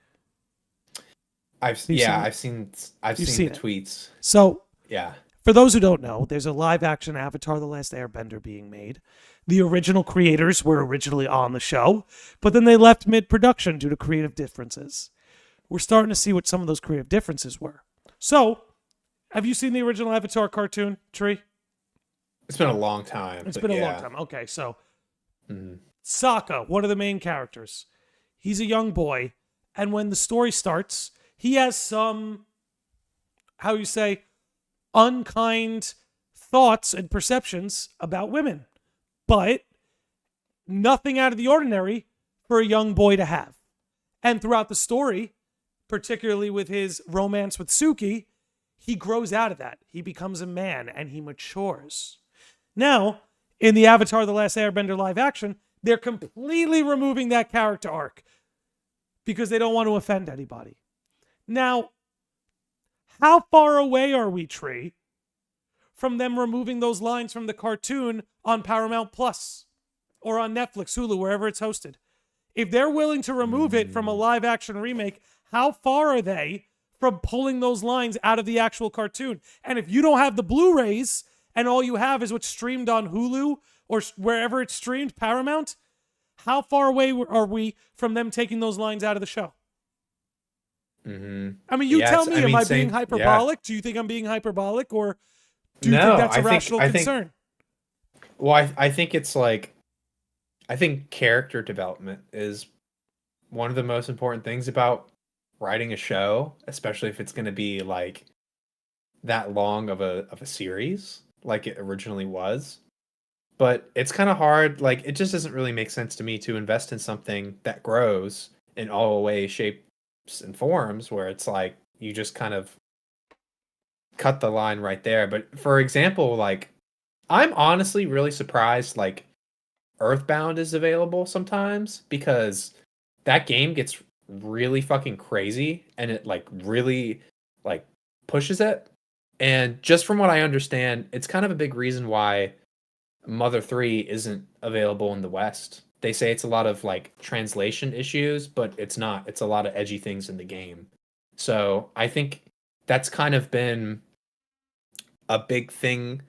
I've seen the tweets.
So,
yeah.
For those who don't know, there's a live-action Avatar: The Last Airbender being made. The original creators were originally on the show, but then they left mid-production due to creative differences. We're starting to see what some of those creative differences were. So, have you seen the original Avatar cartoon, Tree?
It's been a long time.
It's been a long time. Okay, so Sokka, one of the main characters, he's a young boy, and when the story starts, he has some, unkind thoughts and perceptions about women, but nothing out of the ordinary for a young boy to have. And throughout the story, particularly with his romance with Suki, he grows out of that. He becomes a man and he matures. Now, in the Avatar: The Last Airbender live action, they're completely removing that character arc because they don't want to offend anybody. Now, how far away are we, Tree, from them removing those lines from the cartoon on Paramount Plus or on Netflix, Hulu, wherever it's hosted? If they're willing to remove it from a live action remake, how far are they from pulling those lines out of the actual cartoon? And if you don't have the Blu-rays and all you have is what's streamed on Hulu or wherever it's streamed, Paramount, how far away are we from them taking those lines out of the show?
Mm-hmm.
I mean, tell me, am I being hyperbolic? Yeah. Do you think I'm being hyperbolic, or do you think that's a rational concern?
Well, I think it's like, I think character development is one of the most important things about writing a show, especially if it's going to be like that long of a series, like it originally was. But it's kind of hard. Like, it just doesn't really make sense to me to invest in something that grows in all ways, shapes, and forms, where it's like you just kind of cut the line right there. But for example, like, I'm honestly really surprised like Earthbound is available sometimes, because that game gets really fucking crazy and it like really like pushes it. And just from what I understand, it's kind of a big reason why Mother 3 isn't available in the West. They say it's a lot of like translation issues, but it's not. It's a lot of edgy things in the game. So I think that's kind of been a big thing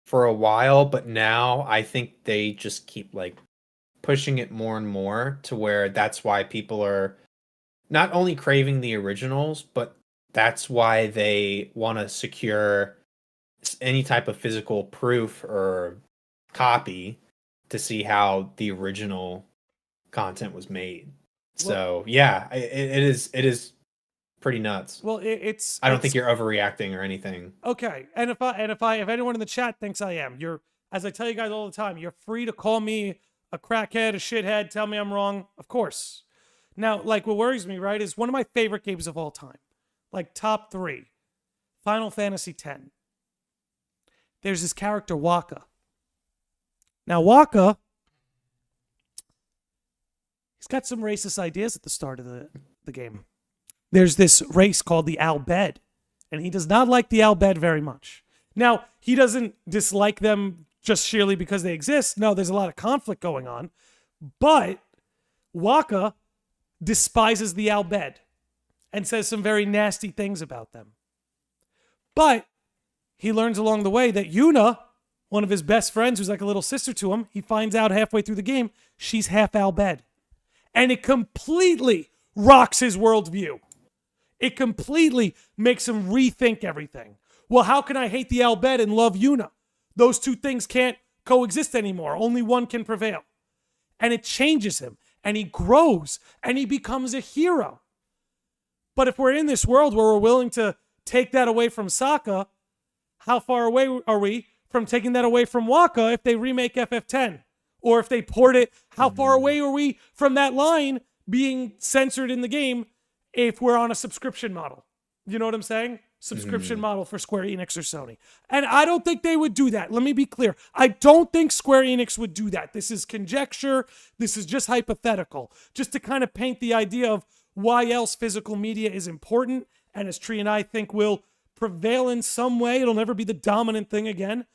for a while, but now I think they just keep like pushing it more and more to where that's why people are not only craving the originals, but that's why they want to secure any type of physical proof or copy to see how the original content was made. So yeah, it is pretty nuts.
Well,
I don't think you're overreacting or anything.
Okay, and if anyone in the chat thinks I am, as I tell you guys all the time, you're free to call me a crackhead, a shithead, tell me I'm wrong, of course. Now, like, what worries me, right, is one of my favorite games of all time, like top 3, Final Fantasy X. There's this character Wakka. Now, Wakka, he's got some racist ideas at the start of the game. There's this race called the Al Bhed, And he does not like the Al Bhed very much. Now, he doesn't dislike them just sheerly because they exist. No, there's a lot of conflict going on. But Waka despises the Al Bhed and says some very nasty things about them. But he learns along the way that Yuna, one of his best friends who's like a little sister to him, he finds out halfway through the game, she's half Al Bhed. And it completely rocks his worldview. It completely makes him rethink everything. Well, how can I hate the Al Bhed and love Yuna? Those two things can't coexist anymore. Only one can prevail. And it changes him. And he grows. And he becomes a hero. But if we're in this world where we're willing to take that away from Sokka, how far away are we from taking that away from Waka if they remake FF10? Or if they port it, how far away are we from that line being censored in the game if we're on a subscription model? You know what I'm saying? Subscription model for Square Enix or Sony. And I don't think they would do that. Let me be clear. I don't think Square Enix would do that. This is conjecture. This is just hypothetical. Just to kind of paint the idea of why else physical media is important. And as Tree and I think will prevail in some way. It'll never be the dominant thing again.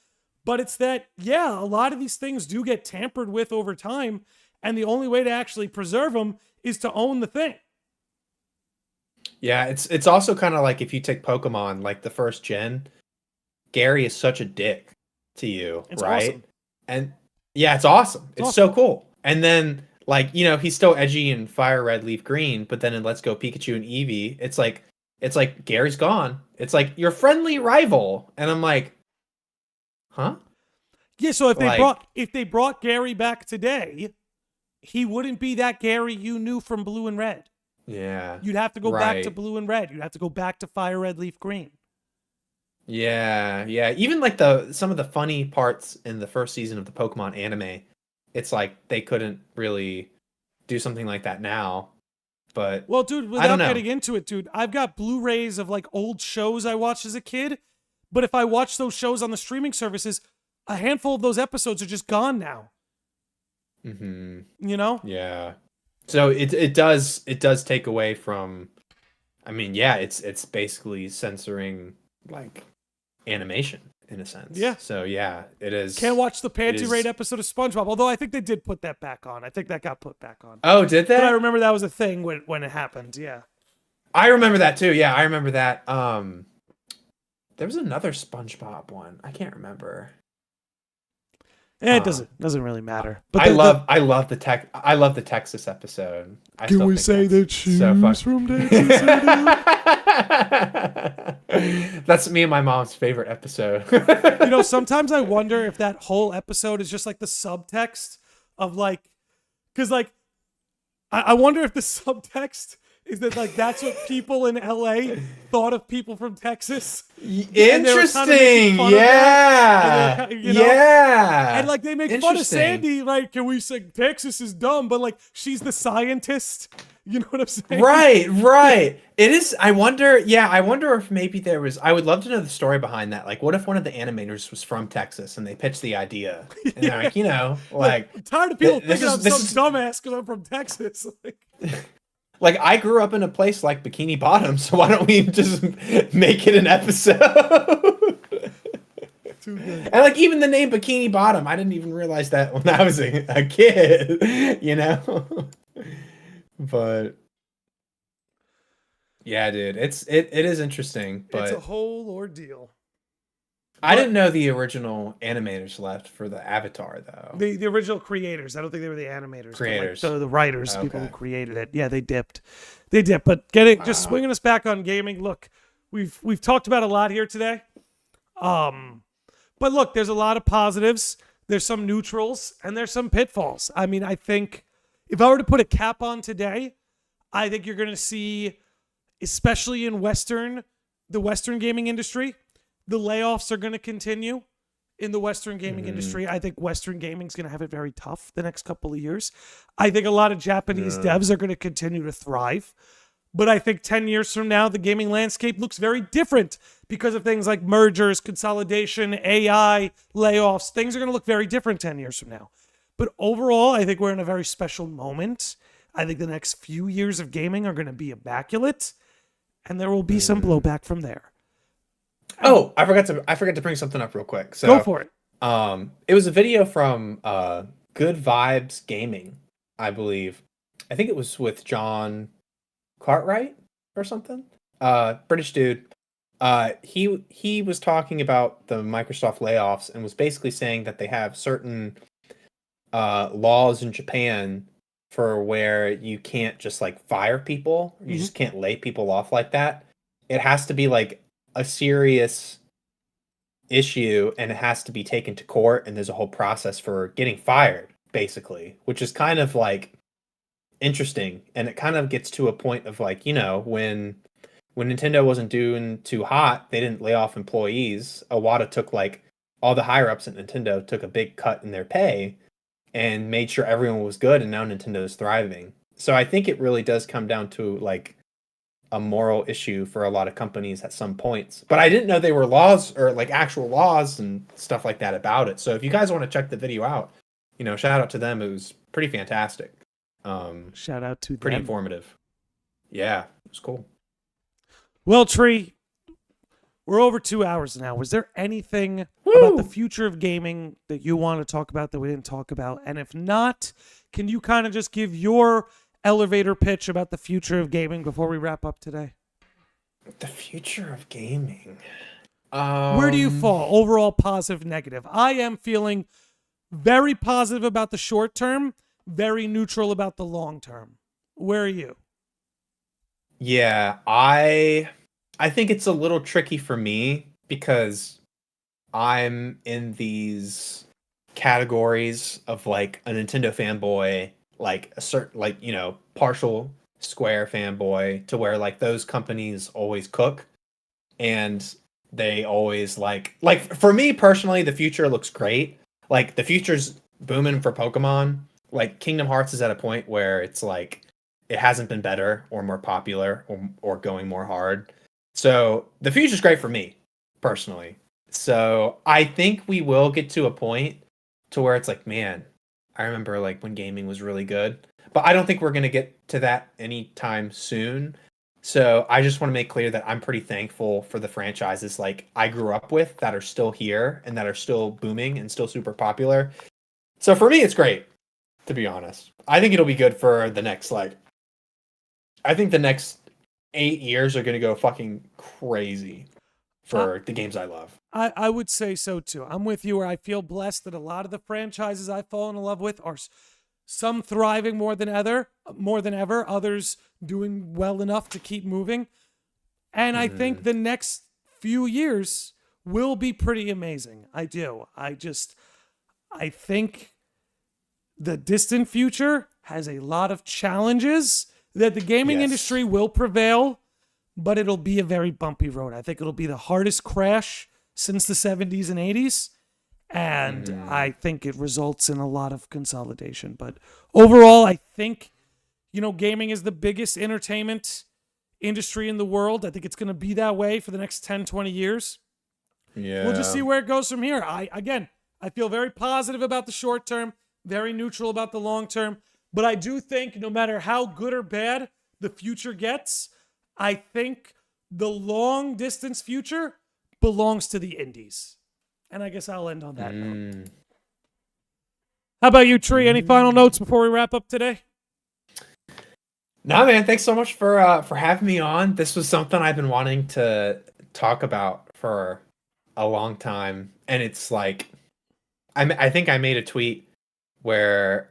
But it's that, yeah, a lot of these things do get tampered with over time. And the only way to actually preserve them is to own the thing.
Yeah, it's also kind of like if you take Pokemon, like the first gen, Gary is such a dick to you,
It's
right?
awesome.
And yeah, it's awesome. It's
awesome.
so cool. And then, like, you know, he's still edgy in Fire Red, Leaf Green, but then in Let's Go Pikachu and Eevee, it's like Gary's gone. It's like your friendly rival, and I'm like, huh?
Yeah. So if they brought Gary back today, he wouldn't be that Gary you knew from Blue and Red.
Yeah.
You'd have to go back to Blue and Red. You'd have to go back to Fire Red, Leaf Green.
Yeah, yeah. Even like some of the funny parts in the first season of the Pokemon anime, it's like they couldn't really do something like that now. But
well, dude,
I don't
without
know.
getting into it, dude, I've got Blu-rays of like old shows I watched as a kid. But if I watch those shows on the streaming services, a handful of those episodes are just gone now.
Mm-hmm.
You know?
Yeah. So it does take away from, I mean, yeah, it's basically censoring like animation in a sense.
Yeah.
So yeah, it is.
Can't watch the Panty
is-
Raid episode of SpongeBob, although I think they did put that back on. I think that got put back on.
Oh, did they?
But I remember that was a thing when it happened. Yeah.
I remember that too. Yeah, I remember that. There was another SpongeBob one. I can't remember.
It doesn't really matter. But
I love the Texas episode.
Can we say that she's from Texas?
That's me and my mom's favorite episode.
You know, sometimes I wonder if that whole episode is just like the subtext of like, because like, I wonder if the subtext is that like that's what people in LA thought of people from Texas.
Interesting, yeah, yeah.
And like they make fun of Sandy, like, can we say Texas is dumb, but like she's the scientist. You know what I'm saying?
Right. It is. I wonder if maybe there was. I would love to know the story behind that. Like, what if one of the animators was from Texas and they pitched the idea? And they're like, you know, like
I'm tired of people thinking I'm
this
some dumbass because I'm from Texas.
Like, I grew up in a place like Bikini Bottom, so why don't we just make it an episode?
Too good.
And like even the name Bikini Bottom, I didn't even realize that when I was a kid, you know. But yeah, dude, it is interesting. But
It's a whole ordeal.
I didn't know the original animators left for the Avatar though.
The original creators. I don't think they were the animators.
Creators.
But like the writers,
Okay.
people who created it. Yeah, they dipped. But just swinging us back on gaming. Look, we've talked about a lot here today. But look, there's a lot of positives. There's some neutrals and there's some pitfalls. I mean, I think if I were to put a cap on today, I think you're going to see, especially in the Western gaming industry, the layoffs are going to continue in the Western gaming industry. I think Western gaming is going to have it very tough the next couple of years. I think a lot of Japanese devs are going to continue to thrive. But I think 10 years from now, the gaming landscape looks very different because of things like mergers, consolidation, AI, layoffs. Things are going to look very different 10 years from now. But overall, I think we're in a very special moment. I think the next few years of gaming are going to be immaculate, and there will be some blowback from there.
Oh, I forgot to bring something up real quick.
Go
So,
for it.
it was a video from Good Vibes Gaming, I believe. I think it was with John Cartwright or something. British dude. He was talking about the Microsoft layoffs and was basically saying that they have certain laws in Japan for where you can't just like fire people. You just can't lay people off like that. It has to be like a serious issue and it has to be taken to court and there's a whole process for getting fired basically, which is kind of like interesting, and it kind of gets to a point of like, when Nintendo wasn't doing too hot, they didn't lay off employees. Iwata took like all the higher ups at Nintendo took a big cut in their pay and made sure everyone was good, and now Nintendo is thriving. So I think it really does come down to like a moral issue for a lot of companies at some points. But I didn't know they were laws or like actual laws and stuff like that about it. So if you guys want to check the video out, shout out to them. It was pretty fantastic.
Shout out to
pretty
them.
informative. Yeah, it was cool.
Well, Tree, we're over 2 hours now. Was there anything about the future of gaming that you want to talk about that we didn't talk about? And if not, can you kind of just give your elevator pitch about the future of gaming before we wrap up today?
The future of gaming.
Where do you fall? Overall, positive, negative? I am feeling very positive about the short term, very neutral about the long term. Where are you?
Yeah, I think it's a little tricky for me because I'm in these categories of like a Nintendo fanboy, like a certain like, partial Square fanboy, to where like those companies always cook and they always like for me personally, the future looks great. Like the future's booming for Pokemon. Like Kingdom Hearts is at a point where it's like it hasn't been better or more popular or going more hard. So the future's great for me personally. So I think we will get to a point to where it's like, man, I remember like when gaming was really good, but I don't think we're going to get to that anytime soon. So I just want to make clear that I'm pretty thankful for the franchises like I grew up with that are still here and that are still booming and still super popular. So for me, it's great, to be honest. I think it'll be good for the next I think the next 8 years are going to go fucking crazy for the games I love.
I would say so too. I'm with you where I feel blessed that a lot of the franchises I've fallen in love with are some thriving more than ever, others doing well enough to keep moving. And I think the next few years will be pretty amazing. I do. I think the distant future has a lot of challenges that the gaming industry will prevail, but it'll be a very bumpy road. I think it'll be the hardest crash since the 70s and 80s, and I think it results in a lot of consolidation. But overall, I think, gaming is the biggest entertainment industry in the world. I think it's going to be that way for the next 10, 20 years.
Yeah.
We'll just see where it goes from here. I feel very positive about the short term, very neutral about the long term. But I do think no matter how good or bad the future gets, I think the long distance future belongs to the indies. And I guess I'll end on that note. How about you, Tree? Any final notes before we wrap up today?
No, man. Thanks so much for having me on. This was something I've been wanting to talk about for a long time. And it's like, I think I made a tweet where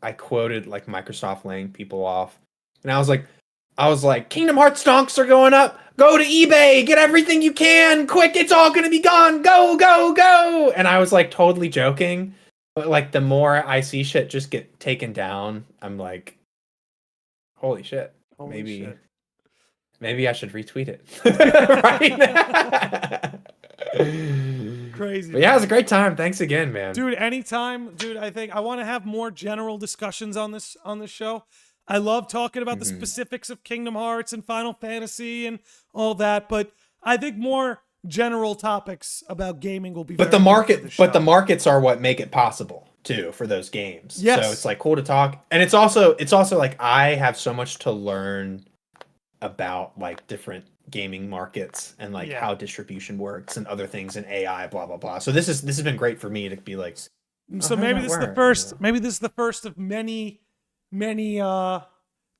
I quoted like Microsoft laying people off, and I was like, Kingdom Hearts stonks are going up. Go to eBay, get everything you can, quick! It's all gonna be gone. Go, go, go! And I was like totally joking, but like the more I see shit just get taken down, I'm like, holy shit! Maybe I should retweet it right.
Crazy.
But yeah, it was a great time. Thanks again, man.
Dude, anytime. Dude, I think I want to have more general discussions on this show. I love talking about the specifics of Kingdom Hearts and Final Fantasy and all that, but I think more general topics about gaming will be
But the markets are what make it possible too for those games.
Yes.
So it's like cool to talk. And it's also like I have so much to learn about like different gaming markets and like
Yeah.
how distribution works and other things and AI, blah blah blah. So this has been great for me to be like.
So
how
maybe
does
this
that
is the
work?
first. Maybe this is the first of many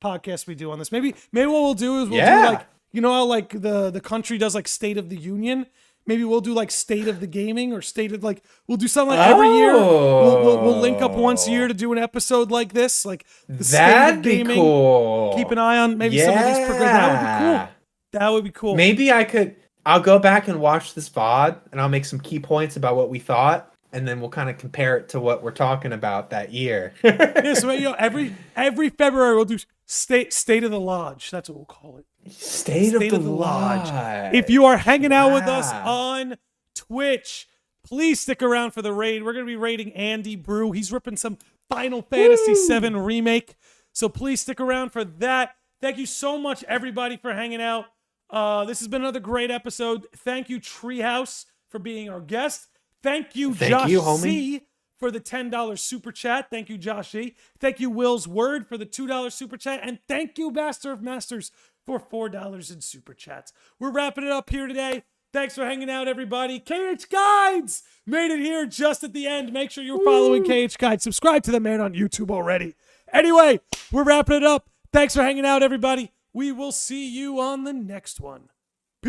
podcasts we do on this. Maybe what we'll do is we'll do
Yeah.
like, you know how like the country does like State of the Union. Maybe we'll do like State of the Gaming or State of like we'll do something like every year. We'll link up once a year to do an episode like this, like the State of
That'd be
Gaming.
cool.
Keep an eye on maybe some of these programs. That would be cool. That would be cool.
Maybe I'll go back and watch this VOD and I'll make some key points about what we thought. And then we'll kind of compare it to what we're talking about that year.
Yeah, so every February we'll do State of the Lodge. That's what we'll call it.
State of the Lodge.
If you are hanging out with us on Twitch, please stick around for the raid. We're going to be raiding Andy Brew. He's ripping some Final Fantasy VII Remake. So please stick around for that. Thank you so much, everybody, for hanging out. This has been another great episode. Thank you, Treehouse, for being our guest. Thank you, Josh C, for the $10 super chat. Thank you, Josh E. Thank you, Will's Word, for the $2 super chat. And thank you, Master of Masters, for $4 in super chats. We're wrapping it up here today. Thanks for hanging out, everybody. KH Guides made it here just at the end. Make sure you're following KH Guides. Subscribe to the man on YouTube already. Anyway, we're wrapping it up. Thanks for hanging out, everybody. We will see you on the next one.